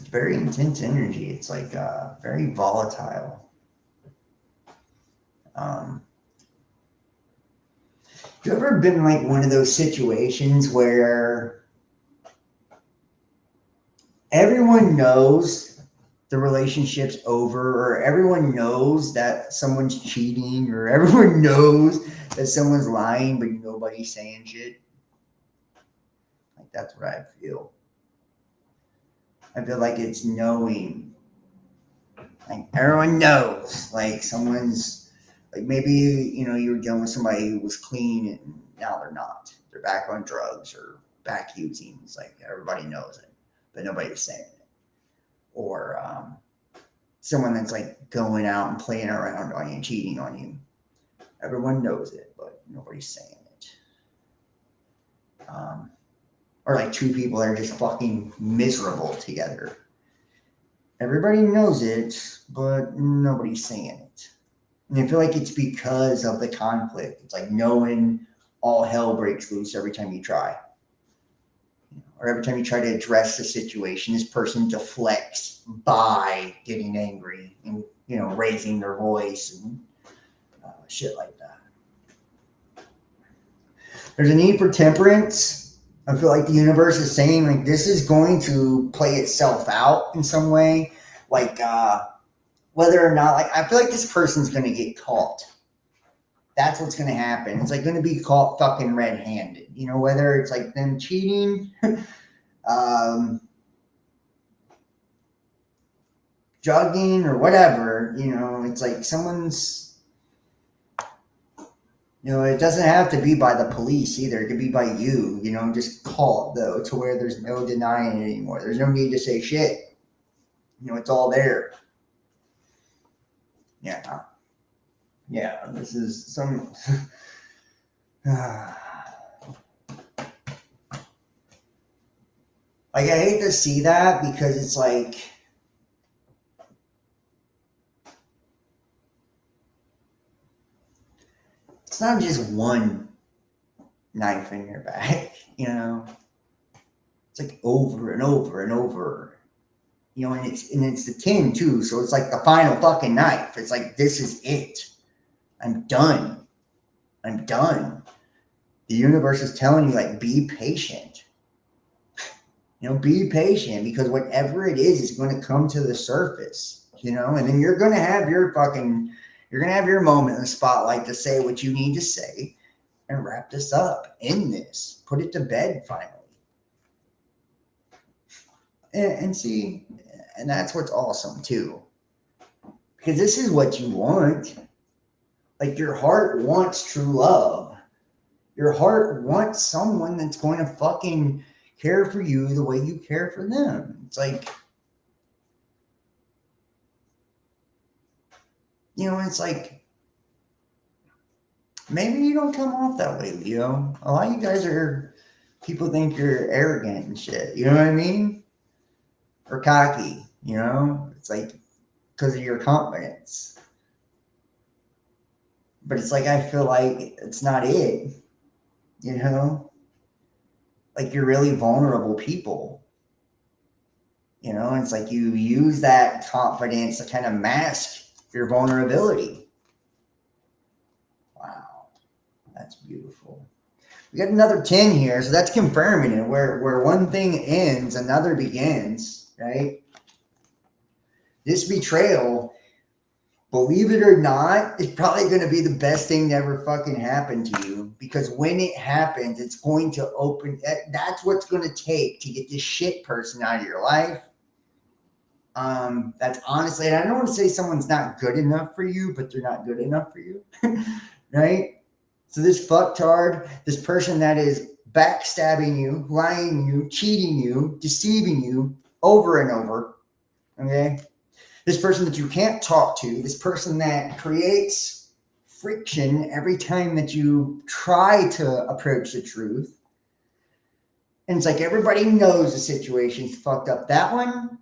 It's very intense energy. It's very volatile. You ever been one of those situations where everyone knows the relationship's over, or everyone knows that someone's cheating, or everyone knows that someone's lying, but nobody's saying shit? That's what I feel. I feel like it's knowing. Everyone knows. Someone's maybe you were dealing with somebody who was clean and now they're not. They're back on drugs or back using. It's everybody knows it. but nobody's saying it. Or someone that's like going out and playing around on you, cheating on you. Everyone knows it, but nobody's saying it. Or like two people that are just fucking miserable together. Everybody knows it, but nobody's saying it. And I feel like it's because of the conflict. It's like knowing all hell breaks loose every time you try. Or every time you try to address the situation, this person deflects by getting angry and, raising their voice and shit like that. There's a need for temperance. I feel like the universe is saying, like, this is going to play itself out in some way. Like, whether or not, like, I feel like this person's going to get caught. That's what's going to happen. It's like going to be caught fucking red-handed. Whether it's like them cheating, drugging or whatever, it's like someone's, it doesn't have to be by the police either. It could be by you, just caught though, to where there's no denying it anymore. There's no need to say shit. It's all there. Yeah. Yeah, this is some. Like, I hate to see that because it's like. It's not just one knife in your back, It's like over and over and over. And it's the 10 too, so it's like the final fucking knife. It's like, this is it. I'm done. The universe is telling you, like, be patient. Be patient, because whatever it is going to come to the surface, and then you're going to have your moment in the spotlight to say what you need to say and wrap this up, end this, put it to bed finally. And see, and that's what's awesome too, because this is what you want. Like, your heart wants true love. Your heart wants someone that's going to fucking care for you the way you care for them. It's like, it's like, maybe you don't come off that way, Leo. A lot of you guys people think you're arrogant and shit. You know what I mean? Or cocky, It's like, because of your confidence. But it's like, I feel like it's not it, Like, you're really vulnerable people, And it's like you use that confidence to kind of mask your vulnerability. Wow, that's beautiful. We got another 10 here, so that's confirming it. Where one thing ends, another begins, right? This betrayal, believe it or not, is probably going to be the best thing to ever fucking happen to you, because when it happens, it's going to open. That's what's going to take to get this shit person out of your life. That's honestly, and I don't want to say someone's not good enough for you, but they're not good enough for you, right? So this fucktard, this person that is backstabbing you, lying you, cheating you, deceiving you over and over, okay? This person that you can't talk to, this person that creates friction every time that you try to approach the truth. And it's like, everybody knows the situation's fucked up. That one,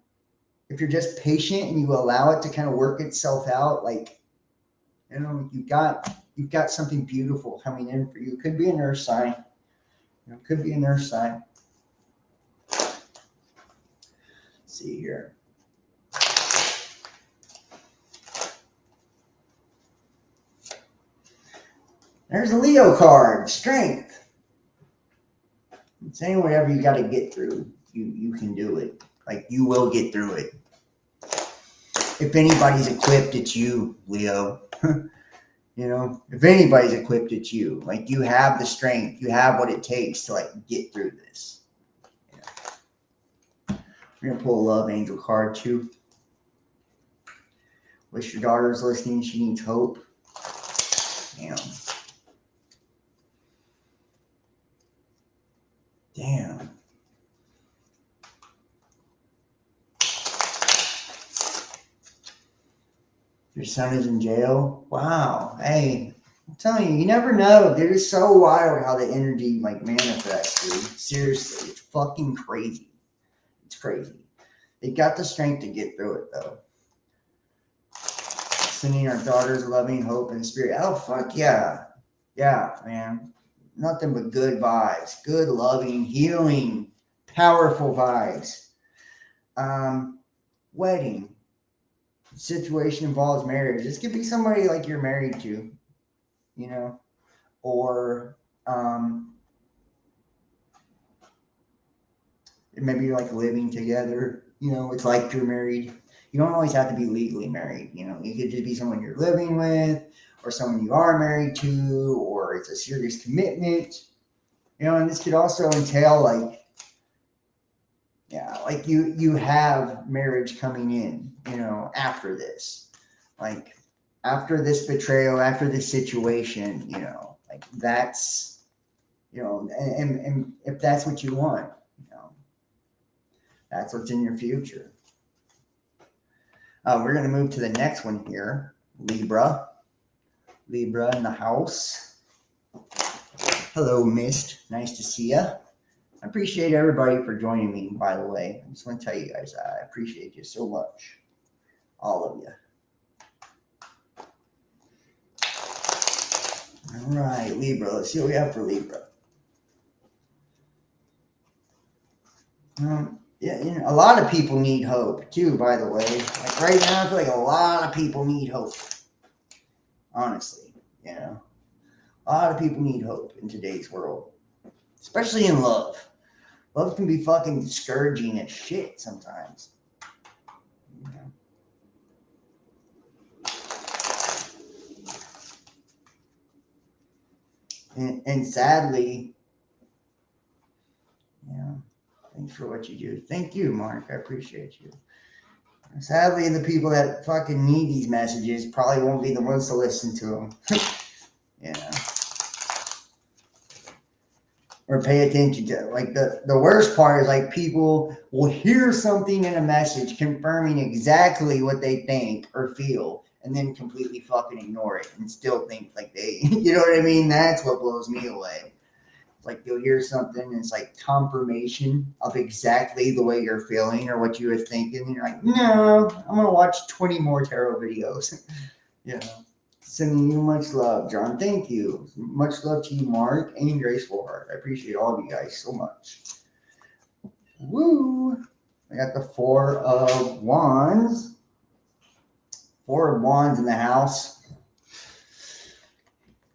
if you're just patient and you allow it to kind of work itself out, like, you've got something beautiful coming in for you. Could be an earth sign. Could be an earth sign. Let's see here. There's a Leo card, strength. It's saying whatever you got to get through, you can do it. Like, you will get through it. If anybody's equipped, it's you, Leo. If anybody's equipped, it's you. Like, you have the strength. You have what it takes to, like, get through this. We're going to pull a love angel card, too. Wish your daughter's listening. She needs hope. Damn. Your son is in jail? Wow. Hey, I'm telling you, you never know. Dude, it's so wild how the energy like manifests, dude. Seriously, it's fucking crazy. It's crazy. They got the strength to get through it though. Sending our daughters loving hope and spirit. Oh fuck yeah. Yeah, man. Nothing but good vibes. Good, loving, healing, powerful vibes. Wedding. Situation involves marriage. This could be somebody like you're married to, you know, or maybe you're like living together, you know, it's like you're married. You don't always have to be legally married, you know, you could just be someone you're living with or someone you are married to, or it's a serious commitment, you know, and this could also entail like, yeah, like you have marriage coming in, you know, after this, like after this betrayal, after this situation, you know, like that's, you know, and if that's what you want, you know, that's what's in your future. We're going to move to the next one here. Libra. Libra in the house. Hello, Mist. Nice to see you. I appreciate everybody for joining me, by the way. I just want to tell you guys, I appreciate you so much. All of you. All right, Libra. Let's see what we have for Libra. Yeah, you know, a lot of people need hope too, by the way. Like right now, I feel like a lot of people need hope. Honestly, you know, a lot of people need hope in today's world, especially in love. Love can be fucking discouraging as shit sometimes. You know? And sadly, you know, thanks for what you do. Thank you, Mark. I appreciate you. Sadly, the people that fucking need these messages probably won't be the ones to listen to them. You know. Or pay attention to it. Like the worst part is like people will hear something in a message confirming exactly what they think or feel and then completely fucking ignore it and still think like they, you know what I mean? That's what blows me away. Like you'll hear something and it's like confirmation of exactly the way you're feeling or what you were thinking. And you're like, no, I'm going to watch 20 more tarot videos. You know. Sending you much love, John. Thank you. Much love to you, Mark, and Graceful Heart. I appreciate all of you guys so much. Woo! I got the Four of Wands. Four of Wands in the house.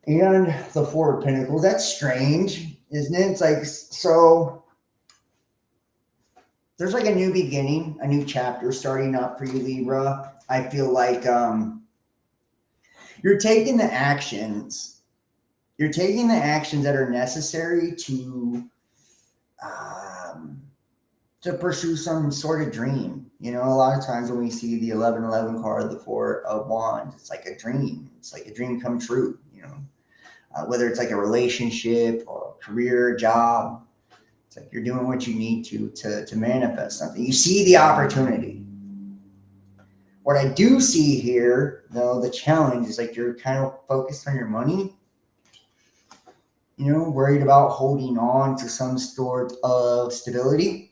And the Four of Pentacles. That's strange, isn't it? It's like, so there's like a new beginning, a new chapter starting up for you, Libra. I feel like you're taking the actions. You're taking the actions that are necessary to pursue some sort of dream. You know, a lot of times when we see the 1111 card, the Four of Wands, it's like a dream. It's like a dream come true, you know, whether it's like a relationship or a career, job. It's like you're doing what you need to manifest something. You see the opportunity. What I do see here, though, the challenge is like you're kind of focused on your money. You know, worried about holding on to some sort of stability.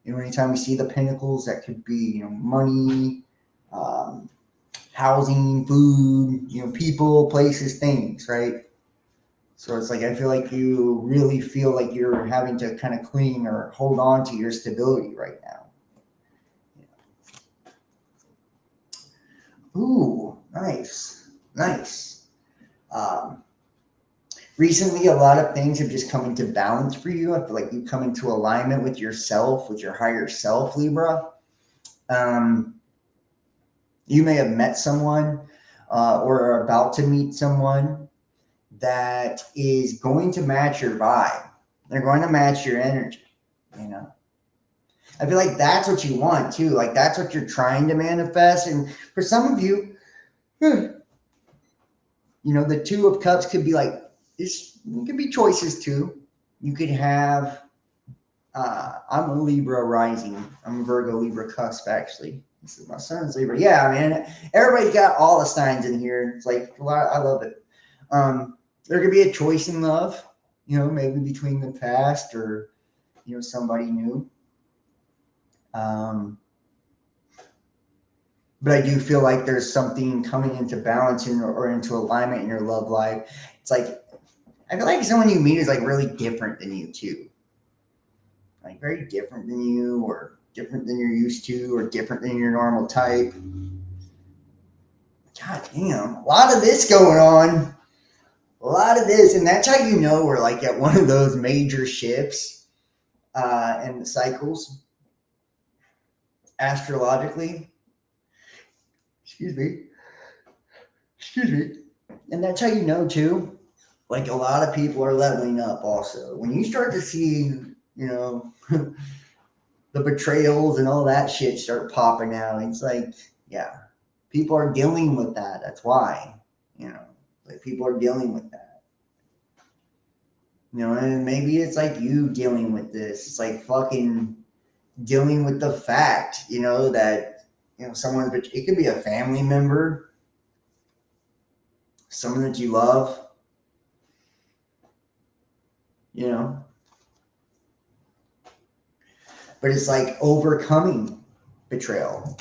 You know, anytime we see the pentacles, that could be, you know, money, housing, food, you know, people, places, things, right? So it's like, I feel like you really feel like you're having to kind of cling or hold on to your stability right now. Ooh, nice, nice. Recently, a lot of things have just come into balance for you. I feel like you come into alignment with yourself, with your higher self, Libra. You may have met someone or are about to meet someone that is going to match your vibe. They're going to match your energy, you know. I feel like that's what you want too. Like that's what you're trying to manifest. And for some of you, you know, the Two of Cups could be like, it could be choices too. You could have, I'm a Libra rising. I'm a Virgo Libra cusp actually. This is my son's Libra. Yeah, man. Everybody's got all the signs in here. It's like a lot. I love it. There could be a choice in love, maybe between the past or somebody new. But I do feel like there's something coming into balance or into alignment in your love life. It's like I feel like someone you meet is like really different than you too, like very different than you, or different than you're used to, or different than your normal type. God damn, a lot of this going on. A lot of this, and that's how we're like at one of those major shifts in the cycles astrologically. Excuse me. And that's how too. Like a lot of people are leveling up also. When you start to see, the betrayals and all that shit start popping out, it's like, yeah, people are dealing with that. That's why, like people are dealing with that. And maybe it's like you dealing with this. It's like fucking dealing with the fact, that, someone, it could be a family member, someone that you love, but it's like overcoming betrayal,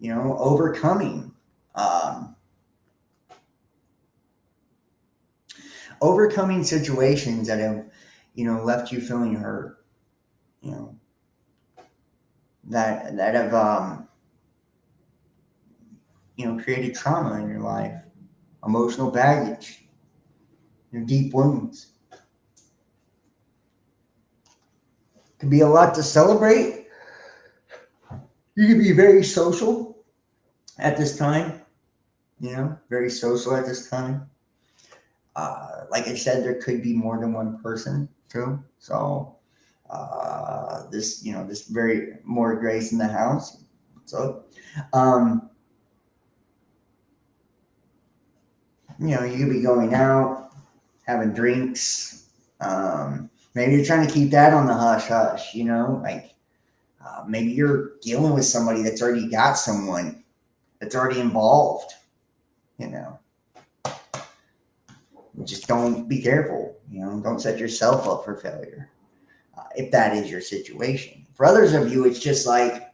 overcoming, overcoming situations that have, left you feeling hurt, that have, created trauma in your life, emotional baggage, deep wounds. Could be a lot to celebrate. You could be very social at this time, very social at this time. Like I said, there could be more than one person too. So this, this very more grace in the house. So, you could be going out, having drinks. Maybe you're trying to keep that on the hush hush, like maybe you're dealing with somebody that's already got someone that's already involved, Just don't be careful, don't set yourself up for failure if that is your situation. For others of you, it's just like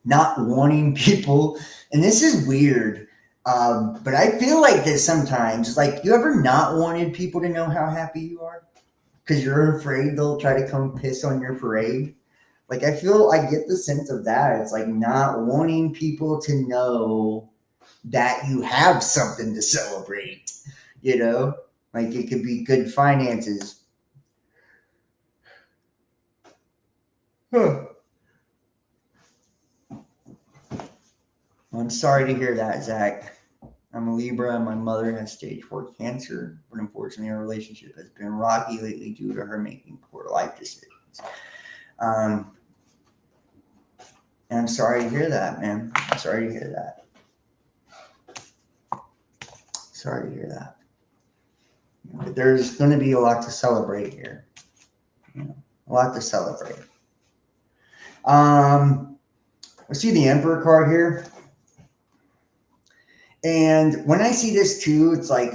not wanting people, and this is weird, but I feel like this sometimes. Like, you ever not wanted people to know how happy you are because you're afraid they'll try to come piss on your parade? Like, I get the sense of that. It's like not wanting people to know that you have something to celebrate, like it could be good finances. Huh. I'm sorry to hear that, Zach. I'm a Libra and my mother has stage 4 cancer, but unfortunately our relationship has been rocky lately due to her making poor life decisions. And I'm sorry to hear that, man. I'm sorry to hear that. Sorry to hear that. But there's going to be a lot to celebrate here. A lot to celebrate. I see the Emperor card here. And when I see this too, it's like,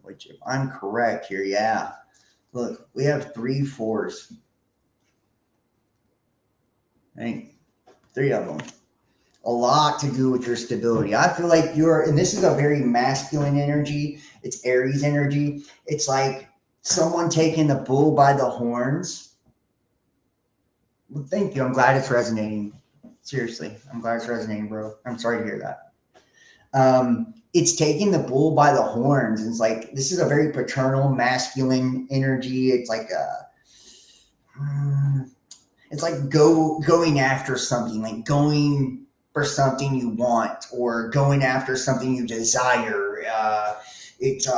which if I'm correct here, yeah. Look, we have 3 4s. Right? 3 of them. A lot to do with your stability. I feel like and this is a very masculine energy. It's Aries energy. It's like someone taking the bull by the horns. Well, thank you. I'm glad it's resonating. Seriously, I'm glad it's resonating, bro. I'm sorry to hear that. It's taking the bull by the horns. And it's like, this is a very paternal, masculine energy. It's like it's like going after something, like going for something you want or going after something you desire. It's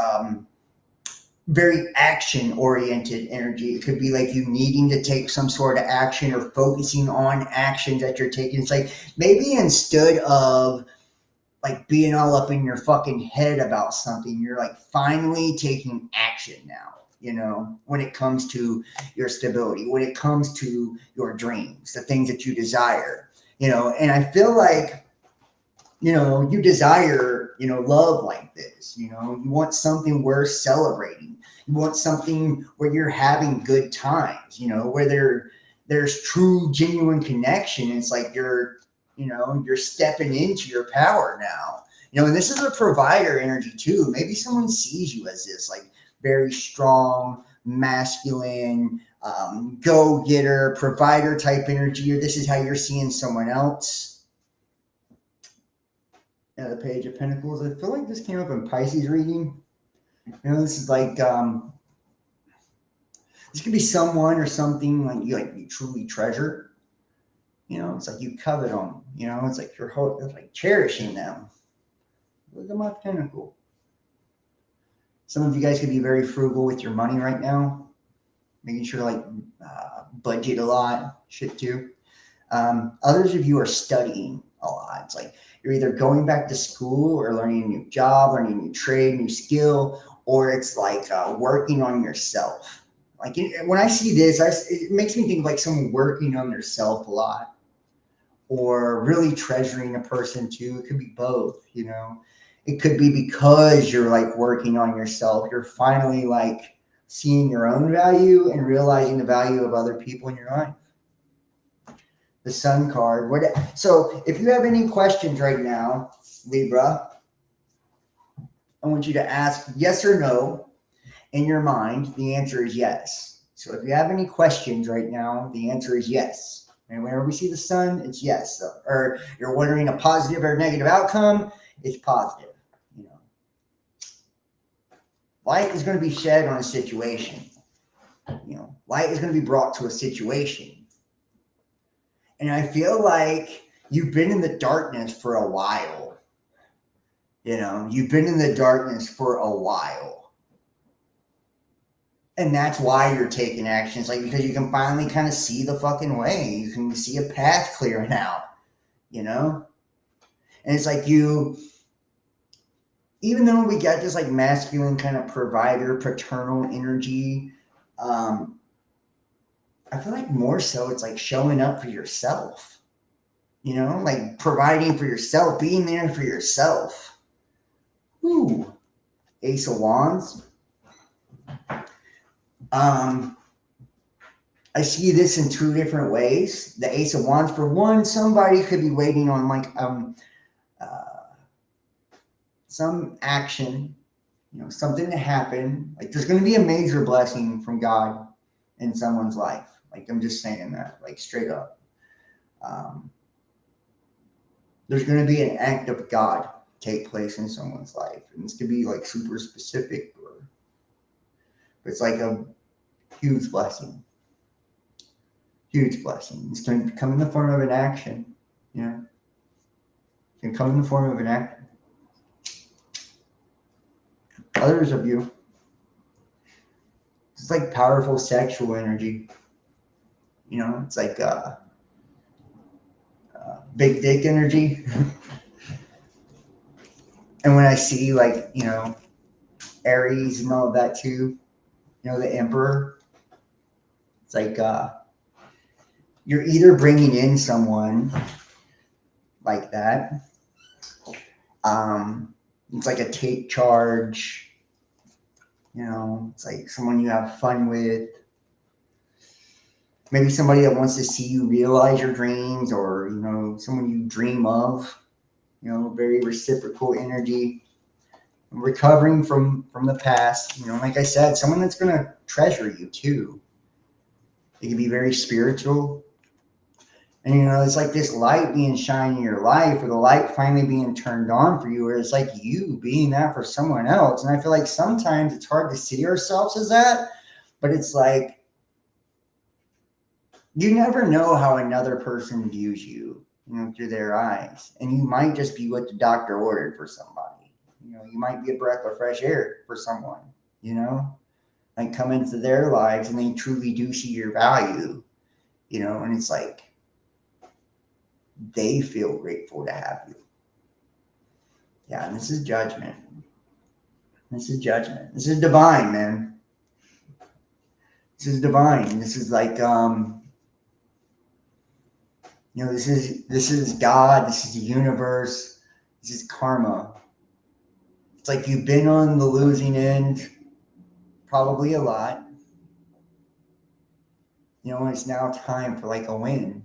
very action-oriented energy. It could be like you needing to take some sort of action or focusing on actions that you're taking. It's like maybe instead of like being all up in your fucking head about something, you're like finally taking action now, when it comes to your stability, when it comes to your dreams, the things that you desire. And I feel like, you desire, love like this. You want something worth celebrating. You want something where you're having good times, where there's true, genuine connection. It's like you're stepping into your power now. And this is a provider energy too. Maybe someone sees you as this like very strong, masculine, go-getter, provider type energy, or this is how you're seeing someone else. The Page of Pentacles. I feel like this came up in Pisces reading. This is like this could be someone or something like you truly treasure. It's like you covet them. It's like it's like cherishing them. Look at my pentacle. Some of you guys could be very frugal with your money right now, making sure to like budget a lot, shit too. Others of you are studying a lot. It's like you're either going back to school or learning a new job, learning a new trade, new skill, or it's like working on yourself. Like when I see this, it makes me think of like someone working on themselves a lot, or really treasuring a person too. It could be both, It could be because you're like working on yourself. You're finally like seeing your own value and realizing the value of other people in your life. The Sun card. So if you have any questions right now, Libra, I want you to ask yes or no in your mind. The answer is yes. So if you have any questions right now, the answer is yes. And whenever we see the Sun, it's yes. Or you're wondering a positive or negative outcome, it's positive. Light is going to be shed on a situation. Light is going to be brought to a situation. And I feel like you've been in the darkness for a while. You've been in the darkness for a while. And that's why you're taking action. It's like because you can finally kind of see the fucking way. You can see a path clearing out, And it's like even though we got this like masculine kind of provider, paternal energy, I feel like more so it's like showing up for yourself, like providing for yourself, being there for yourself. Ooh, Ace of Wands. I see this in two different ways. The Ace of Wands, for one, somebody could be waiting on like some action, something to happen. Like there's going to be a major blessing from God in someone's life. Like I'm just saying that, like straight up. There's going to be an act of God take place in someone's life, and this could be like super specific, but it's like a huge blessing. Huge blessing. It's going to come in the form of an action. It can come in the form of an action. Others of you, it's like powerful sexual energy. It's like big dick energy. And when I see like, Aries and all of that too, the Emperor, it's like you're either bringing in someone like that. It's like a take charge. It's like someone you have fun with. Maybe somebody that wants to see you realize your dreams, or, someone you dream of, very reciprocal energy. Recovering from the past, like I said, someone that's going to treasure you too. It can be very spiritual. And, it's like this light being shined in your life, or the light finally being turned on for you, or it's like you being that for someone else. And I feel like sometimes it's hard to see ourselves as that, but it's like, you never know how another person views you, through their eyes. And you might just be what the doctor ordered for somebody. You might be a breath of fresh air for someone, like come into their lives and they truly do see your value, and it's like, they feel grateful to have you. Yeah, and this is judgment. This is judgment. This is divine, man. This is divine. This is like, This is God, this is the universe, this is karma. It's like you've been on the losing end probably a lot. It's now time for like a win.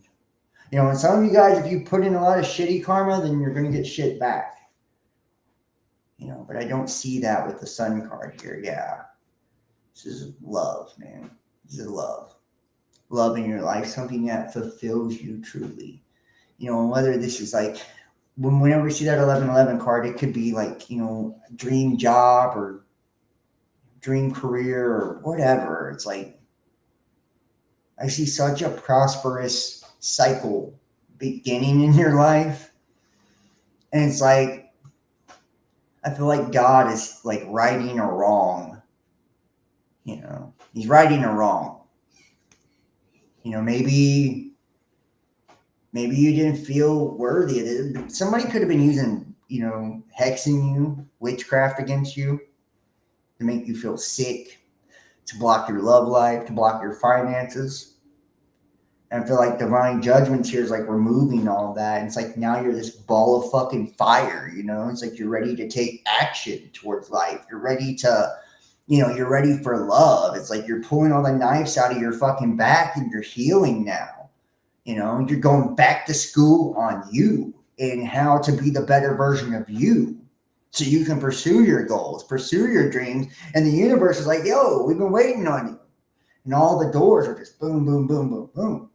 And some of you guys, if you put in a lot of shitty karma, then you're going to get shit back. But I don't see that with the Sun card here. Yeah. This is love, man. This is love. Love in your life, something that fulfills you truly. Whether this is like, whenever we see that 1111 card, it could be like, dream job or dream career or whatever. It's like, I see such a prosperous cycle beginning in your life. And it's like, I feel like God is like righting a wrong. He's righting a wrong. Maybe you didn't feel worthy of it. Somebody could have been using, hexing you, witchcraft against you to make you feel sick, to block your love life, to block your finances. And I feel like divine judgments here is like removing all of that. And it's like now you're this ball of fucking fire, It's like you're ready to take action towards life. You're ready to, you're ready for love. It's like you're pulling all the knives out of your fucking back and you're healing now. You're going back to school on you and how to be the better version of you so you can pursue your goals, pursue your dreams. And the universe is like, yo, we've been waiting on you. And all the doors are just boom, boom, boom, boom, boom.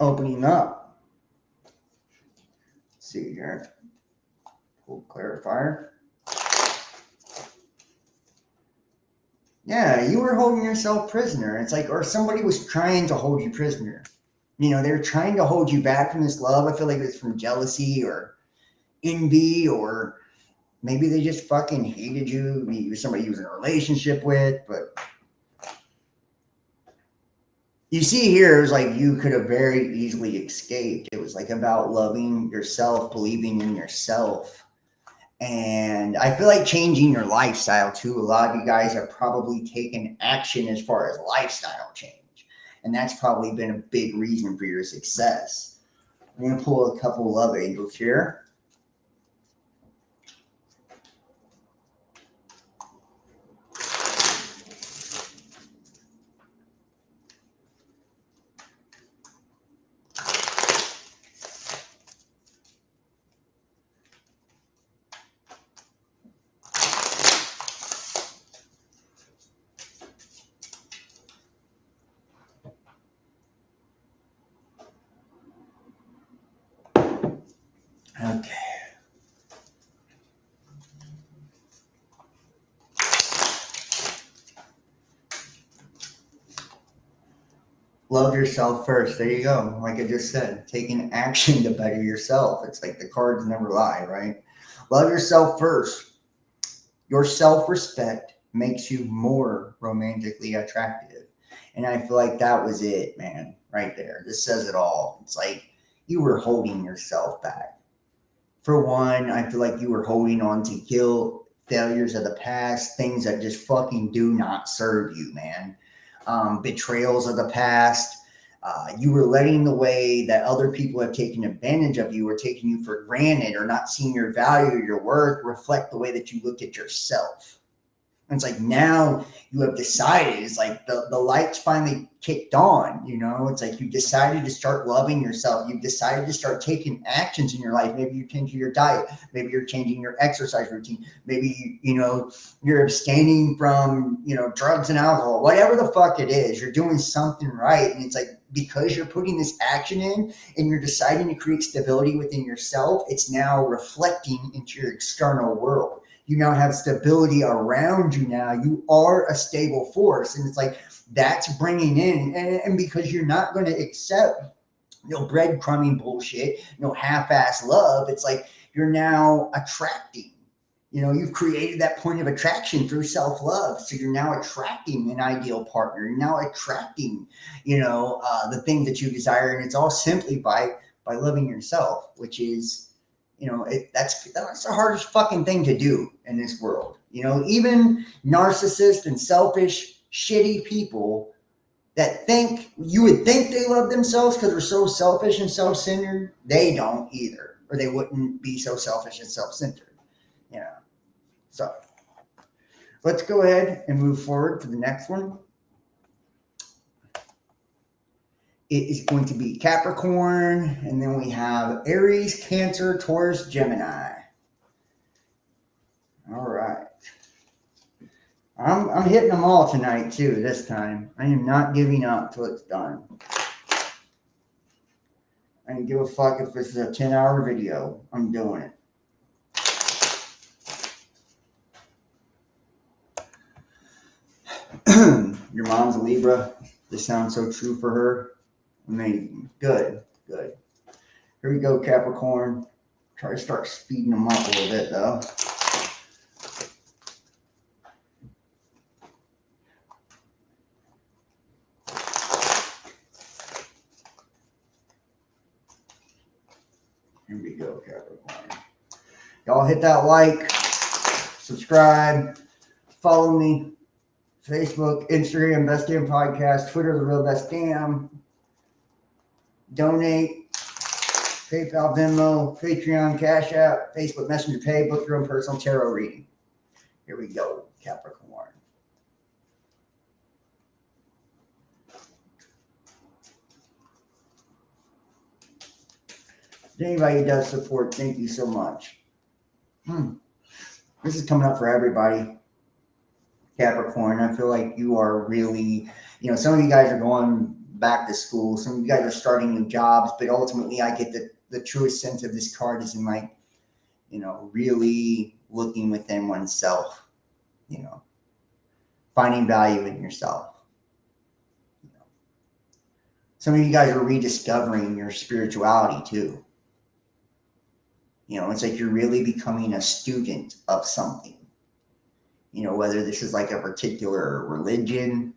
Opening up. Let's see here. Pull clarifier. Yeah, you were holding yourself prisoner. It's like, or somebody was trying to hold you prisoner. They were trying to hold you back from this love. I feel like it's from jealousy or envy, or maybe they just fucking hated you. Maybe you were somebody you was in a relationship with, but you see here, it's like you could have very easily escaped. It was like about loving yourself, believing in yourself. And I feel like changing your lifestyle too. A lot of you guys have probably taken action as far as lifestyle change. And that's probably been a big reason for your success. I'm going to pull a couple love angels here. Okay. Love yourself first. There you go. Like I just said, taking action to better yourself. It's like the cards never lie, right? Love yourself first. Your self-respect makes you more romantically attractive. And I feel like that was it, man, right there. This says it all. It's like you were holding yourself back. For one, I feel like you were holding on to guilt, failures of the past, things that just fucking do not serve you, man. Betrayals of the past. You were letting the way that other people have taken advantage of you or taking you for granted or not seeing your value or your worth reflect the way that you looked at yourself. And it's like now you have decided, it's like the lights finally kicked on, it's like you decided to start loving yourself. You've decided to start taking actions in your life. Maybe you're changing your diet. Maybe you're changing your exercise routine. Maybe, you're abstaining from, drugs and alcohol, whatever the fuck it is, you're doing something right. And it's like, because you're putting this action in and you're deciding to create stability within yourself, it's now reflecting into your external world. You now have stability around you now. You are a stable force. And it's like, that's bringing in, and because you're not going to accept breadcrumbing bullshit, half-ass love, it's like you're now attracting. You've created that point of attraction through self-love. So you're now attracting an ideal partner. You're now attracting, the thing that you desire. And it's all simply by loving yourself, which is, that's the hardest fucking thing to do in this world. Even narcissists and selfish, shitty people, that think you would think they love themselves because they're so selfish and self-centered, they don't either, or they wouldn't be so selfish and self-centered. You know. So let's go ahead and move forward to the next one. It is going to be Capricorn, and then we have Aries, Cancer, Taurus, Gemini. All right. I'm hitting them all tonight too. This time, I am not giving up till it's done. I don't give a fuck if this is a 10-hour video. I'm doing it. Your mom's a Libra. This sounds so true for her. Amazing. Good. Good. Here we go, Capricorn. Try to start speeding them up a little bit, though. Here we go, Capricorn. Y'all hit that like, subscribe, follow me. Facebook, Instagram, Best Damn Podcast, Twitter, The Real Best Damn. Donate, PayPal, Venmo, Patreon, Cash App, Facebook Messenger Pay, book your own personal tarot reading. Here we go, Capricorn. Anybody who does support, thank you so much. This is coming up for everybody. Capricorn, I feel like you are really, some of you guys are going back to school. Some of you guys are starting new jobs, but ultimately I get the truest sense of this card is in like, really looking within oneself, finding value in yourself. Some of you guys are rediscovering your spirituality too. It's like you're really becoming a student of something. Whether this is like a particular religion.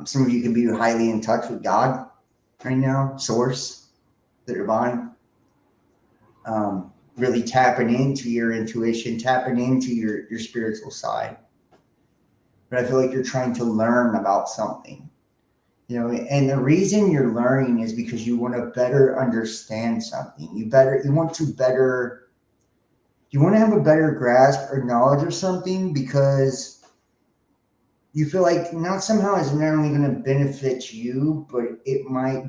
Some of you can be highly in touch with God right now, source, the divine. Really tapping into your intuition, tapping into your spiritual side. But I feel like you're trying to learn about something. And the reason you're learning is because you want to better understand something. You want to have a better grasp or knowledge of something because you feel like not somehow it's not only going to benefit you, but it might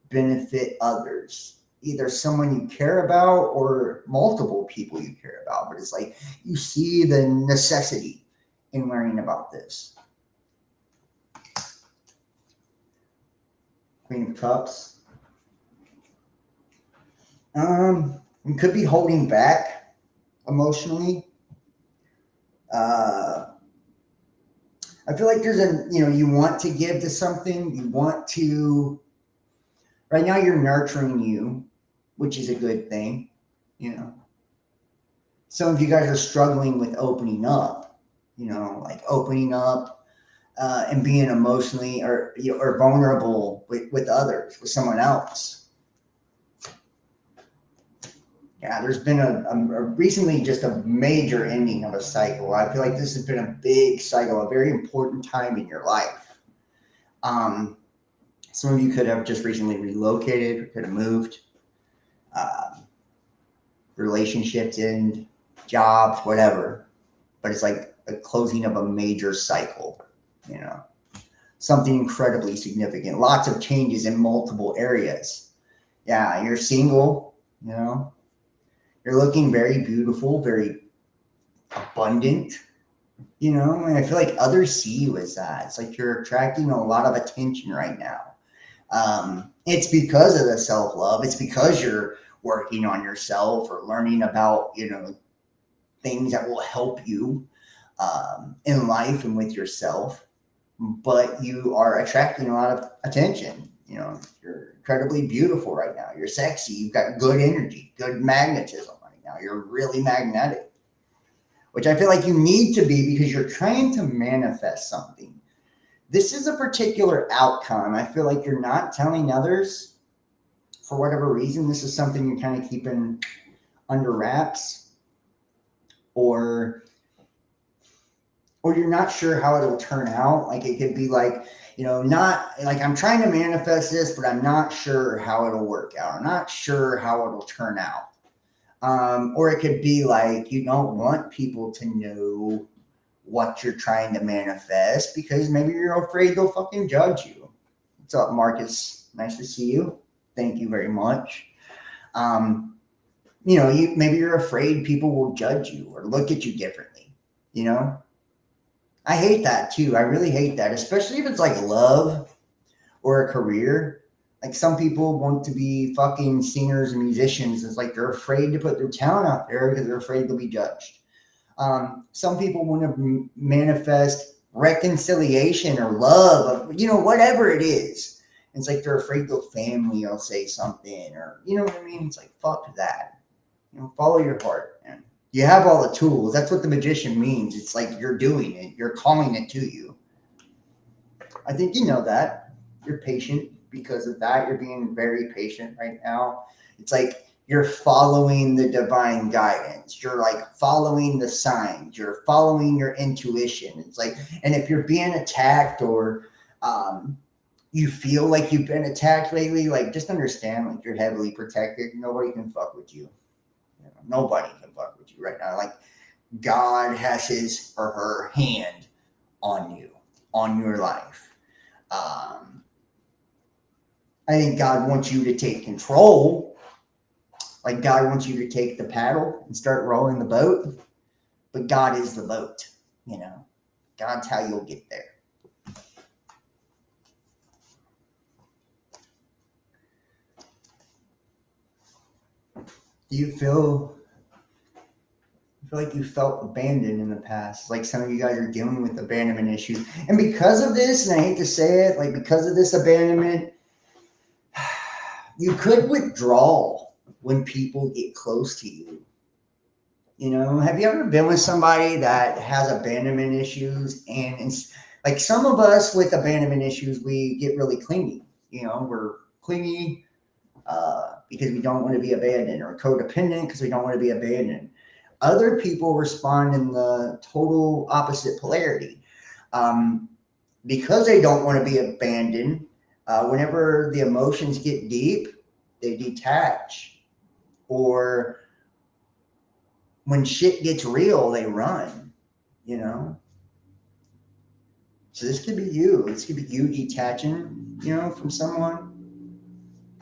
benefit others. Either someone you care about or multiple people you care about. But it's like you see the necessity in learning about this. Queen of Cups. You could be holding back emotionally. I feel like there's you want to give to something. You want to, right now you're nurturing you, which is a good thing. Some of you guys are struggling with opening up, like opening up and being emotionally or vulnerable with others, with someone else. Yeah, there's been a recently just a major ending of a cycle. I feel like this has been a big cycle, a very important time in your life. Some of you could have just recently relocated, could have moved. Relationships end, jobs, whatever. But it's like a closing of a major cycle, something incredibly significant. Lots of changes in multiple areas. Yeah, you're single, You're looking very beautiful, very abundant, and I feel like others see you as that. It's like you're attracting a lot of attention right now. It's because of the self-love. It's because you're working on yourself or learning about, things that will help you in life and with yourself. But you are attracting a lot of attention. You're incredibly beautiful right now. You're sexy. You've got good energy, good magnetism right now. You're really magnetic, which I feel like you need to be because you're trying to manifest something. This is a particular outcome. I feel like you're not telling others for whatever reason. This is something you're kind of keeping under wraps or or you're not sure how it'll turn out. Like it could be like, not like I'm trying to manifest this, but I'm not sure how it'll work out. I'm not sure how it'll turn out. Or it could be like you don't want people to know what you're trying to manifest because maybe you're afraid they'll fucking judge you. What's up, Marcus? Nice to see you. Thank you very much. Maybe you're afraid people will judge you or look at you differently. I hate that too. I really hate that, especially if it's like love or a career. Like some people want to be fucking singers and musicians. It's like they're afraid to put their talent out there because they're afraid they'll be judged. Some people want to manifest reconciliation or love, whatever it is. It's like they're afraid their family will say something, or you know what I mean? It's like, fuck that. Follow your heart, man. You have all the tools. That's what the magician means. It's like you're doing it. You're calling it to you. I think you know that. You're patient because of that. You're being very patient right now. It's like you're following the divine guidance. You're like following the signs. You're following your intuition. It's like, and if you're being attacked or you feel like you've been attacked lately, like just understand, like you're heavily protected. Nobody can fuck with you. Nobody can fuck with you right now. Like God has his or her hand on you, on your life. I think God wants you to take control. Like God wants you to take the paddle and start rowing the boat. But God is the boat, God's how you'll get there. Do you feel like you felt abandoned in the past? Like some of you guys are dealing with abandonment issues. And because of this, and I hate to say it, like because of this abandonment, you could withdraw when people get close to you. Have you ever been with somebody that has abandonment issues? And it's like some of us with abandonment issues, we get really clingy. We're clingy because we don't want to be abandoned, or codependent because we don't want to be abandoned. Other people respond in the total opposite polarity. Because they don't want to be abandoned, whenever the emotions get deep, they detach. Or when shit gets real, they run, So this could be you. This could be you detaching, from someone.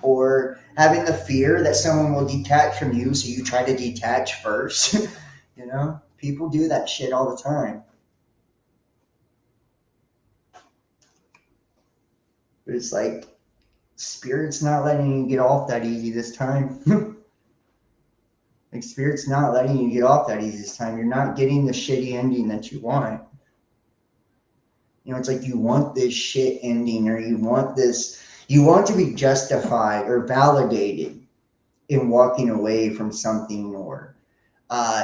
Or having the fear that someone will detach from you, so you try to detach first. People do that shit all the time. But it's like Spirit's not letting you get off that easy this time. Like Spirit's not letting you get off that easy this time. You're not getting the shitty ending that you want. It's like you want this shit ending, or you want to be justified or validated in walking away from something, or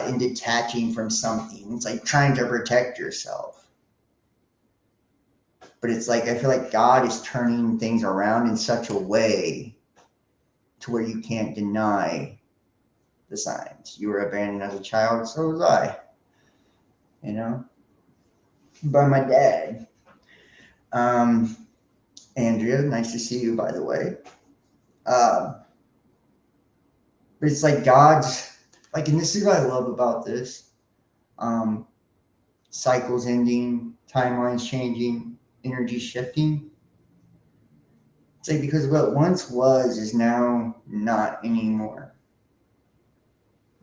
in detaching from something. It's like trying to protect yourself. But it's like, I feel like God is turning things around in such a way to where you can't deny the signs. You were abandoned as a child, so was I. By my dad. Andrea, nice to see you, by the way. But it's like God's, like, and this is what I love about this. Cycles ending, timelines changing, energy shifting. It's like because what once was is now not anymore.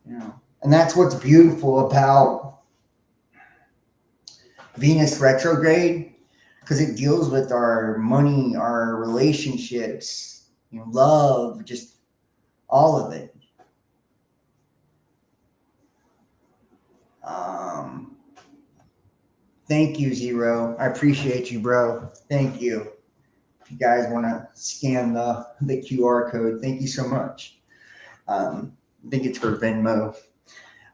And that's what's beautiful about Venus retrograde, because it deals with our money, our relationships, love, just all of it. Thank you, Zero. I appreciate you, bro. Thank you. If you guys want to scan the QR code, thank you so much. I think it's for Venmo.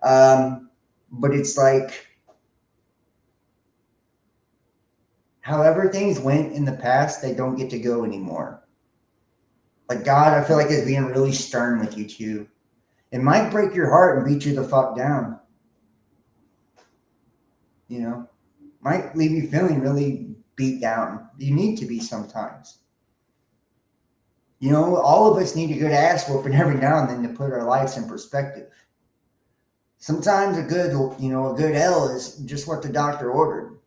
But it's like, however things went in the past, they don't get to go anymore. Like God, I feel like is being really stern with you too. It might break your heart and beat you the fuck down. might leave you feeling really beat down. You need to be sometimes. All of us need a good ass whooping every now and then to put our lives in perspective. Sometimes a good L is just what the doctor ordered.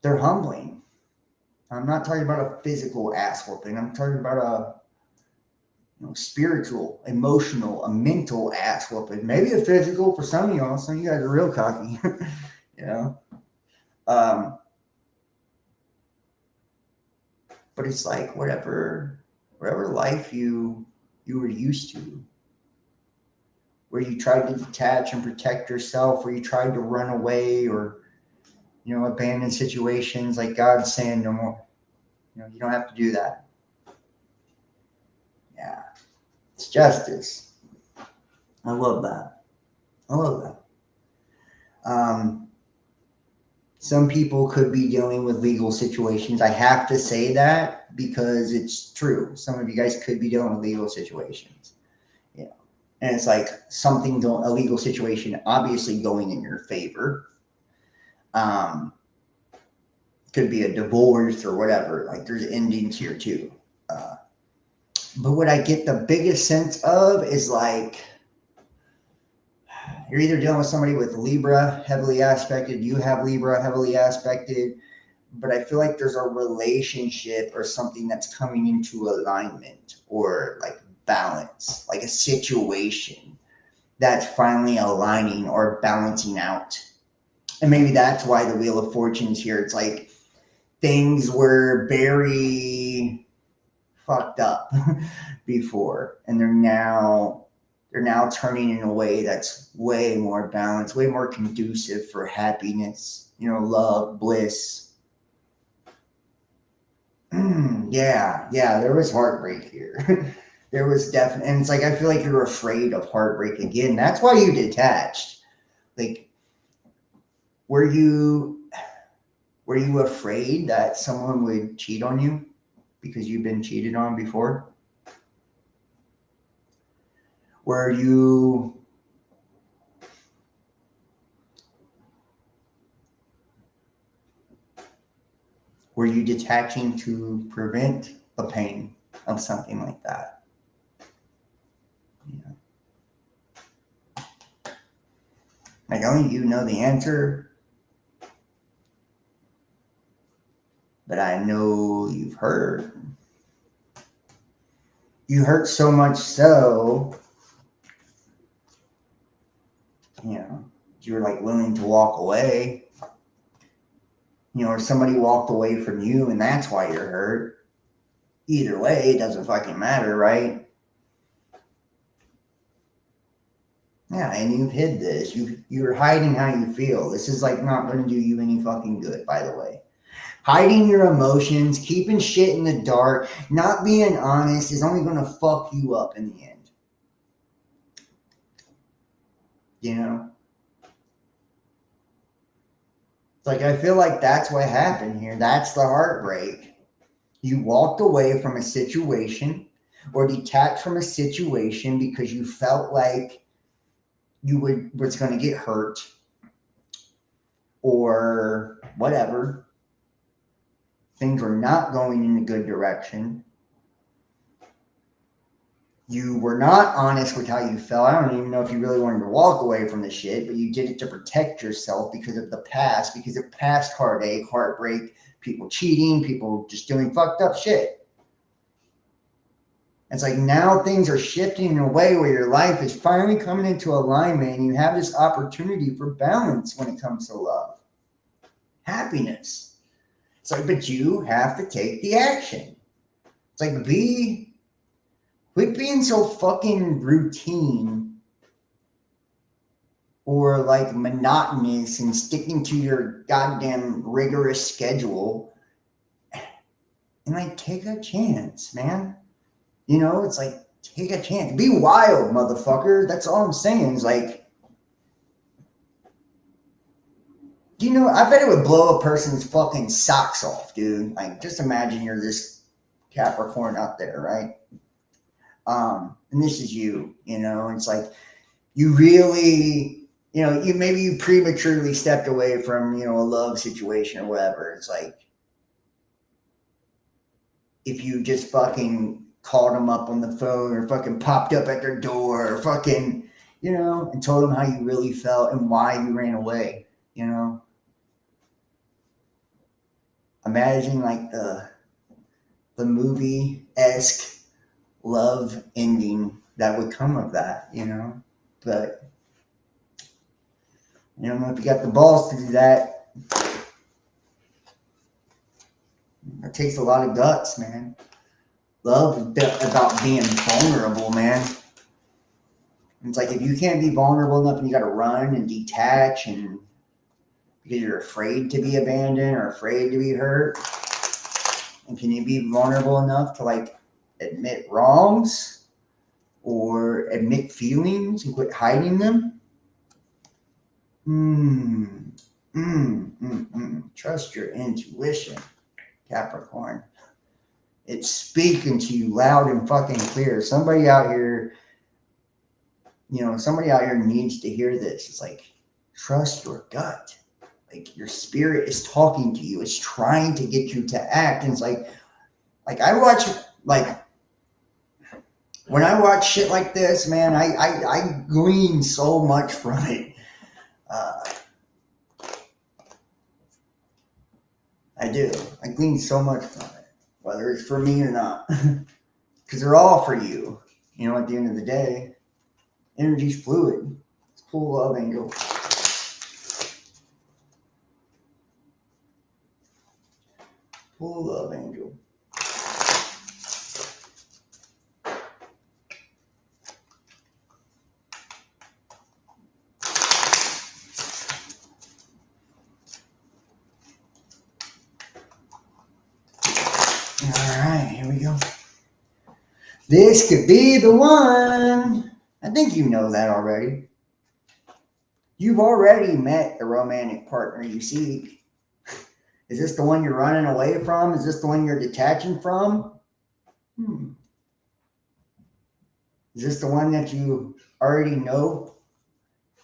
They're humbling. I'm not talking about a physical ass whooping. I'm talking about a spiritual, emotional, a mental ass whooping. Maybe a physical for some of y'all. Some of you guys are real cocky. But it's like whatever life you were used to, where you tried to detach and protect yourself, where you tried to run away or abandon situations, like God's saying no more. You don't have to do that. Yeah. It's justice. I love that. Some people could be dealing with legal situations. I have to say that because it's true. Some of you guys could be dealing with legal situations. And it's like a legal situation obviously going in your favor. Could be a divorce or whatever. Like there's endings here too. But what I get the biggest sense of is like you're either dealing with somebody with Libra heavily aspected, you have Libra heavily aspected, but I feel like there's a relationship or something that's coming into alignment or like balance, like a situation that's finally aligning or balancing out. And maybe that's why the Wheel of Fortune's here. It's like things were very fucked up before, and they're now turning in a way that's way more balanced, way more conducive for happiness, love, bliss. Yeah, there was heartbreak here. There was definitely, and it's like I feel like you're afraid of heartbreak again. That's why you detached. Like, were you afraid that someone would cheat on you because you've been cheated on before? Were you detaching to prevent the pain of something like that? Like only you know the answer, but I know you've hurt. You hurt so much so, you were like willing to walk away. Or somebody walked away from you and that's why you're hurt. Either way, it doesn't fucking matter, right? Yeah, and you've hid this. You're hiding how you feel. This is like not going to do you any fucking good, by the way. Hiding your emotions, keeping shit in the dark, not being honest is only going to fuck you up in the end. It's like I feel like that's what happened here. That's the heartbreak. You walked away from a situation or detached from a situation because you felt like you was going to get hurt or whatever. Things were not going in a good direction. You were not honest with how you felt. I don't even know if you really wanted to walk away from the shit, but you did it to protect yourself because of the past, because of past heartache, heartbreak, people cheating, people just doing fucked up shit. It's like now things are shifting in a way where your life is finally coming into alignment and you have this opportunity for balance when it comes to love, happiness. It's like, but you have to take the action. It's like, quit being so fucking routine or like monotonous and sticking to your goddamn rigorous schedule and like take a chance, man. It's like take a chance. Be wild, motherfucker. That's all I'm saying. Is like, I bet it would blow a person's fucking socks off, dude. Like, just imagine you're this Capricorn out there, right? And this is you, it's like you really maybe you prematurely stepped away from, a love situation or whatever. It's like, if you just fucking called them up on the phone or fucking popped up at their door or fucking, and told them how you really felt and why you ran away, Imagine like the movie-esque love ending that would come of that, But I don't know if you got the balls to do that. It takes a lot of guts, man. Love is about being vulnerable, man. It's like if you can't be vulnerable enough and you got to run and detach and because you're afraid to be abandoned or afraid to be hurt, and can you be vulnerable enough to like admit wrongs or admit feelings and quit hiding them? Trust your intuition, Capricorn. It's speaking to you loud and fucking clear. Somebody out here needs to hear this. It's like, trust your gut. Like your spirit is talking to you. It's trying to get you to act. And it's like I watch, like, when I watch shit like this, man, I glean so much from it. I do. I glean so much from it, whether it's for me or not. Because they're all for you. At the end of the day, energy's fluid. It's full love, angel. Full love, angel. Here we go. This could be the one. I think you know that already. You've already met the romantic partner you seek. Is this the one you're running away from? Is this the one you're detaching from? Is this the one that you already know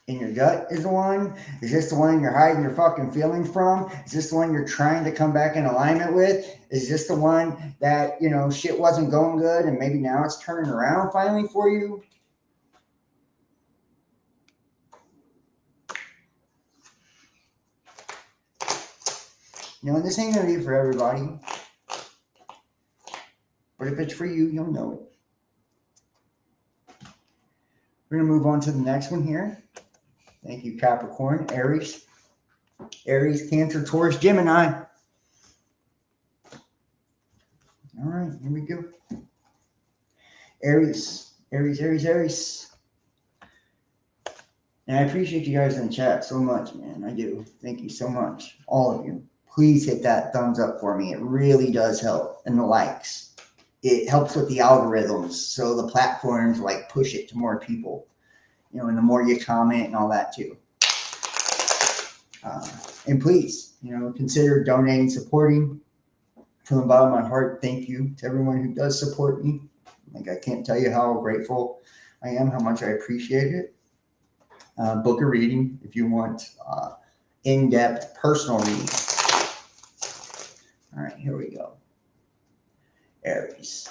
in your gut is the one? Is this the one you're hiding your fucking feelings from? Is this the one you're trying to come back in alignment with? Is this the one that, shit wasn't going good and maybe now it's turning around finally for you? This ain't going to be for everybody. But if it's for you, you'll know it. We're going to move on to the next one here. Thank you, Capricorn, Aries, Cancer, Taurus, Gemini. All right, here we go. Aries. And I appreciate you guys in the chat so much, man. I do. Thank you so much, all of you. Please hit that thumbs up for me. It really does help. And the likes. It helps with the algorithms. So the platforms like push it to more people. And the more you comment and all that too. And please, consider donating, supporting. From the bottom of my heart, thank you to everyone who does support me. Like, I can't tell you how grateful I am, how much I appreciate it. Book a reading if you want in-depth personal reading. All right, here we go. Aries.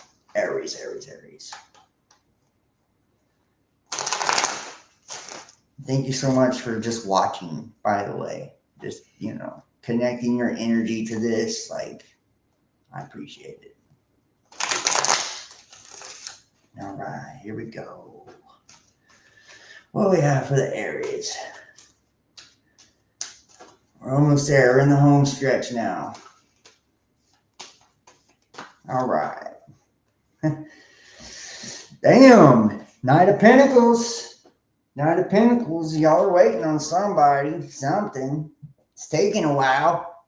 Thank you so much for just watching, by the way. Just, connecting your energy to this. Like, I appreciate it. All right, here we go. What do we have for the Aries? We're almost there. We're in the home stretch now. All right. Damn. Knight of Pentacles. Y'all are waiting on somebody, something. It's taking a while.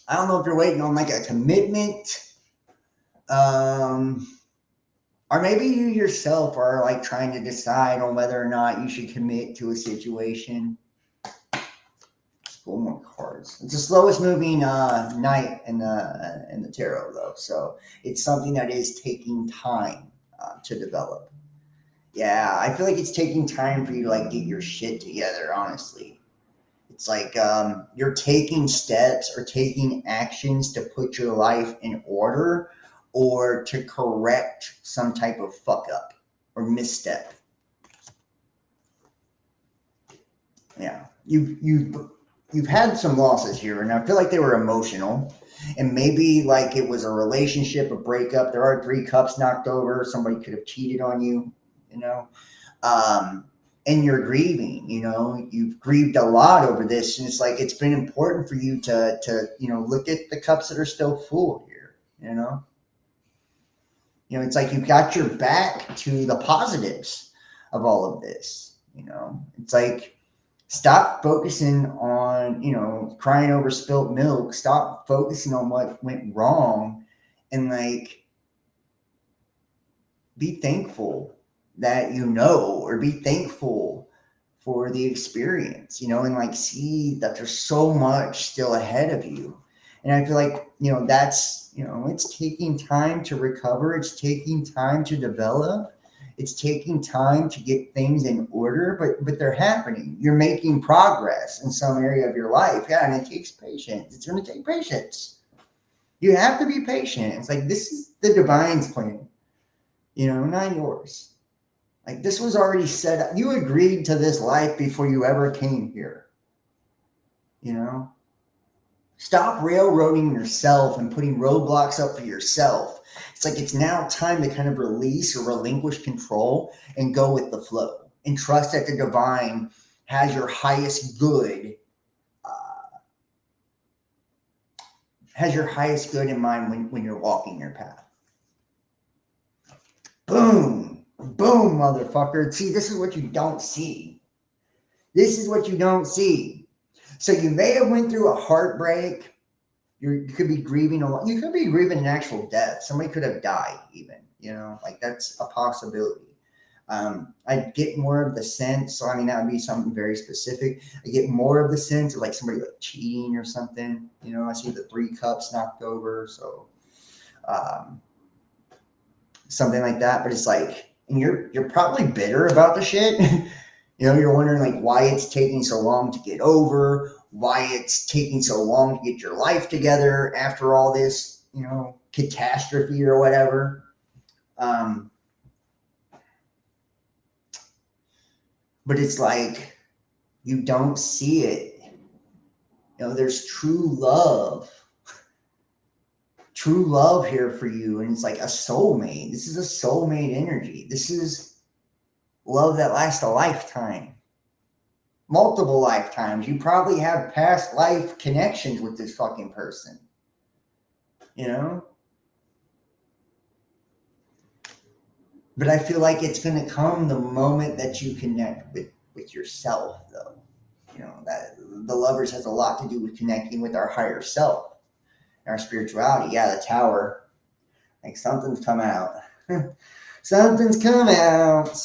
I don't know if you're waiting on like a commitment. Or maybe you yourself are like trying to decide on whether or not you should commit to a situation. Pull more cards. It's the slowest moving night in the tarot, though, so it's something that is taking time to develop. Yeah, I feel like it's taking time for you to like get your shit together, honestly. It's like you're taking steps or taking actions to put your life in order or to correct some type of fuck up or misstep. Yeah, you've had some losses here, and I feel like they were emotional, and maybe like it was a relationship, a breakup. There are 3 cups knocked over. Somebody could have cheated on you, you know. Um, and you're grieving. You know, you've grieved a lot over this, and it's like it's been important for you to look at the cups that are still full here. It's like you've got your back to the positives of all of this. It's like stop focusing on crying over spilt milk. Stop focusing on what went wrong, and like be thankful that or be thankful for the experience, and like see that there's so much still ahead of you. And I feel like, that's, it's taking time to recover. It's taking time to develop. It's taking time to get things in order, but they're happening. You're making progress in some area of your life. Yeah, and it takes patience. It's going to take patience. You have to be patient. It's like this is the divine's plan, not yours. Like this was already set up. You agreed to this life before you ever came here. You know? Stop railroading yourself and putting roadblocks up for yourself. It's like it's now time to kind of release or relinquish control and go with the flow and trust that the divine has your highest good, has your highest good in mind when you're walking your path. Boom, boom, motherfucker. See, this is what you don't see. This is what you don't see. So you may have went through a heartbreak. You could be grieving a lot. You could be grieving an actual death. Somebody could have died even, like that's a possibility. I get more of the sense. So, I mean, that would be something very specific. I get more of the sense of like somebody like cheating or something. I see the 3 cups knocked over. So, um, something like that. But it's like, and you're probably bitter about the shit. You're wondering like why it's taking so long to get over, why it's taking so long to get your life together after all this, catastrophe or whatever. But it's like you don't see it. There's true love here for you, and it's like a soulmate. This is a soulmate energy. This is love that lasts a lifetime. Multiple lifetimes. You probably have past life connections with this fucking person. But I feel like it's going to come the moment that you connect with yourself, though. That the lovers has a lot to do with connecting with our higher self, our spirituality. Yeah, the tower. Like something's come out. Something's come out.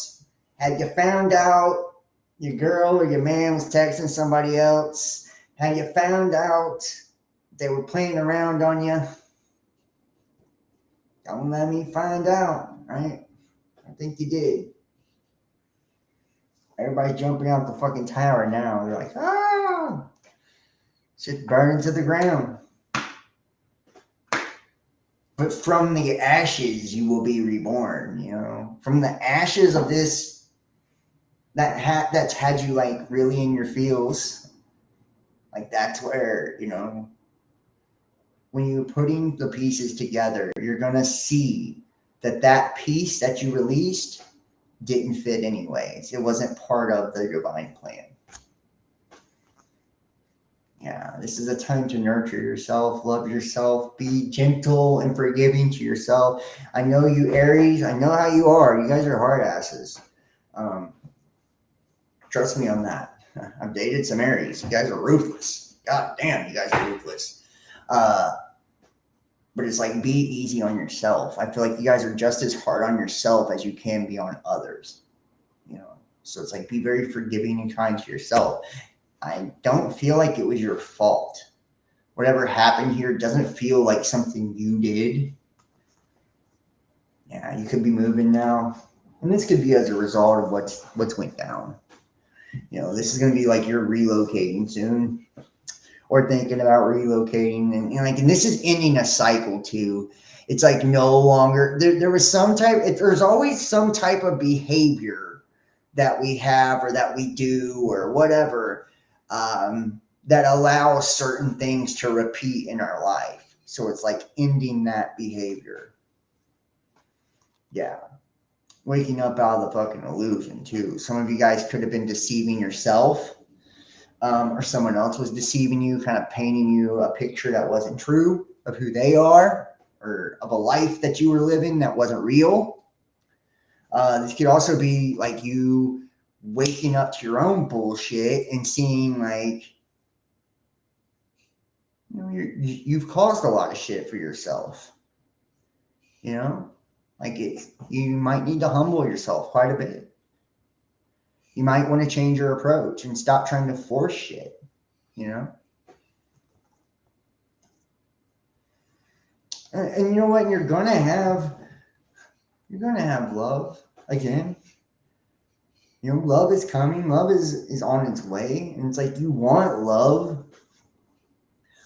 Had you found out your girl or your man was texting somebody else? Had you found out they were playing around on you? Don't let me find out, right? I think you did. Everybody's jumping out the fucking tower now. They're like, ah! Shit's burning to the ground. But from the ashes, you will be reborn, From the ashes of this, that's had you like really in your feels. Like that's where, when you're putting the pieces together, you're going to see that piece that you released didn't fit anyways. It wasn't part of the divine plan. Yeah, this is a time to nurture yourself, love yourself, be gentle and forgiving to yourself. I know you Aries, I know how you are. You guys are hard asses. Trust me on that. I've dated some Aries. You guys are ruthless. God damn, you guys are ruthless. But it's like be easy on yourself. I feel like you guys are just as hard on yourself as you can be on others. So it's like be very forgiving and kind to yourself. I don't feel like it was your fault. Whatever happened here doesn't feel like something you did. Yeah, you could be moving now. And this could be as a result of what's went down. This is going to be like you're relocating soon or thinking about relocating. And this is ending a cycle too. It's like no longer, there was there's always some type of behavior that we have or that we do or whatever that allows certain things to repeat in our life. So it's like ending that behavior. Yeah. Waking up out of the fucking illusion too. Some of you guys could have been deceiving yourself, or someone else was deceiving you, kind of painting you a picture that wasn't true of who they are or of a life that you were living that wasn't real. This could also be like you waking up to your own bullshit and seeing like, you've caused a lot of shit for yourself. Like you might need to humble yourself quite a bit. You might want to change your approach and stop trying to force shit, And you know what? You're gonna have love again. Love is coming. Love is on its way. And it's like you want love.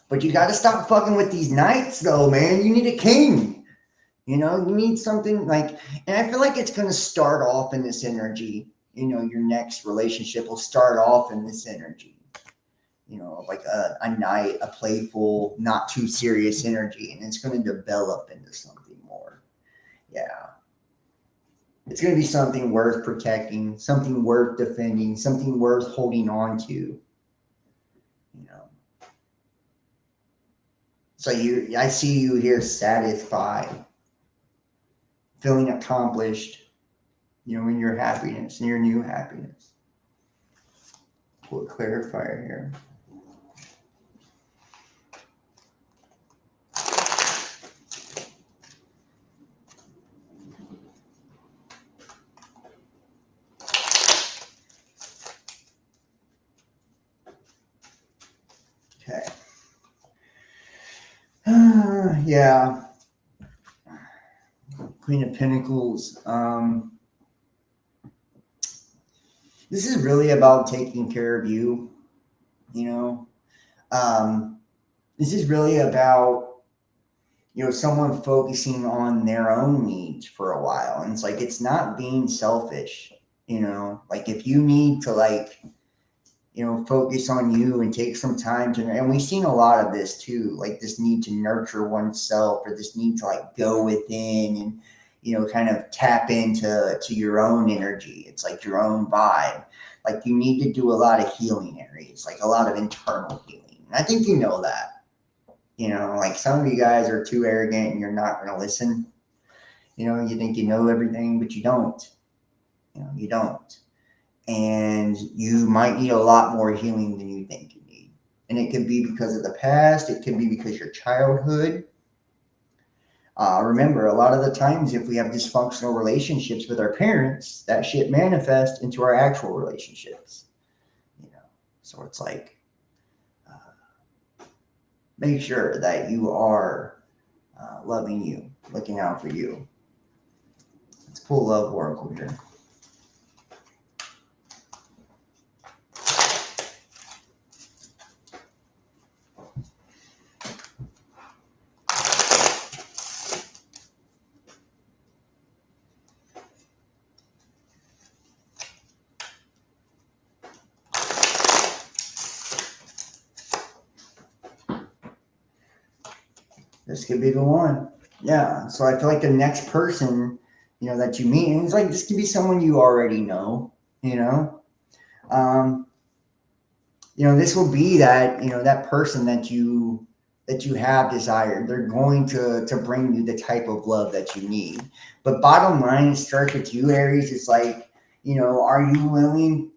But you gotta stop fucking with these knights though, man. You need a king. You need something like, and I feel like it's gonna start off in this energy. Your next relationship will start off in this energy. Like a knight, a playful, not too serious energy, and it's going to develop into something more. Yeah. It's going to be something worth protecting, something worth defending, something worth holding on to. So I see you here satisfied, feeling accomplished, in your happiness, in your new happiness. Pull a clarifier here. Okay. Yeah. Queen of Pentacles. This is really about taking care of you. This is really about someone focusing on their own needs for a while, and it's like it's not being selfish. Like if you need to focus on you and take some time to, and we've seen a lot of this too, like this need to nurture oneself or this need to like go within and kind of tap into your own energy. It's like your own vibe. Like you need to do a lot of healing areas, like a lot of internal healing. And I think you know that. Like some of you guys are too arrogant and you're not going to listen. You think you know everything, but you don't. You don't. And you might need a lot more healing than you think you need. And it could be because of the past. It could be because of your childhood. Remember, a lot of the times if we have dysfunctional relationships with our parents, that shit manifests into our actual relationships. So it's like, make sure that you are loving you, looking out for you. Let's pull Love Oracle here. This could be the one. Yeah. So I feel like the next person, that you meet, and it's like this could be someone you already know, this will be that, that person that you have desired. They're going to bring you the type of love that you need. But bottom line, it starts with you, Aries. It's like, are you willing?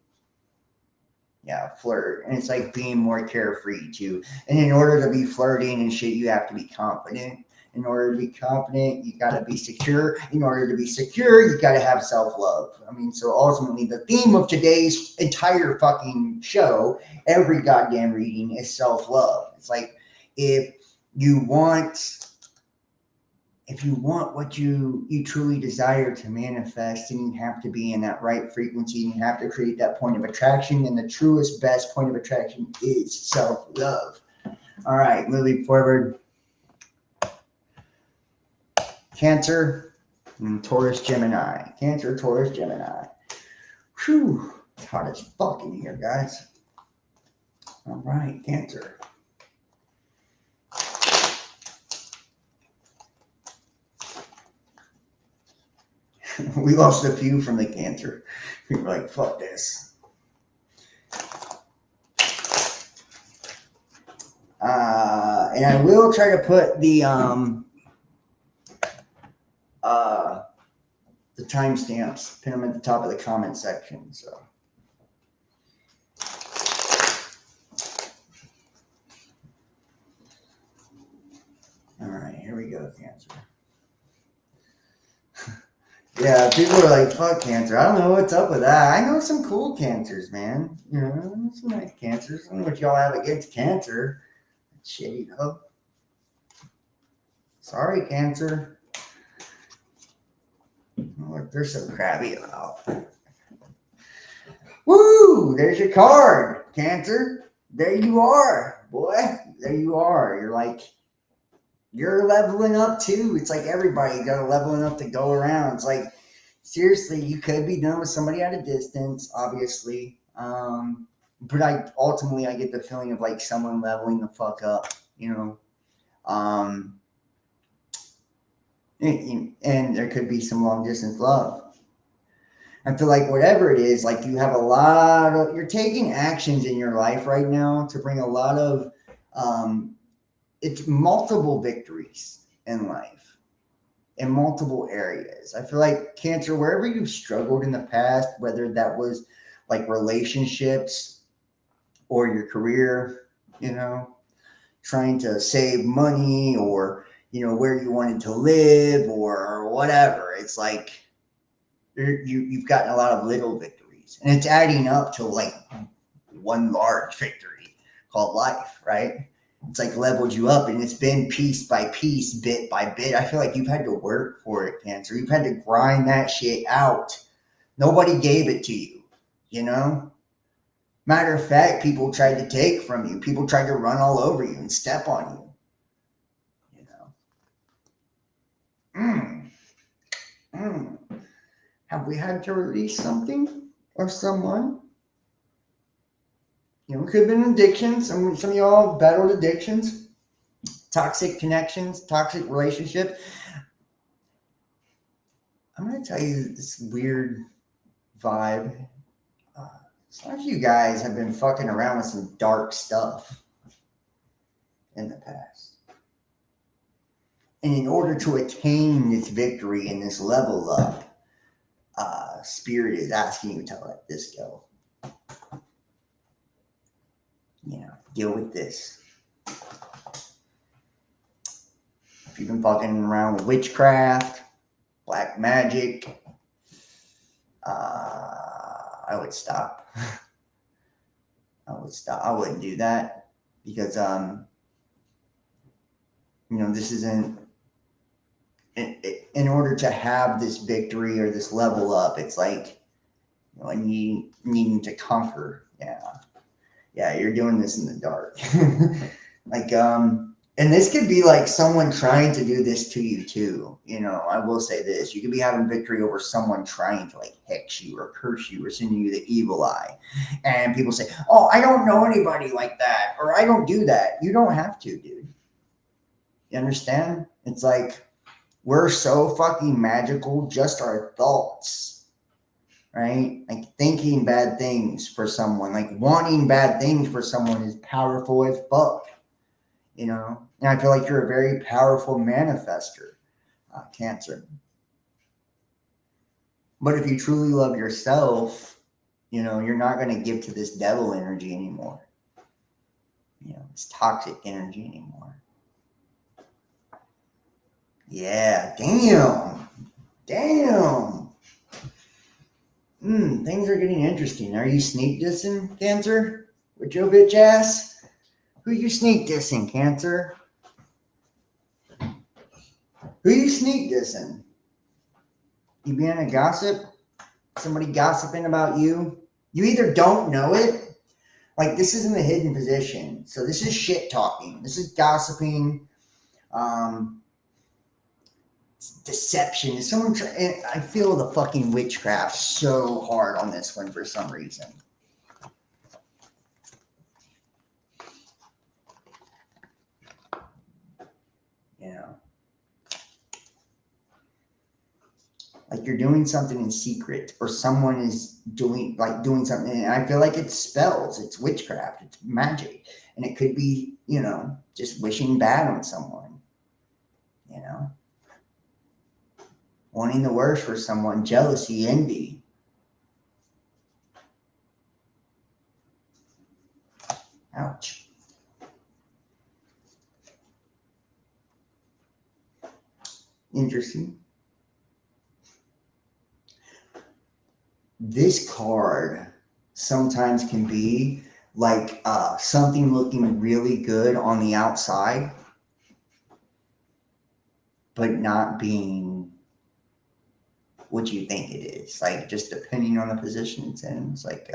Yeah, flirt. And it's like being more carefree too. And in order to be flirting and shit, you have to be confident. In order to be confident, you got to be secure. In order to be secure, you got to have self-love. I mean, so ultimately the theme of today's entire fucking show, every goddamn reading, is self-love. It's like if you want if you want what you truly desire to manifest, then you have to be in that right frequency and you have to create that point of attraction. And the truest, best point of attraction is self-love. All right, moving forward. Cancer and Taurus Gemini. Cancer, Taurus, Gemini. Whew, it's hot as fuck in here, guys. All right, Cancer. We lost a few from the Cancer. We were like, fuck this. And I will try to put the timestamps, pin them at the top of the comment section. So. All right, here we go, Cancer. Yeah, people are like, fuck Cancer. I don't know what's up with that. I know some cool Cancers, man. You know, some nice Cancers. I don't know what y'all have against Cancer. Shitty, though. Sorry, Cancer. Look, they're so crabby about. Woo! There's your card, Cancer. There you are, boy. There you are. You're like, you're leveling up too. It's like everybody got a leveling up to go around. It's like, seriously, you could be done with somebody at a distance, obviously. But I get the feeling of like someone leveling the fuck up, you know. And there could be some long distance love. I feel like whatever it is, like you have you're taking actions in your life right now to bring a lot of, it's multiple victories in life in multiple areas. I feel like Cancer, wherever you've struggled in the past, whether that was like relationships or your career, you know, trying to save money or, you know, where you wanted to live or whatever. It's like you've gotten a lot of little victories and it's adding up to like one large victory called life, right? It's like leveled you up and it's been piece by piece, bit by bit. I feel like you've had to work for it, Cancer. You've had to grind that shit out. Nobody gave it to you, you know? Matter of fact, people tried to take from you. People tried to run all over you and step on you, you know? Have we had to release something or someone? You know, it could have been addiction. Some of y'all battled addictions, toxic connections, toxic relationships. I'm going to tell you this weird vibe. Some of you guys have been fucking around with some dark stuff in the past. And in order to attain this victory and this level up, Spirit is asking you to let this go. You know, deal with this. If you've been fucking around with witchcraft, black magic, I would stop. I wouldn't do that because, you know, this isn't, in order to have this victory or this level up, it's like, you know, needing to conquer. Yeah, you're doing this in the dark. Like, and this could be like someone trying to do this to you too. You know, I will say this. You could be having victory over someone trying to like hex you or curse you or send you the evil eye. And people say, oh, I don't know anybody like that. Or I don't do that. You don't have to, dude. You understand? It's like, we're so fucking magical, just our thoughts, right? Like thinking bad things for someone, like wanting bad things for someone is powerful as fuck, you know? And I feel like you're a very powerful manifester, Cancer. But if you truly love yourself, you know, you're not going to give to this devil energy anymore. You know, it's toxic energy anymore. Yeah, damn. Things are getting interesting. Are you sneak dissing, Cancer? With your bitch ass? Who you sneak dissing, Cancer? Who you sneak dissing? You being a gossip? Somebody gossiping about you? You either don't know it, like this isn't a hidden position. So this is shit talking. This is gossiping. Deception. Is someone I feel the fucking witchcraft so hard on this one for some reason. You know, like you're doing something in secret, or someone is doing something, and I feel like it's spells, it's witchcraft, it's magic, and it could be, just wishing bad on someone, wanting the worst for someone, jealousy, envy. Ouch. Interesting. This card sometimes can be like something looking really good on the outside, but not being what you think it is. Like, just depending on the position it's in. It's like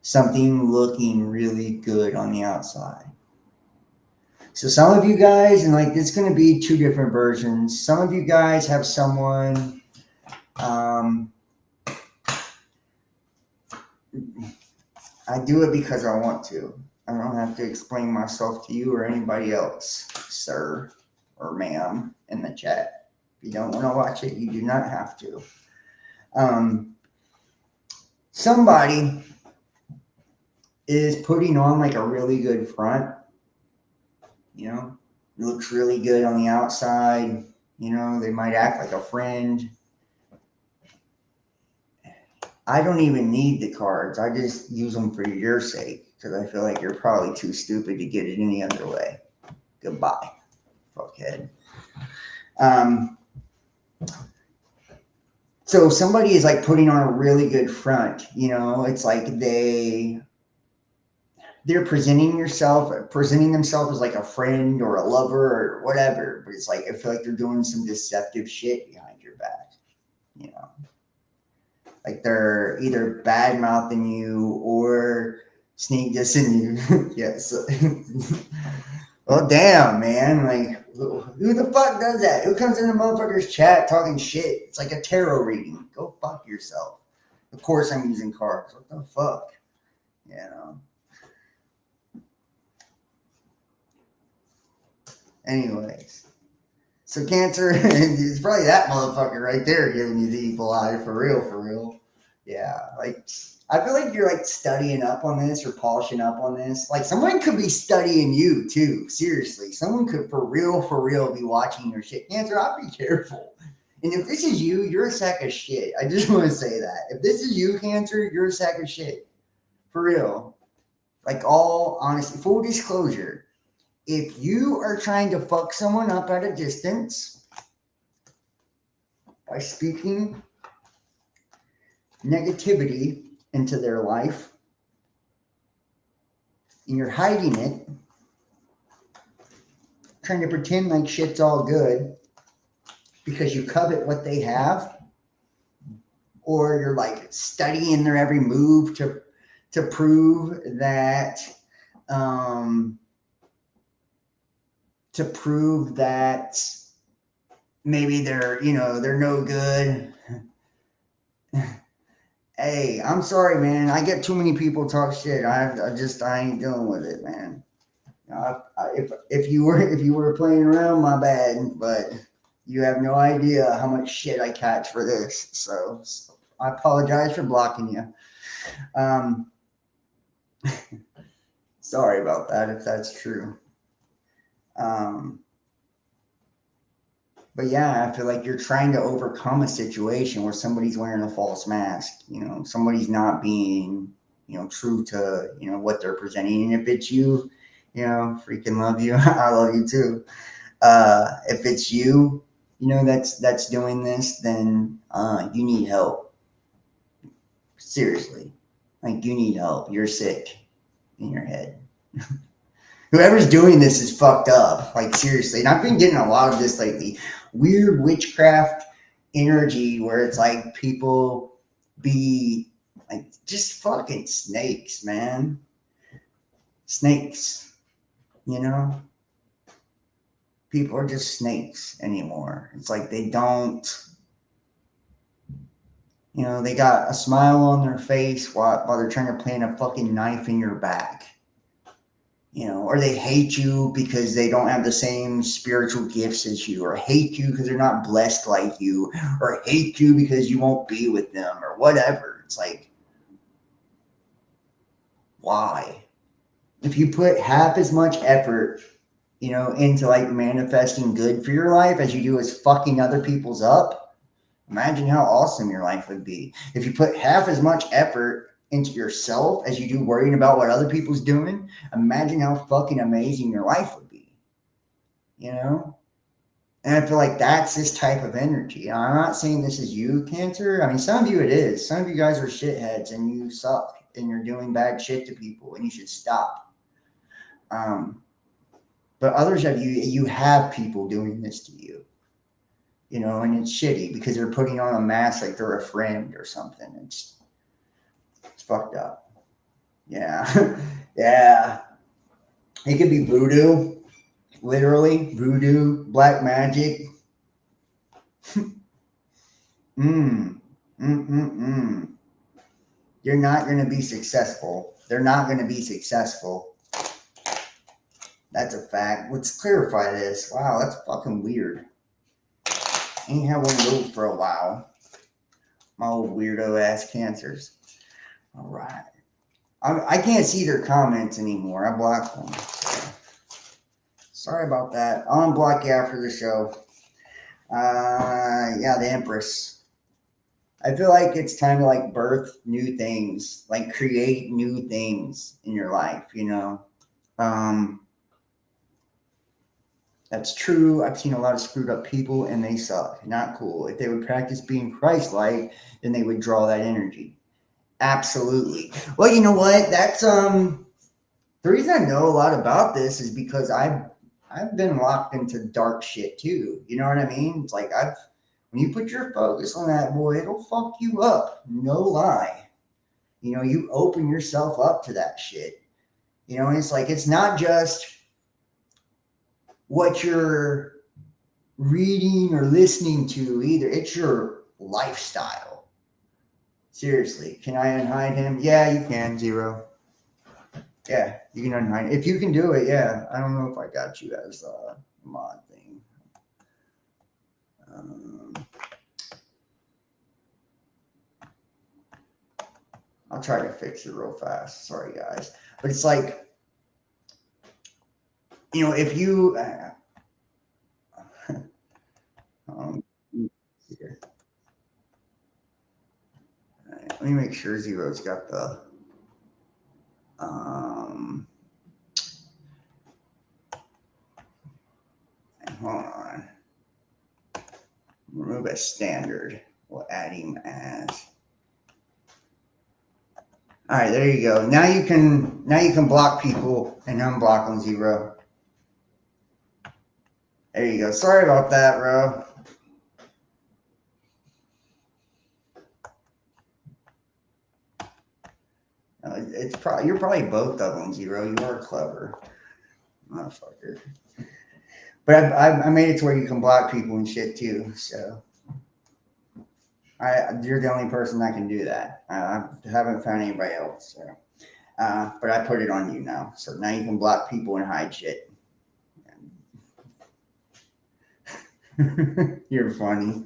something looking really good on the outside. So some of you guys, and like it's going to be two different versions. Some of you guys have someone I do it because I want to. I don't have to explain myself to you or anybody else, sir or ma'am, in the chat. If you don't want to watch it, you do not have to. Somebody is putting on like a really good front. It looks really good on the outside. They might act like a friend. I don't even need the cards. I just use them for your sake because I feel like you're probably too stupid to get it any other way. Goodbye, fuckhead. So somebody is like putting on a really good front. It's like they're presenting themselves as like a friend or a lover or whatever. But it's like I feel like they're doing some deceptive shit behind your back. Like they're either bad mouthing you or sneak dissing you. Yes. Well, damn, man. Like, who the fuck does that? Who comes in the motherfucker's chat talking shit? It's like a tarot reading. Go fuck yourself. Of course I'm using cards. What the fuck? Anyways. So Cancer, it's probably that motherfucker right there giving you the evil eye, for real. Yeah, like I feel like you're like studying up on this or polishing up on this. Like someone could be studying you too. Seriously, someone could for real be watching your shit. Cancer, I'll be careful. And if this is you, you're a sack of shit. I just want to say that. If this is you, Cancer, you're a sack of shit. For real. Like all honesty, full disclosure. If you are trying to fuck someone up at a distance by speaking negativity into their life and you're hiding it, trying to pretend like shit's all good because you covet what they have, or you're like studying their every move to prove that maybe they're no good. Hey, I'm sorry, man. I get too many people talk shit. I ain't dealing with it, man. If you were playing around, my bad. But you have no idea how much shit I catch for this. So I apologize for blocking you. Sorry about that if that's true. But yeah, I feel like you're trying to overcome a situation where somebody's wearing a false mask. Somebody's not being, true to, what they're presenting. And if it's you, freaking love you. I love you too. If it's you, that's doing this, then you need help. Seriously. Like you need help. You're sick in your head. Whoever's doing this is fucked up. Like seriously, and I've been getting a lot of this lately. Weird witchcraft energy where it's like people be like just fucking snakes, man. Snakes, you know? People are just snakes anymore. It's like they don't, they got a smile on their face while they're trying to plant a fucking knife in your back. Or they hate you because they don't have the same spiritual gifts as you, or hate you because they're not blessed like you, or hate you because you won't be with them, or whatever. It's like, why? If you put half as much effort, into like manifesting good for your life as you do as fucking other people's up, imagine how awesome your life would be. If you put half as much effort into yourself as you do worrying about what other people's doing, imagine how fucking amazing your life would be, you know? And I feel like that's this type of energy. I'm not saying this is you, Cancer. I mean, some of you it is. Some of you guys are shitheads and you suck and you're doing bad shit to people and you should stop. But others of you have people doing this to you, and it's shitty because they're putting on a mask like they're a friend or something. It's fucked up. Yeah. Yeah. It could be voodoo, literally voodoo, black magic. Mm. Mm-mm-mm. You're not going to be successful. They're not going to be successful. That's a fact. Let's clarify this. Wow, that's fucking weird. Ain't had one of those for a while. My old weirdo ass Cancers. All right. I can't see their comments anymore. I blocked them. So. Sorry about that. I'll unblock you after the show. Yeah, the Empress. I feel like it's time to like birth new things, like create new things in your life, That's true. I've seen a lot of screwed up people and they suck. Not cool. If they would practice being Christ-like, then they would draw that energy. Absolutely. Well, you know what? That's the reason I know a lot about this is because I've been locked into dark shit too. You know what I mean? It's like when you put your focus on that, boy, it'll fuck you up. No lie. You open yourself up to that shit. And it's like it's not just what you're reading or listening to either. It's your lifestyle. Seriously. Can I unhide him? Yeah, you can, Zero. Yeah, you can unhide. If you can do it, yeah. I don't know if I got you as a mod thing. I'll try to fix it real fast. Sorry, guys. But it's like, if you... here. Right, let me make sure Zero's got the... hold on. Remove a standard. We'll add him as... All right, there you go. Now you can block people and unblock them, Zero. There you go. Sorry about that, bro. You're probably both of them, Zero. You are clever, motherfucker. But I made it to where you can block people and shit too. So you're the only person that can do that. I haven't found anybody else. So, but I put it on you now. So now you can block people and hide shit. You're funny.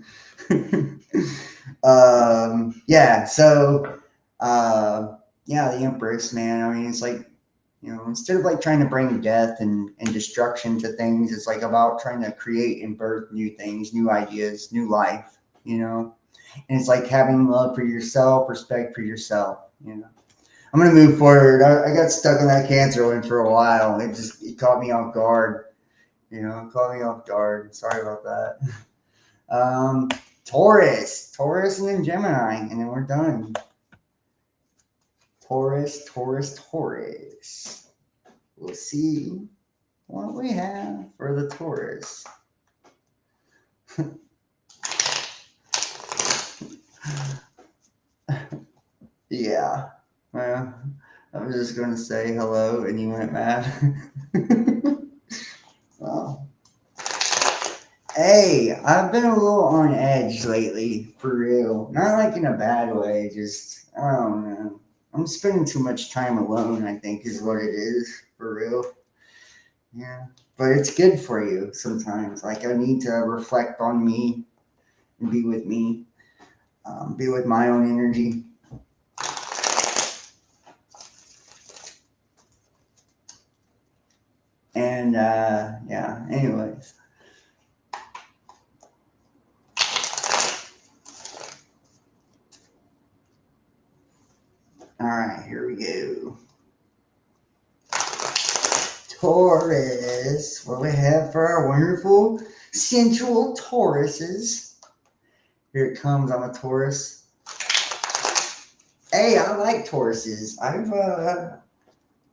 Yeah. So, yeah, the Empress, man. I mean, it's like, instead of like trying to bring death and destruction to things, it's like about trying to create and birth new things, new ideas, new life, and it's like having love for yourself, respect for yourself, I'm going to move forward. I got stuck on that Cancer one for a while. It caught me off guard, caught me off guard. Sorry about that. Taurus and then Gemini, and then we're done. Taurus. we'll see what we have for the Taurus. Yeah. Well, I was just going to say hello and you went mad. Well, hey, I've been a little on edge lately, for real. Not like in a bad way, just, I don't know. I'm spending too much time alone, I think, is what it is, for real. Yeah. But it's good for you sometimes. Like, I need to reflect on me and be with me, be with my own energy. And, yeah, anyways. All right, here we go. Taurus. What we have for our wonderful, sensual Tauruses. Here it comes. I'm a Taurus. Hey, I like Tauruses.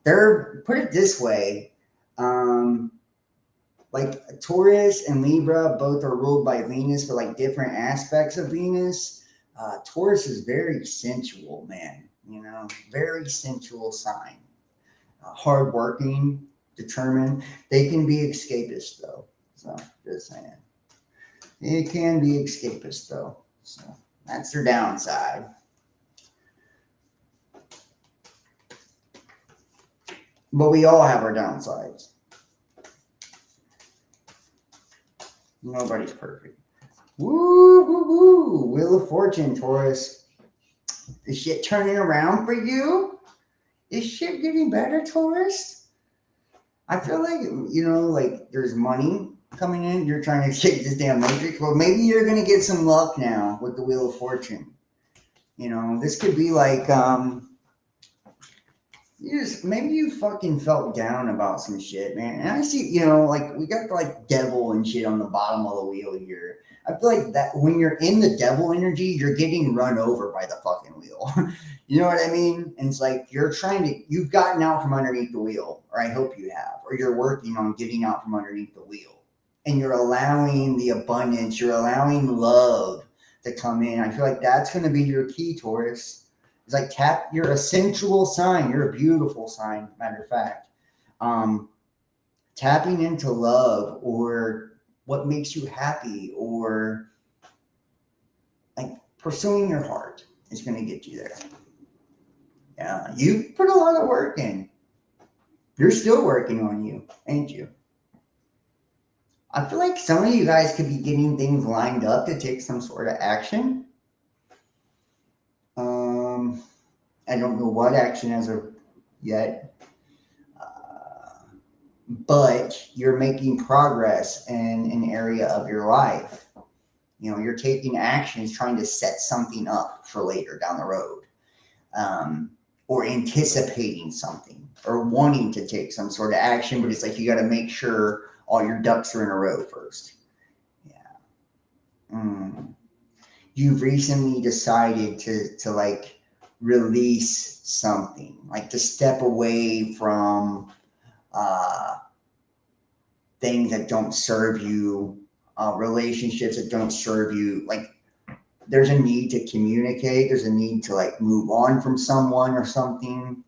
They're, put it this way, like Taurus and Libra both are ruled by Venus, but like different aspects of Venus. Taurus is very sensual, man. Very sensual sign. Hardworking, determined. They can be escapist though. So just saying, it can be escapist though. So that's their downside. But we all have our downsides. Nobody's perfect. Woo, woo, woo. Wheel of Fortune, Taurus. Is shit turning around for you? Is shit getting better, Taurus? I feel like, like there's money coming in. You're trying to shake this damn matrix. Well, maybe you're going to get some luck now with the Wheel of Fortune. This could be like, maybe you fucking felt down about some shit, man. And I see, like we got like devil and shit on the bottom of the wheel here. I feel like that when you're in the devil energy, you're getting run over by the fucking wheel. You know what I mean? And it's like you've gotten out from underneath the wheel, or I hope you have, or you're working on getting out from underneath the wheel. And you're allowing the abundance, you're allowing love to come in. I feel like that's going to be your key, Taurus. It's like you're a sensual sign. You're a beautiful sign, matter of fact. Tapping into love or what makes you happy or like pursuing your heart is going to get you there. Yeah, you put a lot of work in. You're still working on you, ain't you? I feel like some of you guys could be getting things lined up to take some sort of action. I don't know what action as of yet, but you're making progress in an area of your life. You're taking actions, trying to set something up for later down the road, or anticipating something, or wanting to take some sort of action. But it's like you got to make sure all your ducks are in a row first. Yeah. You've recently decided to like release something, like to step away from things that don't serve you, relationships that don't serve you. Like there's a need to communicate. There's a need to like move on from someone or something.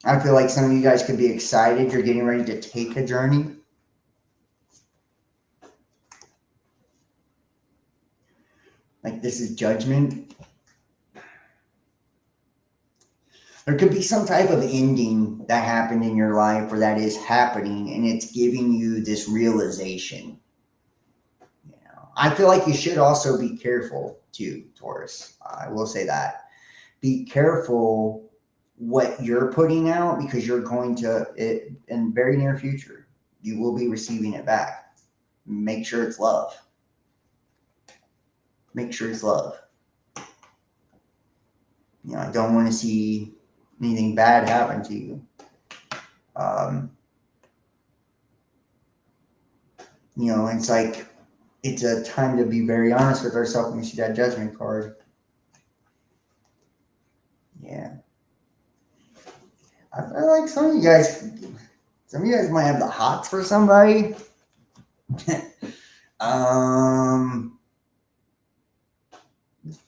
I feel like some of you guys could be excited. You're getting ready to take a journey. Like this is judgment. There could be some type of ending that happened in your life or that is happening, and it's giving you this realization. I feel like you should also be careful too, Taurus. I will say that. Be careful what you're putting out because you're going to, in very near future, you will be receiving it back. Make sure it's love. Make sure it's love. I don't want to see anything bad happen to you. It's like, it's a time to be very honest with ourselves when we see that judgment card. Yeah. I feel like some of you guys might have the hots for somebody. um,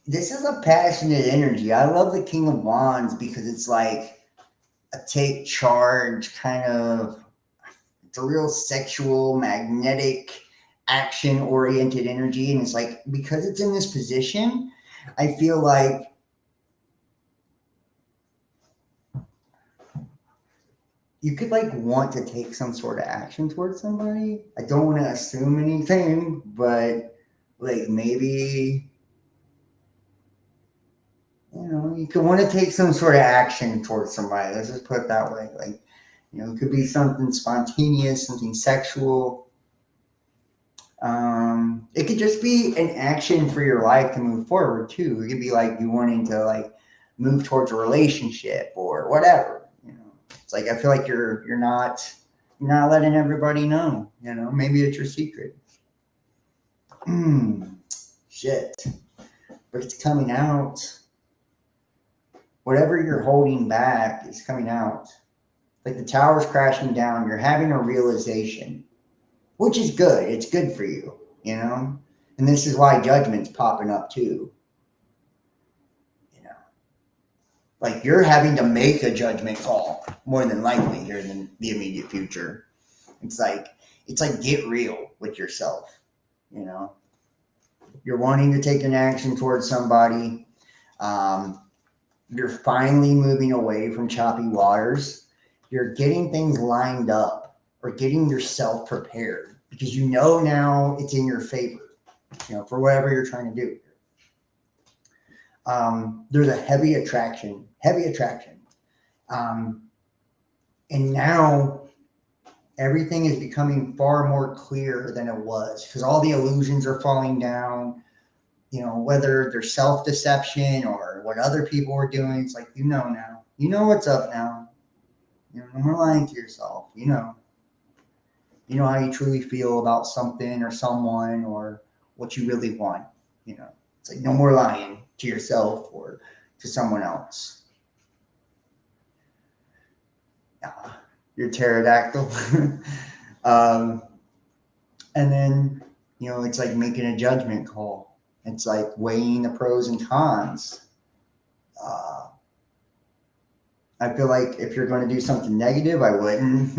this is a passionate energy. I love the King of Wands because it's like a take charge kind of. It's a real sexual, magnetic, action oriented energy, and it's like because it's in this position, I feel like you could like want to take some sort of action towards somebody. I don't want to assume anything, but like maybe you could want to take some sort of action towards somebody. Let's just put it that way. Like, it could be something spontaneous, something sexual. It could just be an action for your life to move forward too. It could be like you wanting to like move towards a relationship or whatever. It's like I feel like you're not letting everybody know. Maybe it's your secret. Shit, but it's coming out. Whatever you're holding back is coming out. Like the tower's crashing down. You're having a realization, which is good. It's good for you, And this is why judgment's popping up too. Like you're having to make a judgment call more than likely here in the immediate future. It's like get real with yourself. You're wanting to take an action towards somebody. You're finally moving away from choppy waters. You're getting things lined up or getting yourself prepared because now it's in your favor, for whatever you're trying to do. There's a heavy attraction. And now everything is becoming far more clear than it was because all the illusions are falling down. Whether they're self-deception or what other people are doing, it's like, now. You know what's up now. No more lying to yourself. You know how you truly feel about something or someone or what you really want. It's like no more lying to yourself or to someone else. Your pterodactyl. And then, it's like making a judgment call. It's like weighing the pros and cons. I feel like if you're going to do something negative, I wouldn't.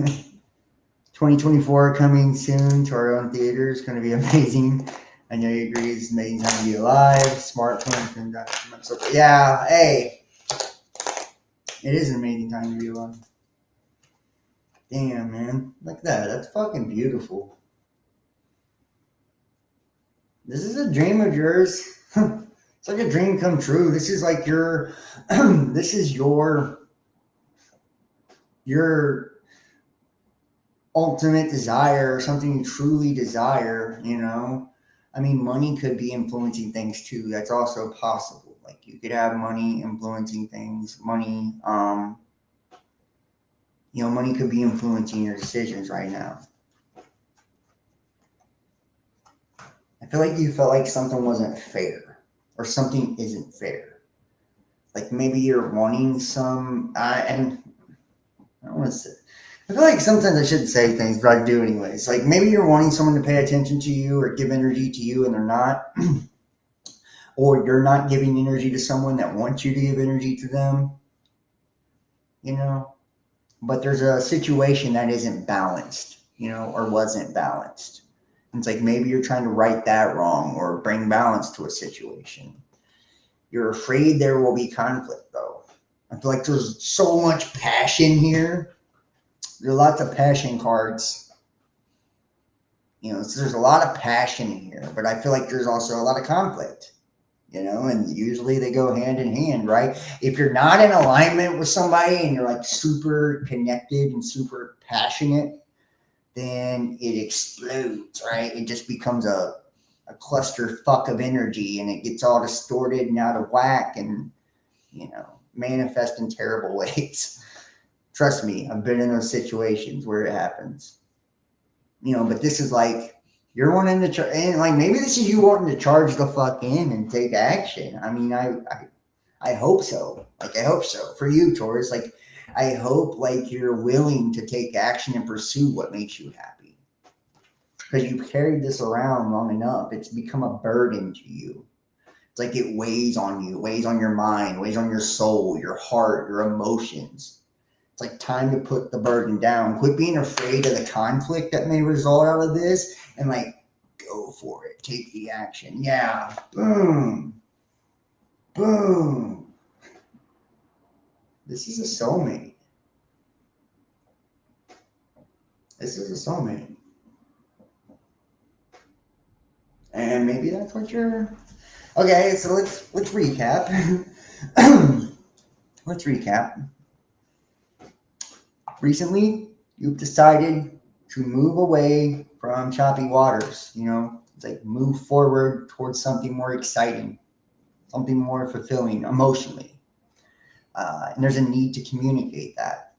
2024 coming soon to our own theater is going to be amazing. I know you agree. It's an amazing time to be alive. Smartphone. Yeah, hey. It is an amazing time to be alive. Damn, man. Like that. That's fucking beautiful. This is a dream of yours. It's like a dream come true. This is like this is your ultimate desire, or something you truly desire, I mean, money could be influencing things too. That's also possible. Like you could have money influencing things. Money could be influencing your decisions right now. I feel like you felt like something wasn't fair or something isn't fair. Like maybe you're wanting some, and I don't want to say, I feel like sometimes I shouldn't say things, but I do anyways. Like maybe you're wanting someone to pay attention to you or give energy to you and they're not. Or you're not giving energy to someone that wants you to give energy to them. But there's a situation that isn't balanced, or wasn't balanced. It's like maybe you're trying to right that wrong or bring balance to a situation. You're afraid there will be conflict though. I feel like there's so much passion here. There are lots of passion cards. So there's a lot of passion here, but I feel like there's also a lot of conflict, and usually they go hand in hand, right? If you're not in alignment with somebody and you're like super connected and super passionate, then it explodes, right? It just becomes a clusterfuck of energy and it gets all distorted and out of whack and, manifest in terrible ways. Trust me, I've been in those situations where it happens. But this is like you're wanting to and like maybe this is you wanting to charge the fuck in and take action. I mean, I hope so. Like I hope so for you, Taurus. Like I hope like you're willing to take action and pursue what makes you happy. Because you've carried this around long enough. It's become a burden to you. It's like it weighs on you, weighs on your mind, weighs on your soul, your heart, your emotions. It's like time to put the burden down. Quit being afraid of the conflict that may result out of this and like go for it. Take the action. Yeah. Boom. Boom. This is a soulmate. This is a soulmate. And maybe that's what you're. Okay, so let's recap. Let's recap. Recently, you've decided to move away from choppy waters. It's like move forward towards something more exciting, something more fulfilling emotionally. And there's a need to communicate that.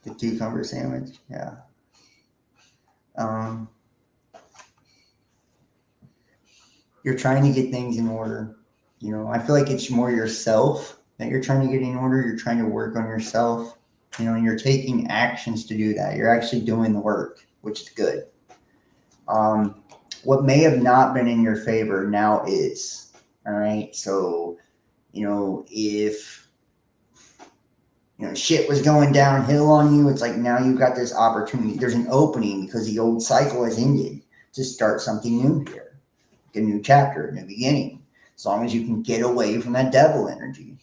The cucumber sandwich, yeah. Um, you're trying to get things in order. I feel like it's more yourself that you're trying to get in order. You're trying to work on yourself, and you're taking actions to do that. You're actually doing the work, which is good. What may have not been in your favor now is. All right. So, if shit was going downhill on you, it's like now you've got this opportunity. There's an opening because the old cycle has ended to start something new here, like a new chapter, a new beginning. As long as you can get away from that devil energy.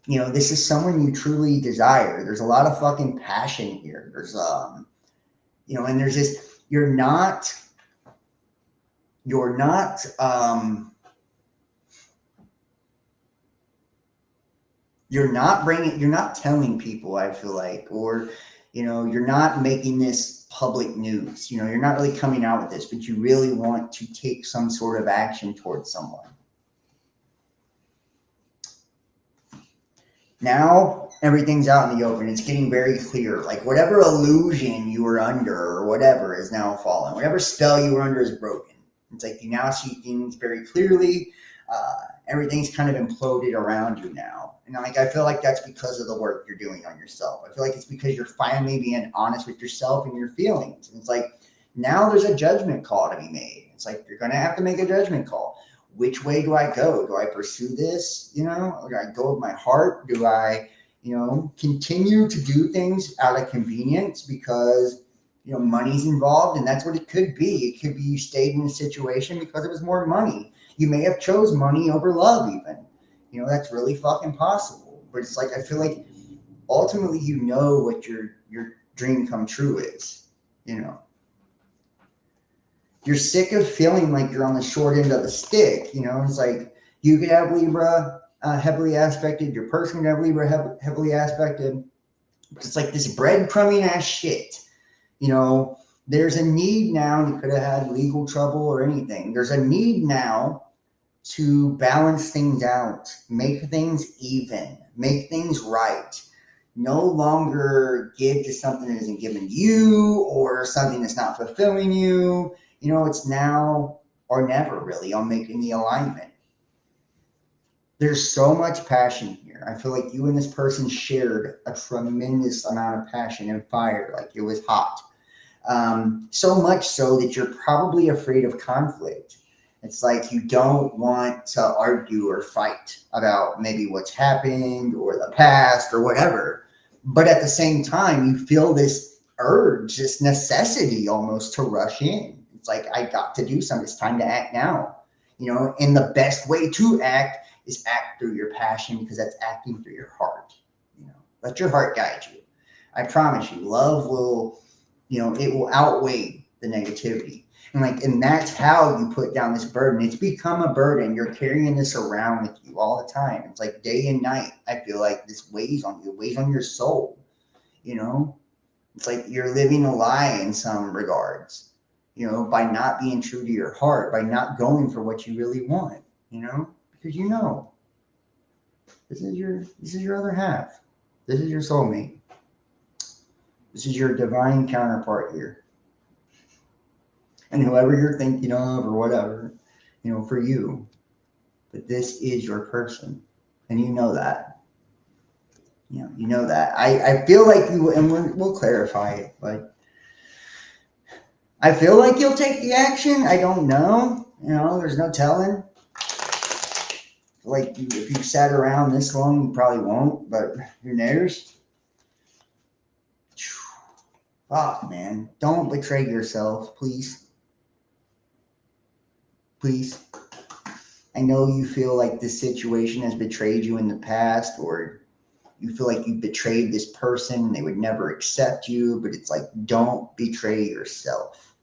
This is someone you truly desire. There's a lot of fucking passion here. There's, and there's this, you're not, you're not, you're not telling people, I feel like, or, you're not making this public news. You're not really coming out with this, but you really want to take some sort of action towards someone. Now everything's out in the open. It's getting very clear. Like whatever illusion you were under or whatever is now fallen. Whatever spell you were under is broken. It's like you now see things very clearly. Everything's kind of imploded around you now. And like I feel like that's because of the work you're doing on yourself. I feel like it's because you're finally being honest with yourself and your feelings. And it's like now there's a judgment call to be made. It's like you're gonna have to make a judgment call. Which way do I go? Do I pursue this? Or do I go with my heart? Do I, continue to do things out of convenience because, money's involved? And that's what it could be. It could be you stayed in a situation because it was more money. You may have chose money over love even. That's really fucking possible. But it's like, I feel like ultimately, what your dream come true is, You're sick of feeling like you're on the short end of the stick. It's like you could have Libra heavily aspected, your person could have Libra heavily aspected. It's like this breadcrumbing ass shit. There's a need now. You could have had legal trouble or anything. There's a need now to balance things out, make things even, make things right. No longer give to something that isn't given to you or something that's not fulfilling you. It's now or never really on making the alignment. There's so much passion here. I feel like you and this person shared a tremendous amount of passion and fire, like it was hot. So much so that you're probably afraid of conflict. It's like you don't want to argue or fight about maybe what's happened or the past or whatever. But at the same time, you feel this urge, this necessity almost to rush in. It's like, I got to do something. It's time to act now. And the best way to act is act through your passion because that's acting through your heart. Let your heart guide you. I promise you, love will, it will outweigh the negativity. And that's how you put down this burden. It's become a burden. You're carrying this around with you all the time. It's like day and night. I feel like this weighs on you, weighs on your soul. It's like you're living a lie in some regards, by not being true to your heart, by not going for what you really want, because this is your other half. This is your soulmate. This is your divine counterpart here. And whoever you're thinking of or whatever, for you, but this is your person, and you know that. You know that. I feel like you, and we'll clarify it, but I feel like you'll take the action. I don't know. There's no telling. Like if you sat around this long, you probably won't, but who knows? Fuck, man. Don't betray yourself, please. Please. I know you feel like this situation has betrayed you in the past, or you feel like you betrayed this person and they would never accept you, but it's like, don't betray yourself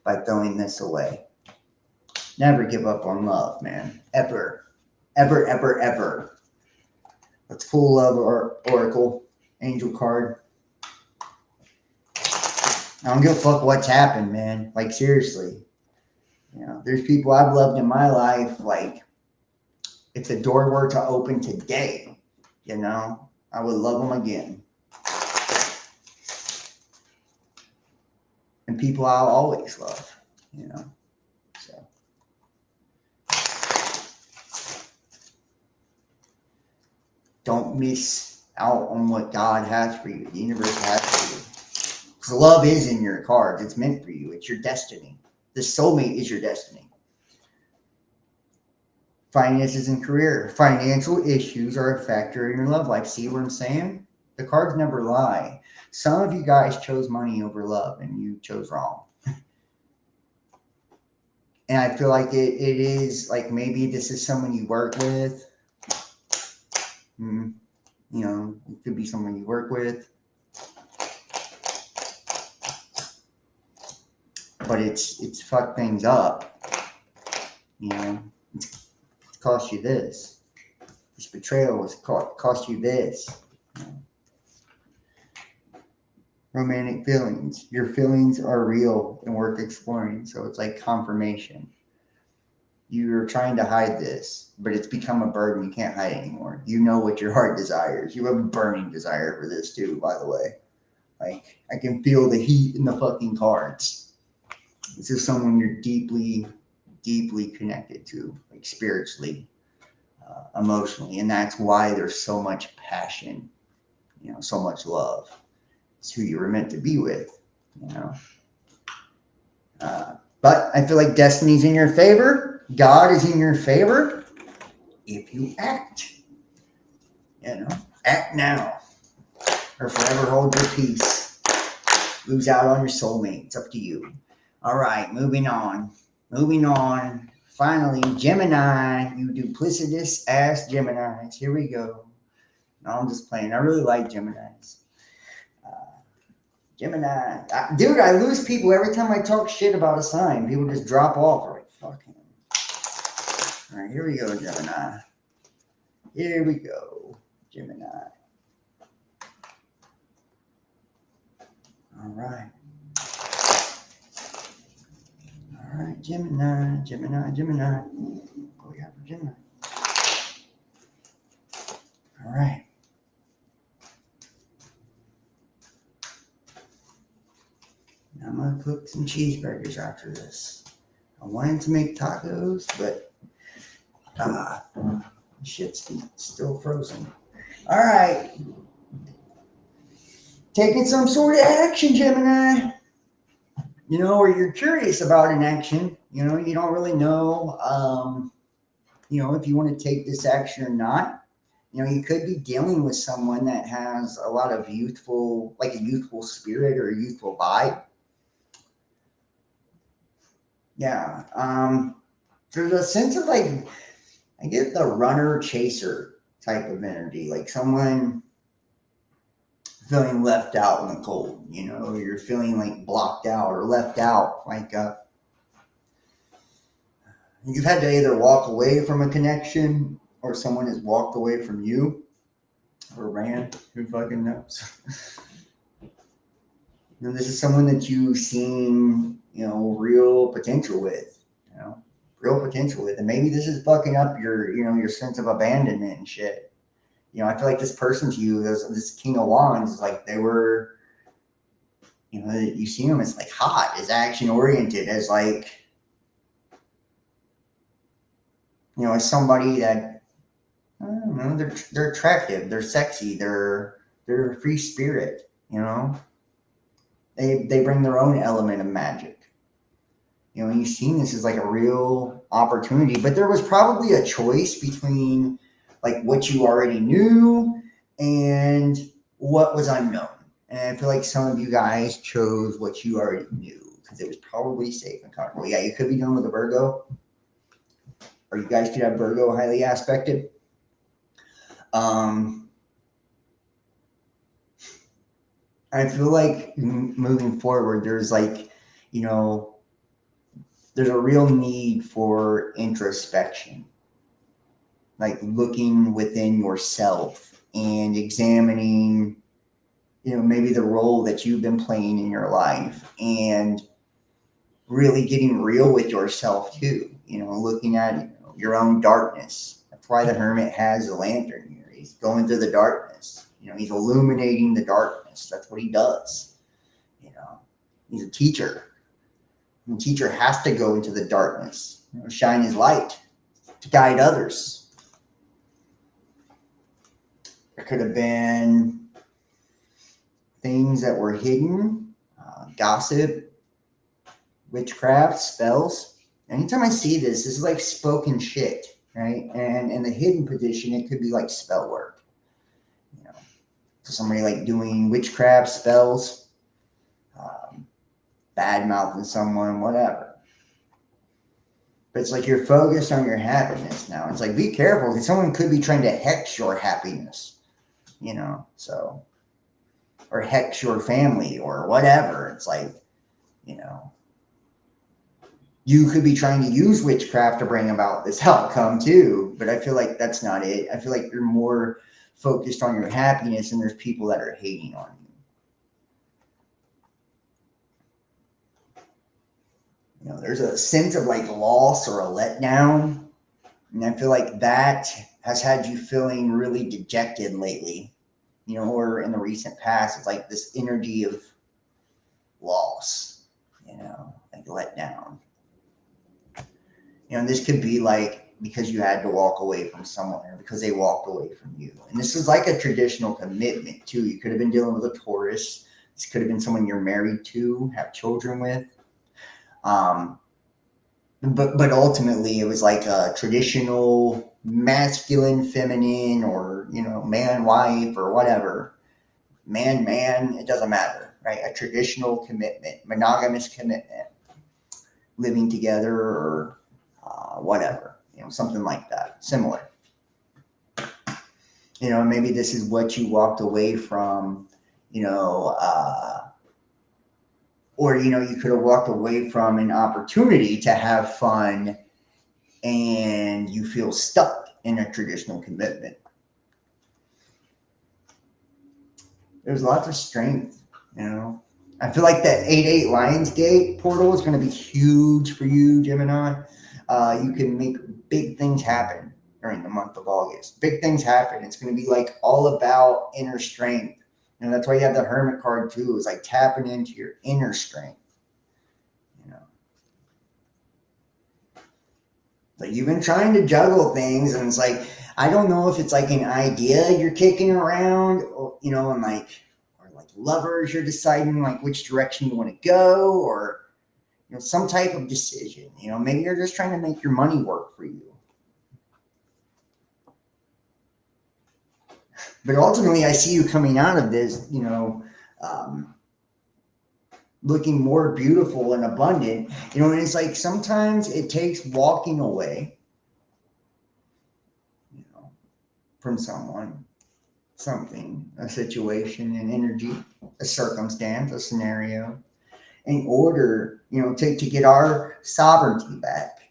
by throwing this away. Never give up on love, man. Ever. Ever, ever, ever. Let's pull love oracle angel card. I don't give a fuck what's happened, man. Like, seriously. There's people I've loved in my life. Like, if the door were to open today, I would love them again. And people I'll always love, So. Don't miss out on what God has for you, the universe has for you. Because love is in your cards. It's meant for you. It's your destiny. The soulmate is your destiny. Finances and career. Financial issues are a factor in your love life. See what I'm saying? The cards never lie. Some of you guys chose money over love, and you chose wrong. And I feel like it is like maybe this is someone you work with. It could be someone you work with. But it's fucked things up. It's cost you this. This betrayal has cost you this. Romantic feelings. Your feelings are real and worth exploring. So it's like confirmation. You're trying to hide this, but it's become a burden you can't hide anymore. You know what your heart desires. You have a burning desire for this too, by the way. Like, I can feel the heat in the fucking cards. This is someone you're deeply, deeply connected to, like spiritually, emotionally. And that's why there's so much passion, so much love. It's who you were meant to be with, But I feel like destiny's in your favor. God is in your favor if you act. Act now or forever hold your peace. Lose out on your soulmate. It's up to you. All right, moving on. Finally, Gemini, you duplicitous ass Geminis. Here we go. No, I'm just playing. I really like Geminis. Gemini. Dude, I lose people every time I talk shit about a sign. People just drop off. They're like, fuck him. All right, here we go, Gemini. Here we go, Gemini. All right. All right, Gemini. What we got for Gemini? All right. Now I'm going to cook some cheeseburgers after this. I wanted to make tacos, but shit's still frozen. All right. Taking some sort of action, Gemini. Or you're curious about an action. You don't really know, if you want to take this action or not. You could be dealing with someone that has a lot of youthful spirit or a youthful vibe. Yeah. There's a sense of like, I get the runner chaser type of energy, like someone feeling left out in the cold, you're feeling like blocked out or left out. Like, you've had to either walk away from a connection or someone has walked away from you or ran. Who fucking knows? This is someone that you've seen, real potential with, and maybe this is fucking up your sense of abandonment and shit. I feel like this person to you, this King of Wands, is like they were, you see them as like hot, as action oriented, as like as somebody that, I don't know, they're attractive, they're sexy, they're a free spirit. They bring their own element of magic. And you've seen this as like a real opportunity, but there was probably a choice between like what you already knew and what was unknown. And I feel like some of you guys chose what you already knew because it was probably safe and comfortable. Yeah, you could be dealing with a Virgo, or you guys could have Virgo highly aspected. Um, I feel like moving forward, there's like, you know, there's a real need for introspection, like looking within yourself and examining, maybe the role that you've been playing in your life and really getting real with yourself too, looking at your own darkness. That's why the hermit has a lantern here. He's going through the darkness. He's illuminating the darkness. That's what he does. He's a teacher. And the teacher has to go into the darkness, shine his light to guide others. There could have been things that were hidden, gossip, witchcraft, spells. Anytime I see this is like spoken shit, right? And in the hidden position, it could be like spell work. So somebody like doing witchcraft spells, bad mouthing someone, whatever. But it's like you're focused on your happiness now. It's like, be careful because someone could be trying to hex your happiness, so, or hex your family or whatever. It's like, you could be trying to use witchcraft to bring about this outcome too. But I feel like that's not it. I feel like you're more focused on your happiness and there's people that are hating on you. There's a sense of like loss or a letdown. And I feel like that has had you feeling really dejected lately, or in the recent past. It's like this energy of loss, like letdown. This could be like because you had to walk away from someone or because they walked away from you. And this is like a traditional commitment too. You could have been dealing with a Taurus. This could have been someone you're married to, have children with. But ultimately it was like a traditional masculine, feminine, or, man, wife, or whatever. Man, it doesn't matter, right? A traditional commitment, monogamous commitment, living together or whatever, something like that, similar. Maybe this is what you walked away from, or, you could have walked away from an opportunity to have fun and you feel stuck in a traditional commitment. There's lots of strength, I feel like that 8-8 Lionsgate portal is going to be huge for you, Gemini. You can make big things happen during the month of August. Big things happen. It's going to be like all about inner strength. That's why you have the Hermit card too. It's like tapping into your inner strength. Like you've been trying to juggle things, and it's like, I don't know if it's like an idea you're kicking around, or, and like, or like lovers, you're deciding like which direction you want to go, or some type of decision. Maybe you're just trying to make your money work for you. But ultimately, I see you coming out of this, looking more beautiful and abundant. And it's like sometimes it takes walking away, from someone, something, a situation, an energy, a circumstance, a scenario, in order, to get our sovereignty back,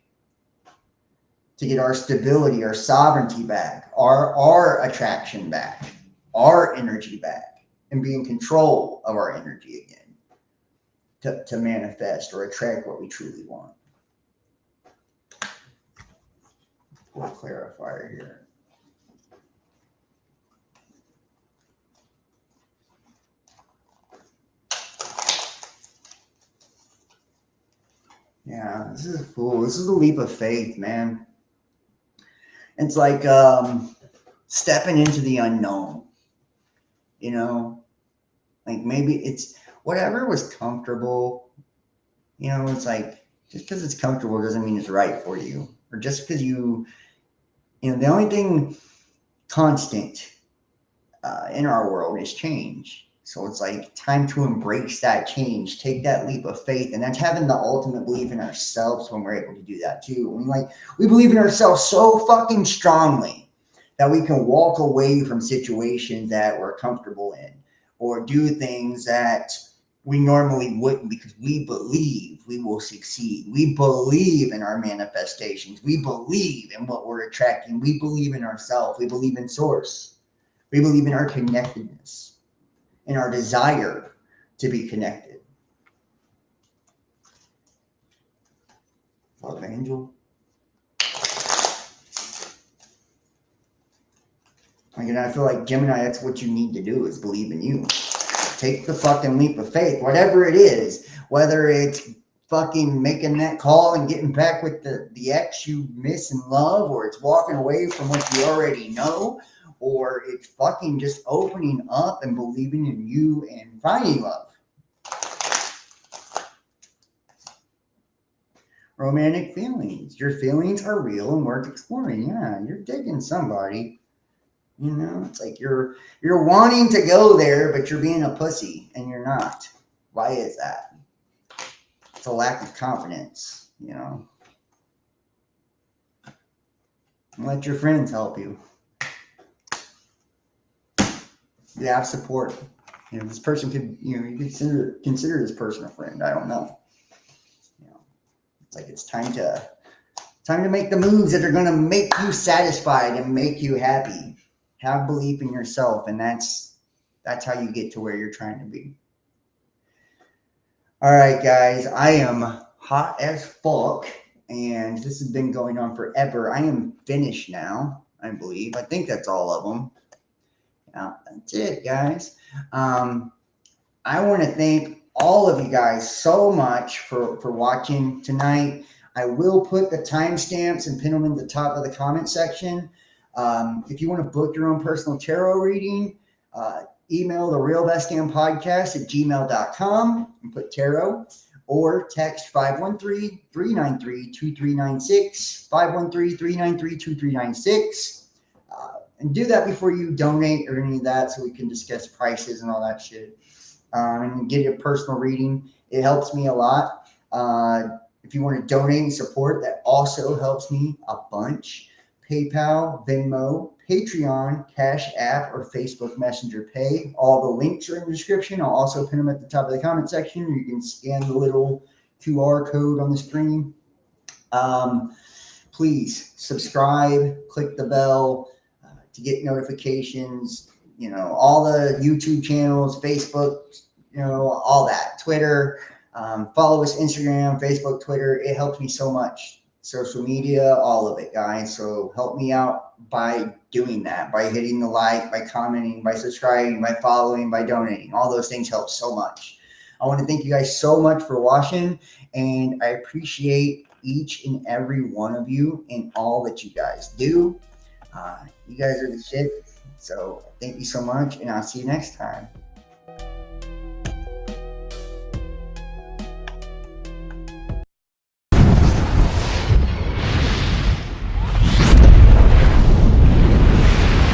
to get our stability, our sovereignty back, our attraction back, our energy back, and be in control of our energy again, to manifest or attract what we truly want. We'll clarifier here. Yeah, this is a fool. This is a leap of faith, man. It's like stepping into the unknown, you know, like maybe it's whatever was comfortable, it's like just because it's comfortable doesn't mean it's right for you. Or just because the only thing constant in our world is change. So it's like time to embrace that change, take that leap of faith, and that's having the ultimate belief in ourselves when we're able to do that too. When we believe in ourselves so fucking strongly that we can walk away from situations that we're comfortable in or do things that we normally wouldn't because we believe we will succeed. We believe in our manifestations. We believe in what we're attracting. We believe in ourselves. We believe in source. We believe in our connectedness and our desire to be connected. Love Angel. Again, I feel like Gemini, that's what you need to do is believe in you. Take the fucking leap of faith, whatever it is, whether it's fucking making that call and getting back with the ex you miss and love, or it's walking away from what you already know, or it's fucking just opening up and believing in you and finding love. Romantic feelings. Your feelings are real and worth exploring. Yeah, you're digging somebody. It's like you're wanting to go there, but you're being a pussy and you're not. Why is that? It's a lack of confidence, Let your friends help you. You have support. This person could, you consider this person a friend. I don't know. It's like it's time to make the moves that are going to make you satisfied and make you happy. Have belief in yourself, and that's how you get to where you're trying to be. All right, guys, I am hot as fuck, and this has been going on forever. I am finished now, I believe. I think that's all of them. Yeah, that's it, guys. I want to thank all of you guys so much for watching tonight. I will put the timestamps and pin them in the top of the comment section. If you want to book your own personal tarot reading, email the realbestdampodcast@gmail.com and put tarot, or text 513-393-2396, 513-393-2396. And do that before you donate or any of that so we can discuss prices and all that shit. And get a personal reading. It helps me a lot. If you want to donate and support, that also helps me a bunch. PayPal, Venmo, Patreon, Cash App, or Facebook Messenger Pay. All the links are in the description. I'll also pin them at the top of the comment section. You can scan the little QR code on the screen. Please subscribe, click the bell to get notifications. All the YouTube channels, Facebook, all that. Twitter, follow us, Instagram, Facebook, Twitter. It helps me so much. Social media, all of it, guys. So help me out by doing that, by hitting the like, by commenting, by subscribing, by following, by donating. All those things help so much. I want to thank you guys so much for watching, and I appreciate each and every one of you and all that you guys do. You guys are the shit. So thank you so much, and I'll see you next time.